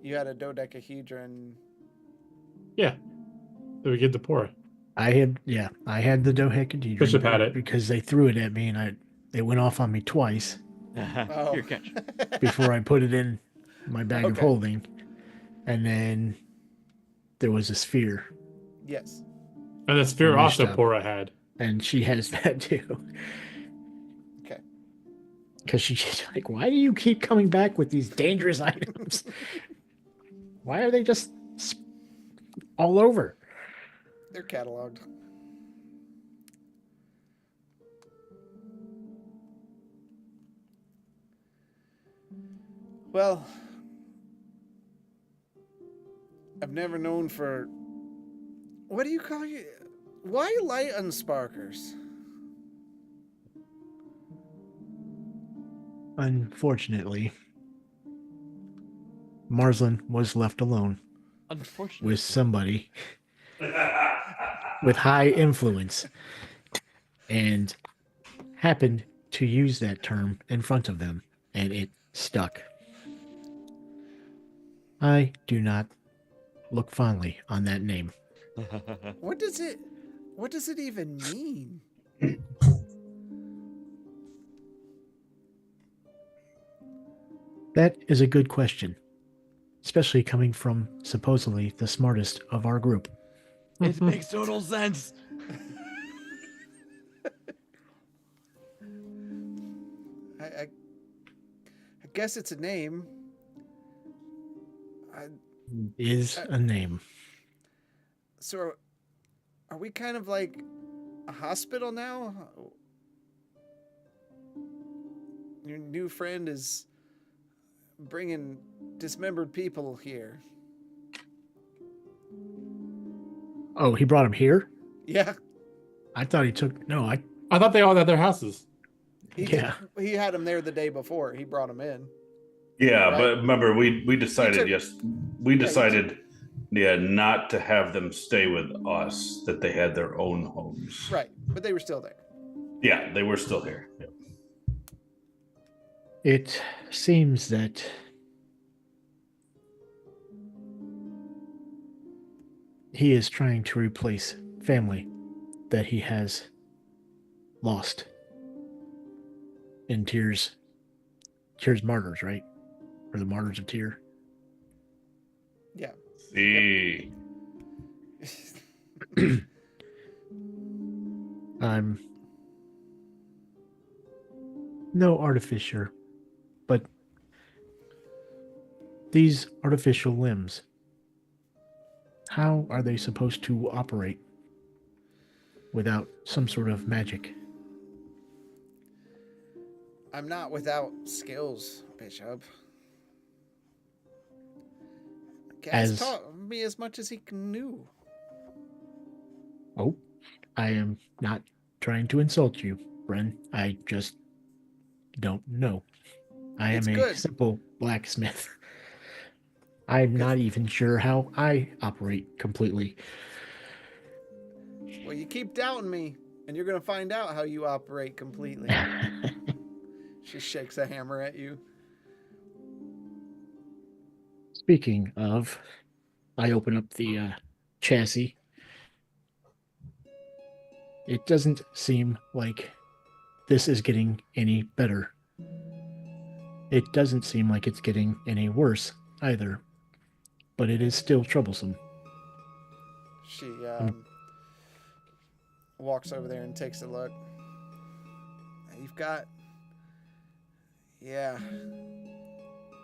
Speaker 2: You had a dodecahedron.
Speaker 4: Yeah. That we get to pour.
Speaker 5: I had the dodecahedron.
Speaker 4: Bishop had it.
Speaker 5: Because they threw it at me and it went off on me twice
Speaker 2: Oh.
Speaker 3: Here, catch.
Speaker 5: before I put it in my bag of
Speaker 2: Okay.
Speaker 5: holding. And then there was a sphere.
Speaker 2: Yes.
Speaker 4: And the sphere
Speaker 5: Mashed
Speaker 4: also
Speaker 5: up.
Speaker 4: Pora had.
Speaker 5: And she has that too.
Speaker 2: Okay.
Speaker 5: Because she's like, why do you keep coming back with these dangerous items? Why are they just all over?
Speaker 2: They're cataloged. Well, I've never known for... What do you call you? Why light unsparkers?
Speaker 5: Unfortunately, Marzlin was left alone
Speaker 3: Unfortunately.
Speaker 5: with somebody with high influence and happened to use that term in front of them, and it stuck. I do not look fondly on that name.
Speaker 2: What does it even mean?
Speaker 5: That is a good question, especially coming from supposedly the smartest of our group.
Speaker 3: It makes total sense.
Speaker 2: I guess it's a name.
Speaker 5: Is a name.
Speaker 2: So are we kind of like a hospital now? Your new friend is bringing dismembered people here.
Speaker 5: Oh, he brought him here?
Speaker 2: Yeah.
Speaker 5: I thought he took... No, I...
Speaker 4: I thought they all had their houses.
Speaker 5: Yeah.
Speaker 2: He had him there the day before. He brought him in.
Speaker 6: Yeah,
Speaker 2: Right.
Speaker 6: but remember, we decided not to have them stay with us, that they had their own homes.
Speaker 2: Right. But they were still there.
Speaker 6: Yeah, they were still here. Yep.
Speaker 5: It seems that he is trying to replace family that he has lost in Tyr's martyrs, right? Or the martyrs of Tyr.
Speaker 2: Yeah.
Speaker 6: See.
Speaker 5: I'm no artificer, but these artificial limbs, how are they supposed to operate without some sort of magic?
Speaker 2: I'm not skills, Bishop. Cass taught me as much as he knew.
Speaker 5: Oh, I am not trying to insult you, Bren. I just don't know. I am a simple blacksmith. I'm not even sure how I operate completely.
Speaker 2: Well, you keep doubting me, and you're going to find out how you operate completely. She shakes a hammer at you.
Speaker 5: Speaking of, I open up the chassis. It doesn't seem like this is getting any better. It doesn't seem like it's getting any worse either, but it is still troublesome.
Speaker 2: She walks over there and takes a look. You've got... Yeah.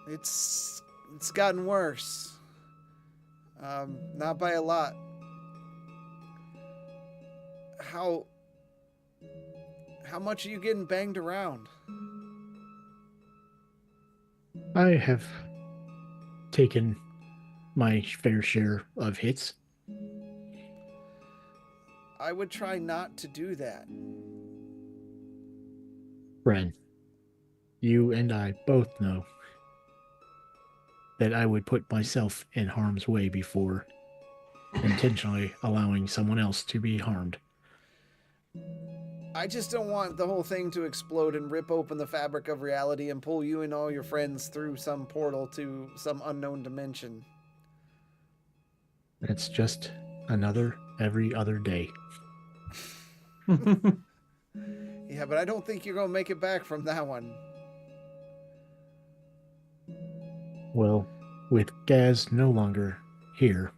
Speaker 2: It's gotten worse. Not by a lot. How much are you getting banged around?
Speaker 5: I have taken my fair share of hits.
Speaker 2: I would try not to do that.
Speaker 5: Bren, you and I both know that I would put myself in harm's way before intentionally allowing someone else to be harmed.
Speaker 2: I just don't want the whole thing to explode and rip open the fabric of reality and pull you and all your friends through some portal to some unknown dimension.
Speaker 5: It's just another every other day.
Speaker 2: Yeah, but I don't think you're going to make it back from that one.
Speaker 5: Well, with Gaz no longer here,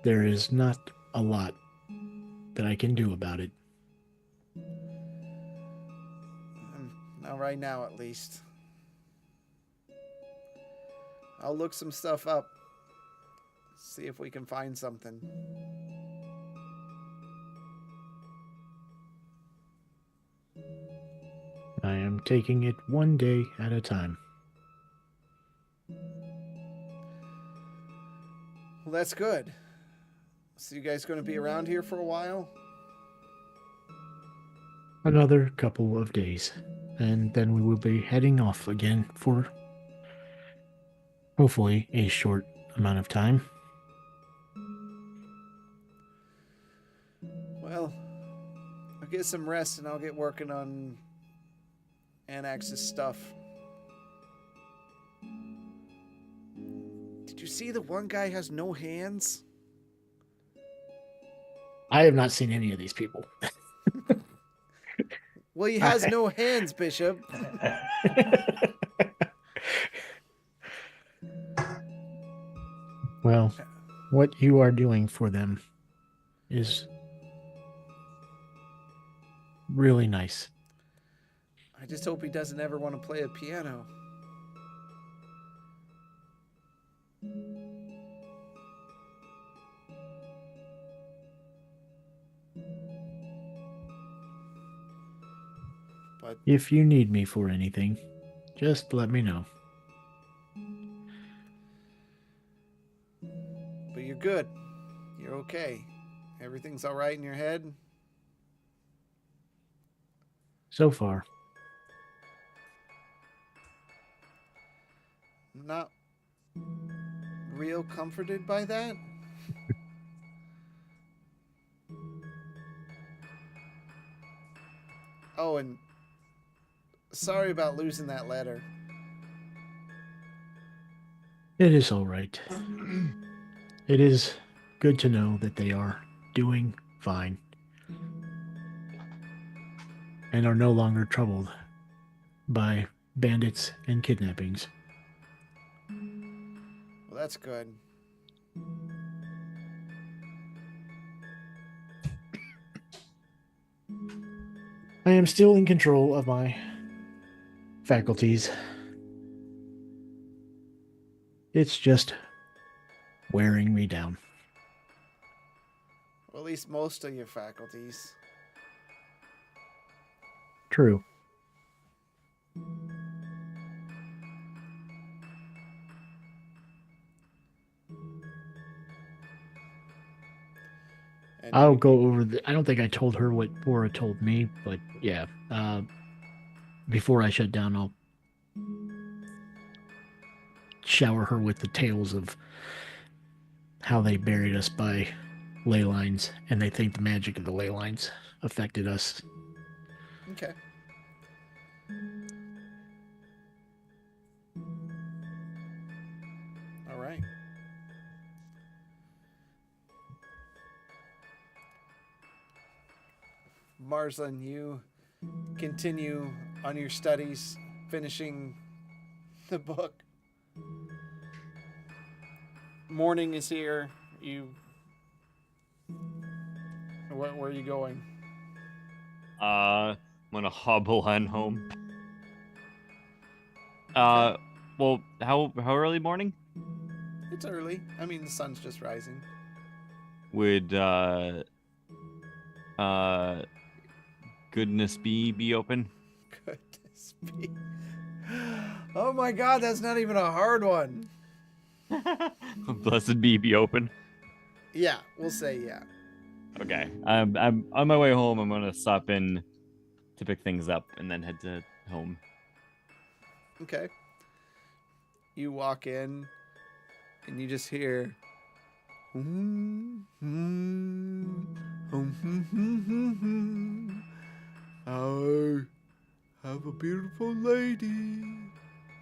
Speaker 5: there is not a lot that I can do about it.
Speaker 2: Not right now, at least. I'll look some stuff up. See if we can find something.
Speaker 5: I am taking it one day at a time.
Speaker 2: Well, that's good. So you guys going to be around here for a while?
Speaker 5: Another couple of days, and then we will be heading off again for hopefully a short amount of time.
Speaker 2: Well, I'll get some rest and I'll get working on Anax's stuff. Did you see the one guy has no hands?
Speaker 5: I have not seen any of these people.
Speaker 2: Well, he has no hands, Bishop.
Speaker 5: Well, what you are doing for them is really nice.
Speaker 2: I just hope he doesn't ever want to play a piano. But
Speaker 5: If you need me for anything, just let me know.
Speaker 2: you're good. You're okay. Everything's all right in your head?
Speaker 5: So far.
Speaker 2: Not real comforted by that? Oh, and sorry about losing that letter.
Speaker 5: It is all right. It is good to know that they are doing fine and are no longer troubled by bandits and kidnappings.
Speaker 2: Well, that's good.
Speaker 5: I am still in control of my faculties. It's just wearing me down.
Speaker 2: Well, at least most of your faculties.
Speaker 5: True.
Speaker 2: And
Speaker 5: I'll
Speaker 2: you-
Speaker 5: go over I don't think I told her what Bora told me, but yeah. Before I shut down, I'll shower her with the tales of how they buried us by ley lines, and they think the magic of the ley lines affected us.
Speaker 2: Okay. All right. Marzlin, you continue on your studies, finishing the book. Morning is here. Where are you going?
Speaker 3: I'm gonna hobble on home. Well, how early morning?
Speaker 2: It's early. I mean, the sun's just rising.
Speaker 3: Would Goodness be open?
Speaker 2: Goodness me. Oh my God, that's not even a hard one.
Speaker 3: Blessed be open.
Speaker 2: Yeah, we'll say yeah.
Speaker 3: Okay. I'm on my way home. I'm gonna stop in to pick things up and then head to home.
Speaker 2: Okay. You walk in and you just hear, I have a beautiful lady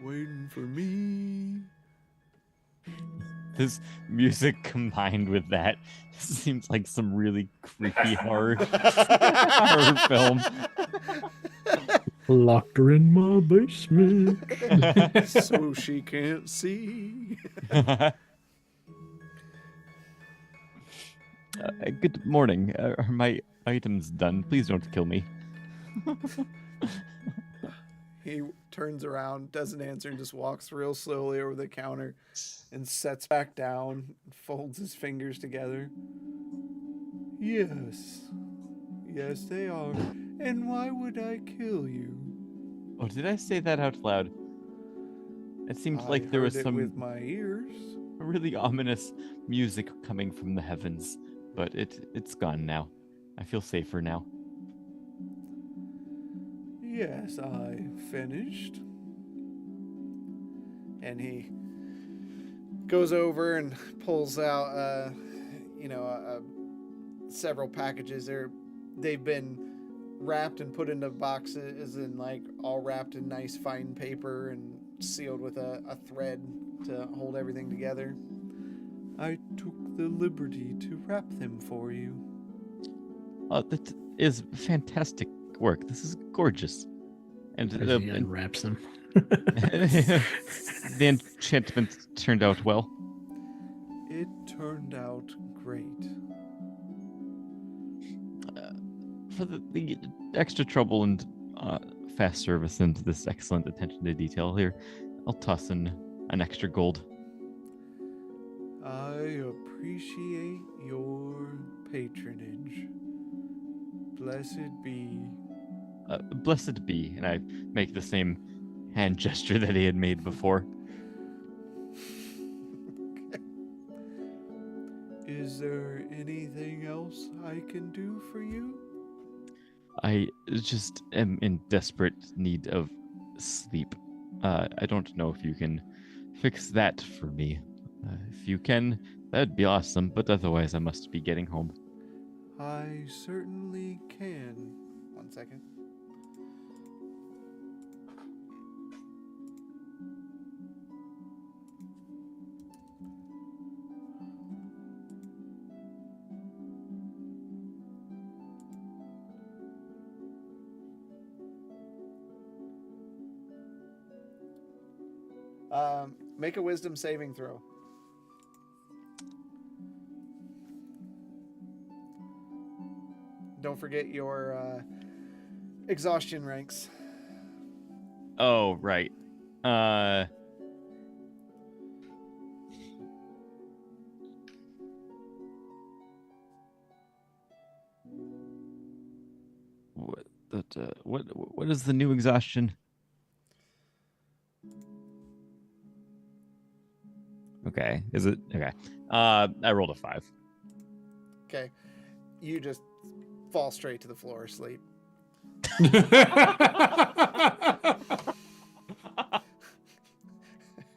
Speaker 2: waiting for me.
Speaker 3: This music combined with that seems like some really creepy horror film.
Speaker 5: Locked her in my basement.
Speaker 2: So she can't see.
Speaker 3: Good morning. Are my items done? Please don't kill me.
Speaker 2: He turns around, doesn't answer, and just walks real slowly over the counter and sets back down, folds his fingers together. Yes. Yes, they are. And why would I kill you?
Speaker 3: Oh, did I say that out loud? It seemed like there was some
Speaker 2: with my ears.
Speaker 3: really ominous music coming from the heavens, but it's gone now. I feel safer now.
Speaker 2: Yes, I finished. And he goes over and pulls out, several packages. They've been wrapped and put into boxes and like all wrapped in nice fine paper and sealed with a thread to hold everything together. I took the liberty to wrap them for you.
Speaker 3: That is fantastic work. This is gorgeous. And
Speaker 5: As he unwraps them.
Speaker 3: the enchantment turned out well.
Speaker 2: It turned out great.
Speaker 3: For the extra trouble and fast service and this excellent attention to detail here, I'll toss in an extra gold.
Speaker 2: I appreciate your patronage. Blessed be.
Speaker 3: Blessed be, and I make the same hand gesture that he had made before.
Speaker 2: Is there anything else I can do for you?
Speaker 3: I just am in desperate need of sleep. I don't know if you can fix that for me. If you can, that'd be awesome, but otherwise I must be getting home.
Speaker 2: I certainly can. 1 second. Make a wisdom saving throw. Don't forget your exhaustion ranks.
Speaker 3: Oh, right. What is the new exhaustion? Okay. Is it okay? I rolled a 5.
Speaker 2: Okay. You just fall straight to the floor asleep.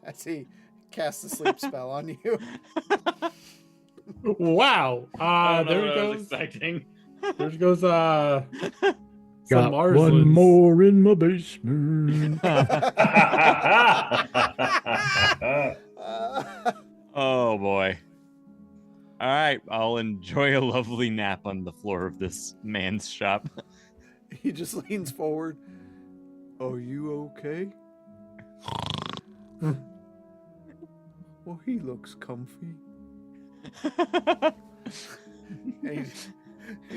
Speaker 2: As he casts a sleep spell on you.
Speaker 4: Wow. There he goes.
Speaker 3: Expecting.
Speaker 4: There goes
Speaker 5: Got
Speaker 4: Marzlins.
Speaker 5: one more in my basement.
Speaker 3: Oh boy. All right, I'll enjoy a lovely nap on the floor of this man's shop.
Speaker 2: He just leans forward. Are you okay? Well, he looks comfy.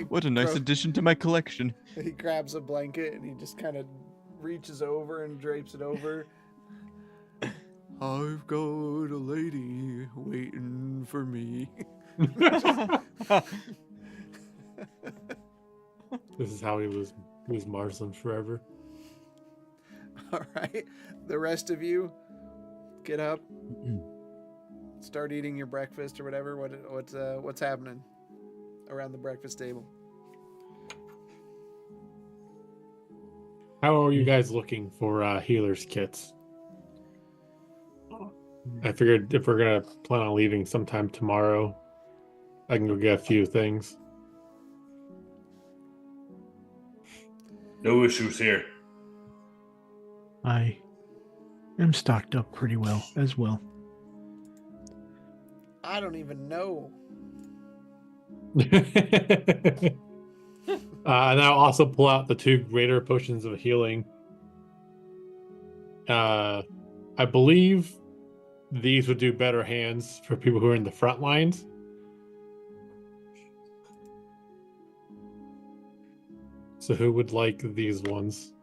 Speaker 3: What a nice addition to my collection.
Speaker 2: He grabs a blanket and he just kind of reaches over and drapes it over. I've got a lady waiting for me.
Speaker 4: This is how he was Marzlin forever.
Speaker 2: All right. The rest of you get up. Start eating your breakfast or whatever. What's happening around the breakfast table?
Speaker 4: How are you guys looking for healers kits? I figured if we're gonna plan on leaving sometime tomorrow, I can go get a few things.
Speaker 6: No issues here.
Speaker 5: I am stocked up pretty well as well.
Speaker 2: I don't even know.
Speaker 4: And I'll also pull out the 2 greater potions of healing. I believe these would do better hands for people who are in the front lines. So who would like these ones?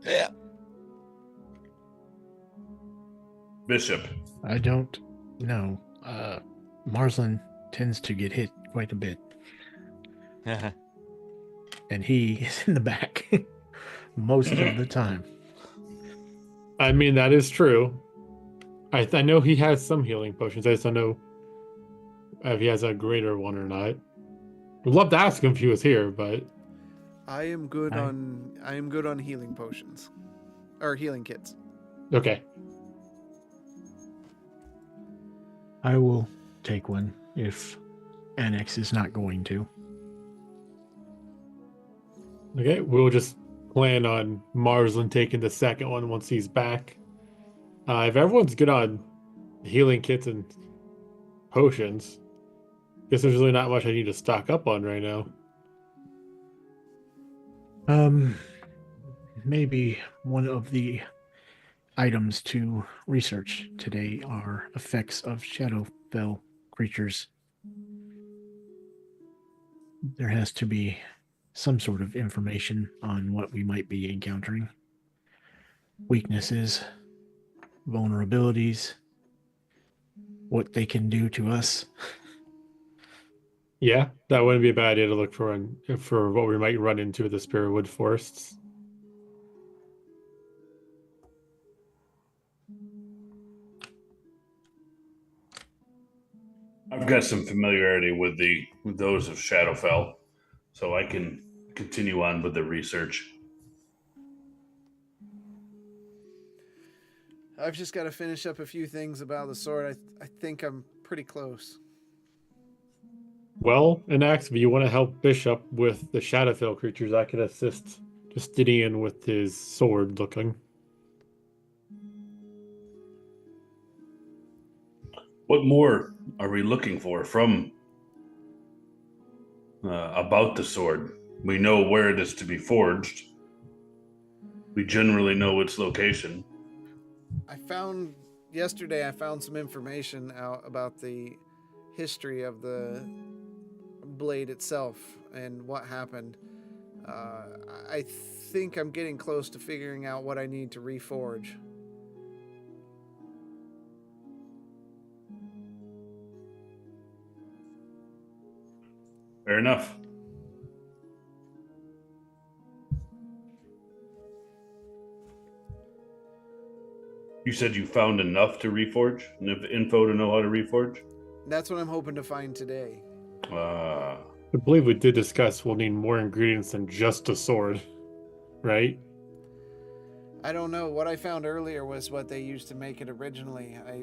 Speaker 3: Yeah.
Speaker 6: Bishop.
Speaker 5: I don't know. Marzlin tends to get hit quite a bit, and he is in the back most of the time.
Speaker 4: I mean, that is true. I know he has some healing potions. I just don't know if he has a greater one or not. Would love to ask him if he was here, but
Speaker 2: I am good on healing potions. Or healing kits.
Speaker 4: okay.
Speaker 5: I will take one if Annex is not going to.
Speaker 4: Okay, we'll just plan on Marzlin taking the second one once he's back. If everyone's good on healing kits and potions, guess there's really not much I need to stock up on right now.
Speaker 5: Maybe one of the items to research today are effects of Shadowfell creatures. There has to be some sort of information on what we might be encountering. Weaknesses, vulnerabilities, what they can do to us.
Speaker 4: Yeah, that wouldn't be a bad idea to look for what we might run into with the Spiritwood forests.
Speaker 6: I've got some familiarity with those of Shadowfell, so I can continue on with the research.
Speaker 2: I've just got to finish up a few things about the sword. I think I'm pretty close.
Speaker 4: Well, and Axe, if you want to help Bishop with the Shadowfell creatures, I could assist Justinian with his sword looking.
Speaker 6: What more are we looking for from about the sword? We know where it is to be forged. We generally know its location.
Speaker 2: Yesterday I found some information out about the history of the blade itself and what happened. I think I'm getting close to figuring out what I need to reforge.
Speaker 6: Fair enough. You said you found enough to reforge? Enough info to know how to reforge?
Speaker 2: That's what I'm hoping to find today.
Speaker 4: I believe we did discuss we'll need more ingredients than just a sword, right?
Speaker 2: I don't know. What I found earlier was what they used to make it originally. I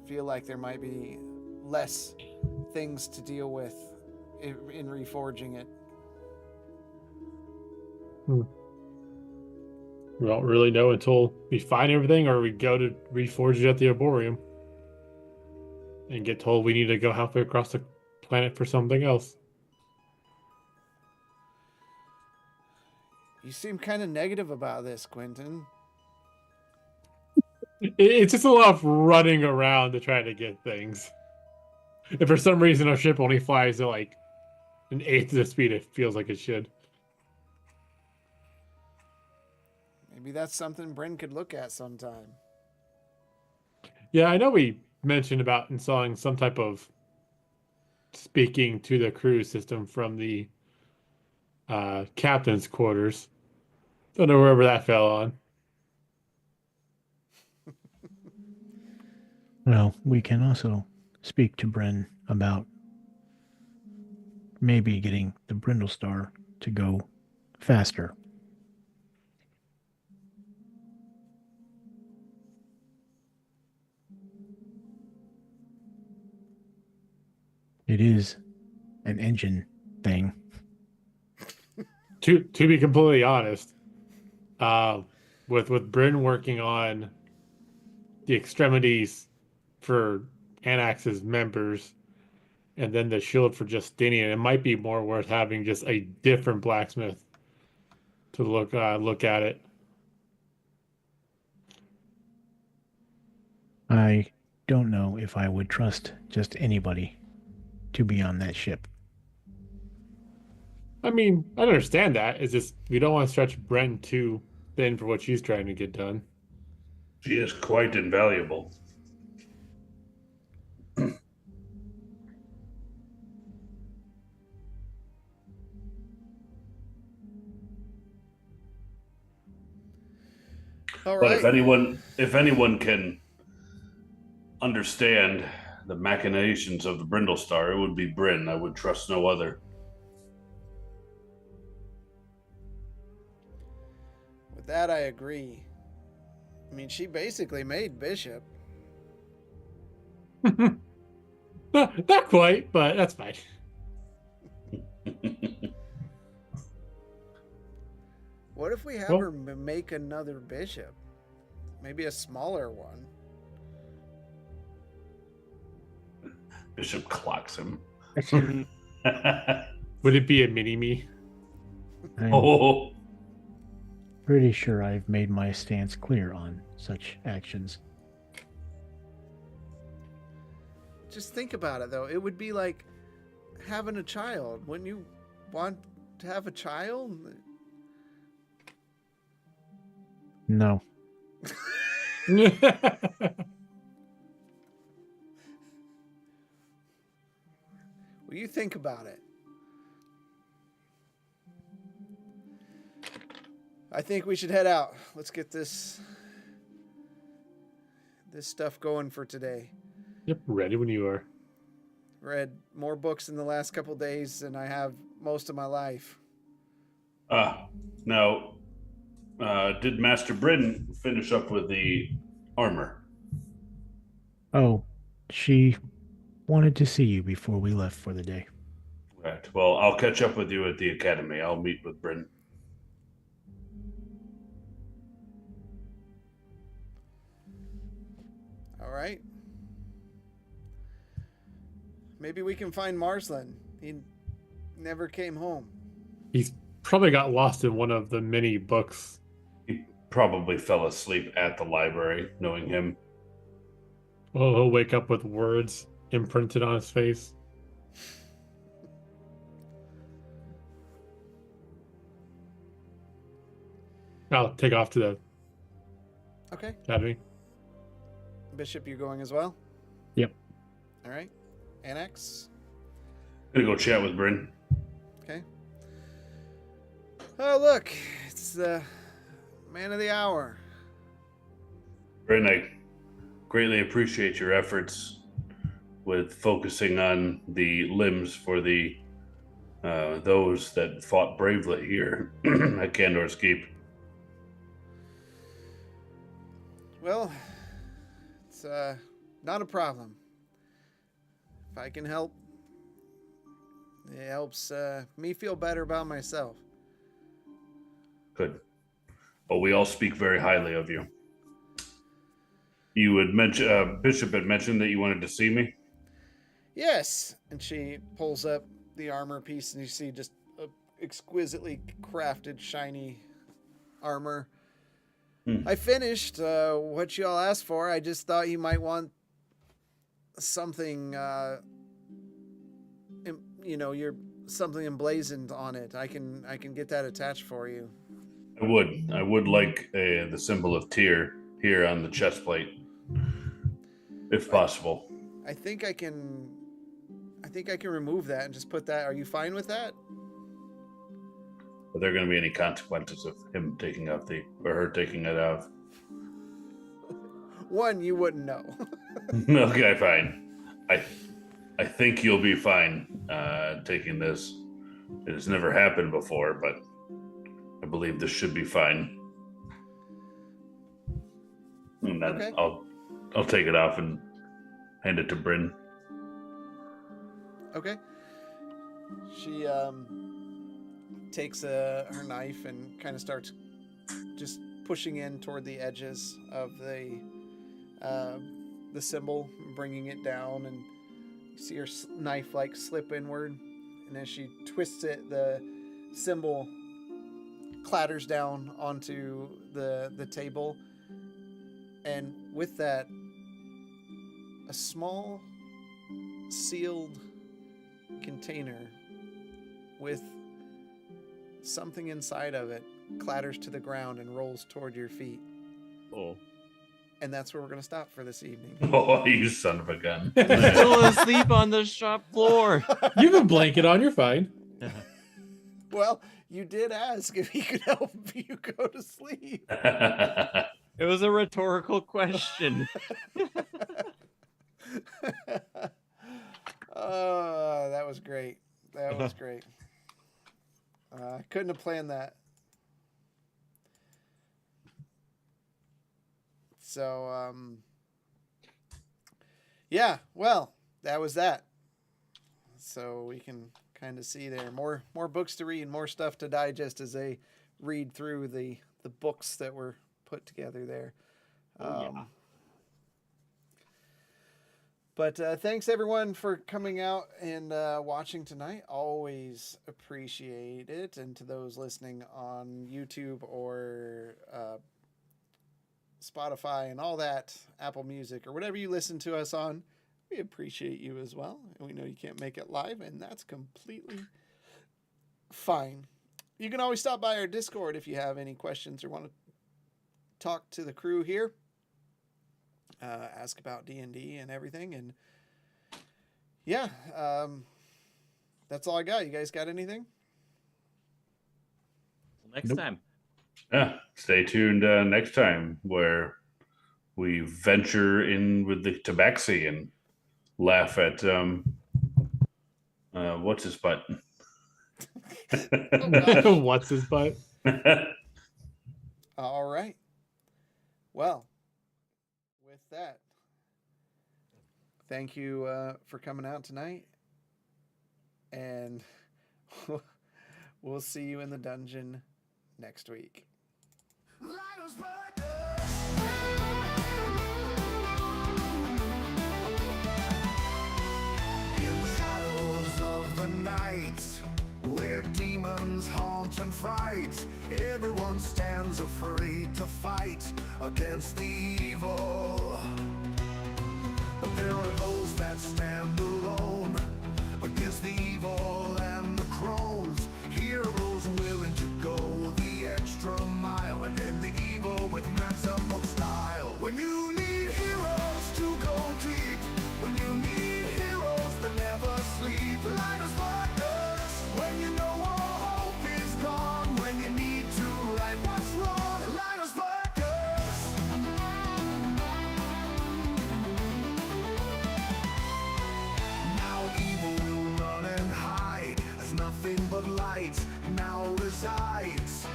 Speaker 2: feel like there might be less things to deal with in reforging it.
Speaker 4: We don't really know until we find everything or we go to reforge it at the Arboreum and get told we need to go halfway across the planet for something else.
Speaker 2: You seem kind of negative about this, Quentin.
Speaker 4: It's just a lot of running around to try to get things. If for some reason our ship only flies at like an eighth of the speed it feels like it should.
Speaker 2: Maybe that's something Bryn could look at sometime.
Speaker 4: Yeah, I know we mentioned about installing some type of speaking to the crew system from the captain's quarters. Don't know wherever that fell on.
Speaker 5: Well, we can also speak to Bren about maybe getting the Brindle Star to go faster. It is an engine thing.
Speaker 4: To be completely honest, with Bryn working on the extremities for Anax's members, and then the shield for Justinian, it might be more worth having just a different blacksmith to look at it.
Speaker 5: I don't know if I would trust just anybody to be on that ship.
Speaker 4: I mean, I understand that. It's just we don't want to stretch Bryn too thin for what she's trying to get done.
Speaker 6: She is quite invaluable.
Speaker 2: All
Speaker 6: But
Speaker 2: right.
Speaker 6: if anyone can understand the machinations of the Brindle Star, it would be Bryn. I would trust no other.
Speaker 2: With that, I agree. I mean, she basically made Bishop.
Speaker 4: Not quite, but that's fine.
Speaker 2: What if we have
Speaker 4: Well-
Speaker 2: her make another Bishop? Maybe a smaller one.
Speaker 6: Bishop clocks him.
Speaker 4: Would it be a mini me?
Speaker 5: I'm
Speaker 6: Oh,
Speaker 5: pretty sure I've made my stance clear on such actions.
Speaker 2: Just think about it, though. It would be like having a child. Wouldn't you want to have a child?
Speaker 5: No.
Speaker 2: Well, you think about it. I think we should head out. Let's get this stuff going for today.
Speaker 4: Yep, ready when you are.
Speaker 2: Read more books in the last couple days than I have most of my life.
Speaker 6: now, did Master Bryn finish up with the armor?
Speaker 5: Oh, she wanted to see you before we left for the day.
Speaker 6: Right. Well, I'll catch up with you at the academy. I'll meet with Bryn.
Speaker 2: All right. Maybe we can find Marzlin. He never came home.
Speaker 4: He's probably got lost in one of the many books.
Speaker 6: He probably fell asleep at the library, knowing him.
Speaker 4: Oh, he'll wake up with words imprinted on his face. I'll take off to the
Speaker 2: Okay.
Speaker 4: academy.
Speaker 2: Bishop, you going as well?
Speaker 5: Yep.
Speaker 2: All right. Annex.
Speaker 6: Gonna go chat with Bryn.
Speaker 2: Okay. Oh, look. It's the man of the hour.
Speaker 6: Bryn, I greatly appreciate your efforts with focusing on the limbs for the those that fought bravely here at Candor's Keep.
Speaker 2: Well, it's not a problem. If I can help, it helps me feel better about myself.
Speaker 6: Good. Well, we all speak very highly of you. You had mentioned, Bishop had mentioned that you wanted to see me.
Speaker 2: Yes. And she pulls up the armor piece, and you see just a exquisitely crafted, shiny armor. I finished what you all asked for. I just thought you might want something, you're something emblazoned on it. I can get that attached for you.
Speaker 6: I would like the symbol of Tyr here on the chest plate, if possible.
Speaker 2: I think I can remove that and just put that. Are you fine with that?
Speaker 6: Are there going to be any consequences of him taking off or her taking it off?
Speaker 2: One, you wouldn't know.
Speaker 6: Okay, fine. I think you'll be fine taking this. It has never happened before, but I believe this should be fine. And then
Speaker 2: Okay.
Speaker 6: I'll take it off and hand it to Bryn.
Speaker 2: Okay. She takes her knife and kind of starts just pushing in toward the edges of the symbol, bringing it down, and you see her knife like slip inward, and as she twists it, the symbol clatters down onto the table, and with that, a small sealed container with something inside of it clatters to the ground and rolls toward your feet.
Speaker 3: Oh.
Speaker 2: And that's where we're going to stop for this evening.
Speaker 6: Oh, you son of a gun.
Speaker 3: Still asleep on the shop floor.
Speaker 4: You have a blanket on, you're fine.
Speaker 2: Well, you did ask if he could help you go to sleep.
Speaker 3: It was a rhetorical question.
Speaker 2: Oh, that was great. That was great. I couldn't have planned that. So, yeah, well, that was that. So we can kind of see there more books to read, more stuff to digest as they read through the books that were put together there.
Speaker 3: Yeah.
Speaker 2: But thanks everyone for coming out and watching tonight. Always appreciate it. And to those listening on YouTube or Spotify and all that, Apple Music or whatever you listen to us on, we appreciate you as well. And we know you can't make it live, and that's completely fine. You can always stop by our Discord if you have any questions or want to talk to the crew here. Ask about D&D and everything. And yeah, that's all I got. You guys got anything?
Speaker 3: Next time.
Speaker 6: Yeah, stay tuned next time where we venture in with the tabaxi and laugh at what's his butt.
Speaker 4: What's his butt?
Speaker 2: All right. Well, with that, thank you for coming out tonight, and we'll see you in the dungeon next week.
Speaker 1: In the shadows of the night, where demons haunt and fright, everyone stands afraid to fight against the evil. But there are those that stand alone against the evil and the crones. Heroes willing to go the extra mile and end the evil with maximum style. When you need heroes to go deep, when you need heroes that never sleep, light us partners. When you know all hope is gone, when you need to right what's wrong, light us partners. Now evil will run and hide, as nothing but light now resides.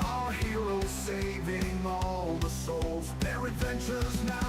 Speaker 1: Our heroes saving all the souls, their adventures now